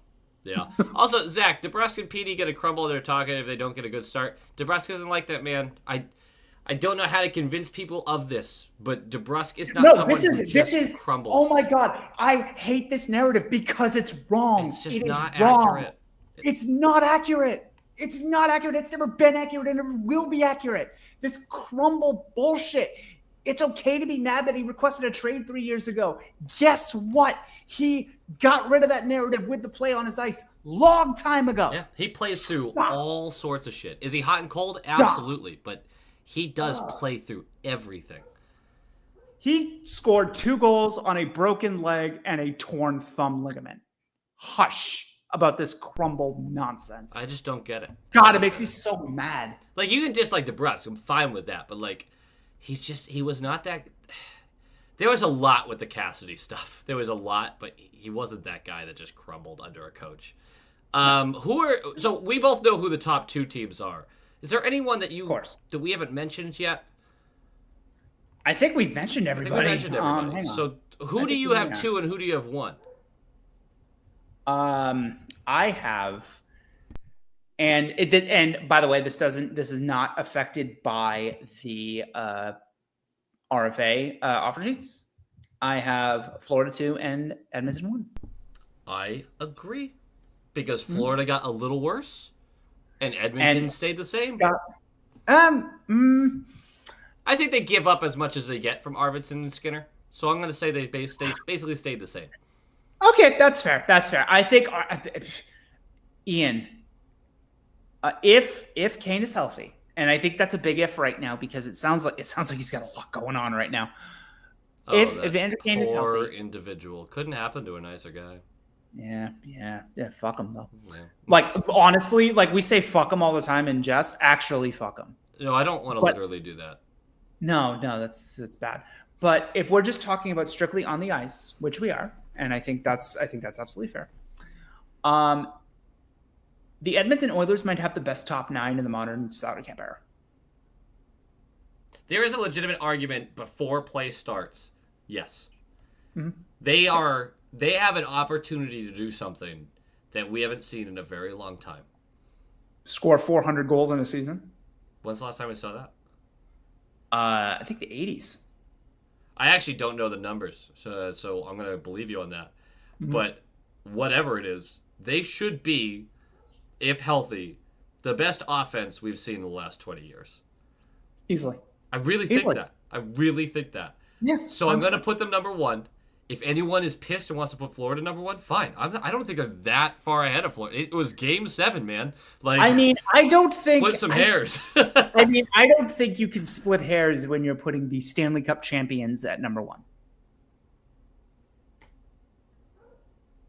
Yeah. Also, Zach, DeBrusk and Petey get a crumble their target if they don't get a good start. DeBrusk isn't like that, man. I don't know how to convince people of this, but DeBrusk is not someone who just crumbles. Oh my God. I hate this narrative because it's wrong. It's just not accurate. It's not accurate. It's not accurate. It's never been accurate and never will be accurate. This crumble bullshit. It's okay to be mad that he requested a trade 3 years ago. Guess what? He got rid of that narrative with the play on his ice long time ago. Yeah, he plays through all sorts of shit. Is he hot and cold? Absolutely. But he does play through everything. He scored 2 goals on a broken leg and a torn thumb ligament. Hush about this crumble nonsense. I just don't get it. God, it makes me so mad. Like, you can dislike DeBrusk. I'm fine with that. But, like, he was not that... There was a lot with the Cassidy stuff. There was a lot, but he wasn't that guy that just crumbled under a coach. So we both know who the top 2 teams are. Is there anyone that that we haven't mentioned yet? I think we've mentioned everybody. So who do you have 2 and who do you have 1? I have, and by the way, this is not affected by the RFA offer sheets. I have Florida 2 and Edmonton 1. I agree, because Florida got a little worse, and Edmonton stayed the same. I think they give up as much as they get from Arvidsson and Skinner, so I'm going to say they basically stayed the same. Okay, that's fair. I think Ian, if Kane is healthy, and I think that's a big if right now because it sounds like he's got a lot going on right now. If Andrew Kane is healthy, poor individual, couldn't happen to a nicer guy. Yeah. Fuck him though. Yeah. Like honestly, like we say fuck him all the time in jest. Actually, fuck him. No, I don't want to literally do that. No, that's bad. But if we're just talking about strictly on the ice, which we are, and I think that's absolutely fair. The Edmonton Oilers might have the best top 9 in the modern salary cap era. There is a legitimate argument before play starts. Yes. Mm-hmm. They have an opportunity to do something that we haven't seen in a very long time. Score 400 goals in a season? When's the last time we saw that? I think the 80s. I actually don't know the numbers, so I'm going to believe you on that. Mm-hmm. But whatever it is, they should be, if healthy, the best offense we've seen in the last 20 years. Easily. I really think that. I really think that. Yeah. So I'm 100%. going to put them number 1. If anyone is pissed and wants to put Florida number 1, fine. I don't think they're that far ahead of Florida. It was Game 7, man. Like, I mean, I don't think split some hairs. I mean, I don't think you can split hairs when you're putting the Stanley Cup champions at number 1.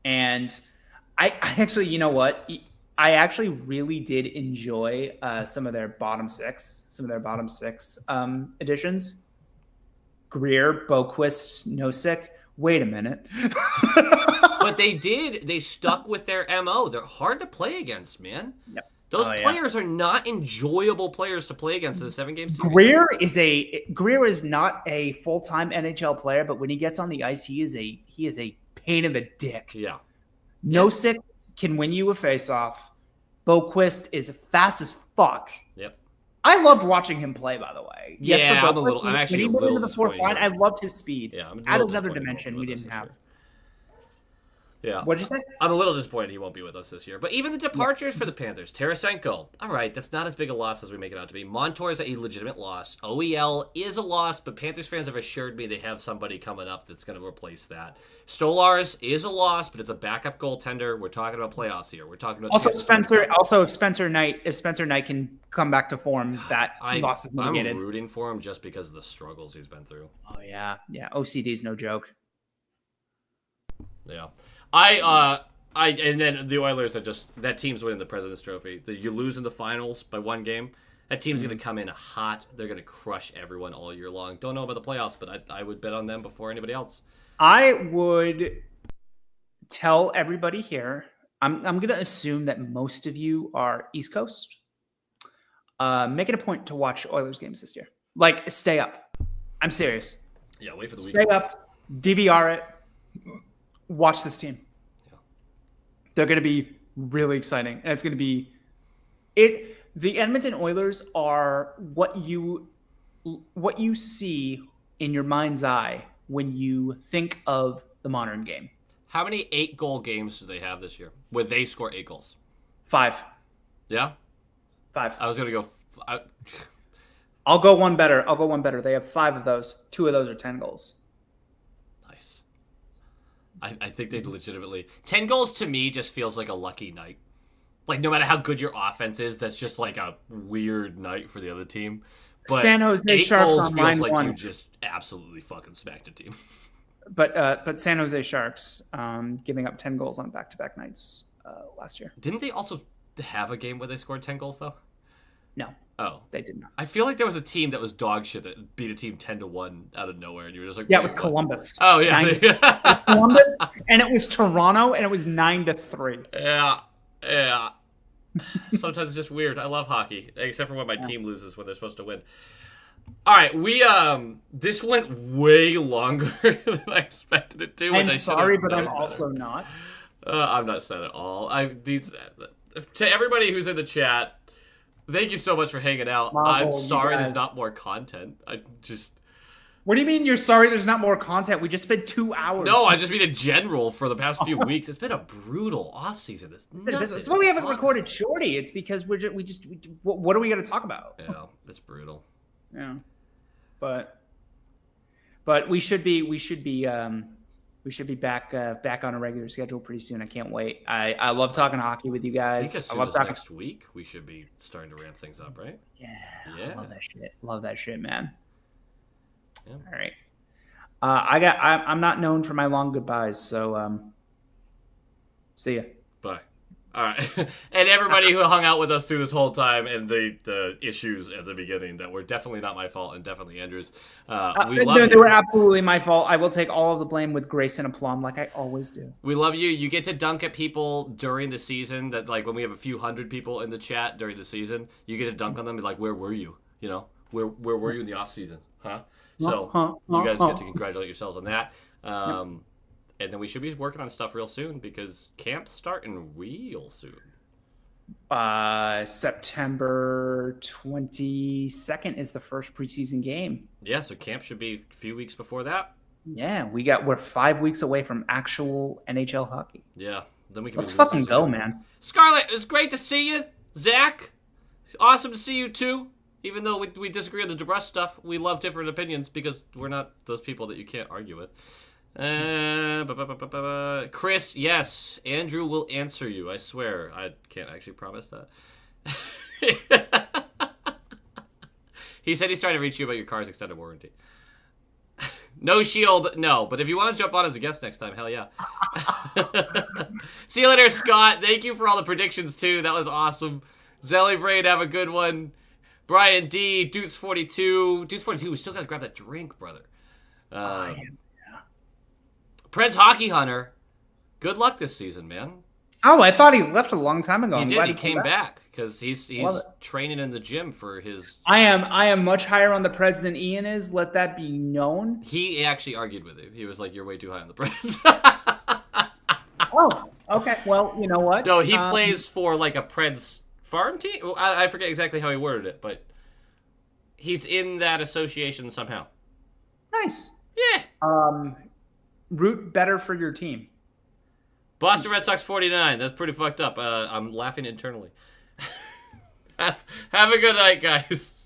And I actually, you know what? I actually really did enjoy some of their bottom six additions. Greer, Boquist, Nosek. Wait a minute. But they stuck with their MO. They're hard to play against, man. Yep. Those players are not enjoyable players to play against in a 7-game series. Greer is not a full-time NHL player, but when he gets on the ice, he is a pain in the dick. Yeah. Nosek can win you a face-off. Boquist is fast as fuck. Yep. I loved watching him play, by the way. Yeah, I'm actually a little disappointed. I loved his speed. Yeah, I'm Add another dimension we didn't have. Yeah. What'd you say? I'm a little disappointed he won't be with us this year. But even the departures for the Panthers. Tarasenko. All right, that's not as big a loss as we make it out to be. Montour is a legitimate loss. OEL is a loss, but Panthers fans have assured me they have somebody coming up that's going to replace that. Stolars is a loss, but it's a backup goaltender. We're talking about playoffs here. We're talking about if Spencer Knight can come back to form, that loss is mitigated. I'm rooting for him just because of the struggles he's been through. Oh yeah. OCD is no joke. Yeah. And then the Oilers are just, that team's winning the President's Trophy. You lose in the finals by 1 game. That team's going to come in hot. They're going to crush everyone all year long. Don't know about the playoffs, but I would bet on them before anybody else. I would tell everybody here, I'm going to assume that most of you are East Coast. Make it a point to watch Oilers games this year. Like, stay up. I'm serious. Yeah, wait for the weekend. Stay up, DVR it, watch this team. Yeah. They're going to be really exciting, and it's going to be it. The Edmonton Oilers are what you see in your mind's eye when you think of the modern game. How many 8-goal games do they have this year? Where they score 8 goals? 5. Yeah? 5. I was going to go... I'll go one better. They have 5 of those. 2 of those are 10 goals. Nice. I think they'd legitimately... 10 goals to me just feels like a lucky night. Like, no matter how good your offense is, that's just like a weird night for the other team. But San Jose Sharks on line like 1. You just absolutely fucking smacked a team. But San Jose Sharks giving up 10 goals on back-to-back nights last year. Didn't they also have a game where they scored 10 goals, though? No. Oh. They did not. I feel like there was a team that was dog shit that beat a team 10-1 out of nowhere, and you were just like... Yeah, it was Columbus. Oh, yeah. Columbus, and it was Toronto, and it was 9-3. Yeah. Sometimes it's just weird. I love hockey, except for when my team loses when they're supposed to win. All right, we this went way longer than I expected it to. I'm sorry, but I'm also not. I'm not sad at all. To everybody who's in the chat, thank you so much for hanging out. I'm sorry there's not more content. What do you mean you're sorry there's not more content? We just spent 2 hours. No, I just mean in general for the past few weeks. It's been a brutal offseason. That's why we haven't recorded Shorty. It's because what are we going to talk about? Yeah, it's brutal. Yeah, but we should be back on a regular schedule pretty soon. I can't wait. I love talking hockey with you guys. I think as soon as next week we should be starting to ramp things up, right? Yeah. I love that shit, man. Yeah. All right. I'm not known for my long goodbyes, so see ya. Bye. All right. And everybody who hung out with us through this whole time and the issues at the beginning that were definitely not my fault and definitely Andrew's. They were absolutely my fault. I will take all of the blame with grace and aplomb like I always do. We love you. You get to dunk at people during the season that, like, when we have a few hundred people in the chat during the season, you get to dunk on them and be like, where were you? You know, where were you in the off season? Huh? So you guys get to congratulate yourselves on that. And then we should be working on stuff real soon because camp's starting real soon. September 22nd is the first preseason game. Yeah, so camp should be a few weeks before that. Yeah, we're 5 weeks away from actual NHL hockey. Yeah, then we can. Let's fucking go, man. Scarlett, it was great to see you. Zach, awesome to see you too. Even though we disagree on the DeBrusk stuff, we love different opinions because we're not those people that you can't argue with. Chris, yes, Andrew will answer you. I swear. I can't actually promise that. He said he's trying to reach you about your car's extended warranty. No shield, no. But if you want to jump on as a guest next time, hell yeah. See you later, Scott. Thank you for all the predictions, too. That was awesome. Zelly Braid, have a good one. Brian D, Deuce42. Deuce42, we still got to grab that drink, brother. Preds Hockey Hunter, good luck this season, man. Oh, I thought he left a long time ago. He did. He came back because he's training in the gym for his. I am much higher on the Preds than Ian is. Let that be known. He actually argued with you. He was like, "You're way too high on the Preds." Oh, okay. Well, you know what? No, he plays for like a Preds farm team. I forget exactly how he worded it, but he's in that association somehow. Nice. Yeah. Root better for your team. Boston Red Sox 49. That's pretty fucked up. I'm laughing internally. Have a good night, guys.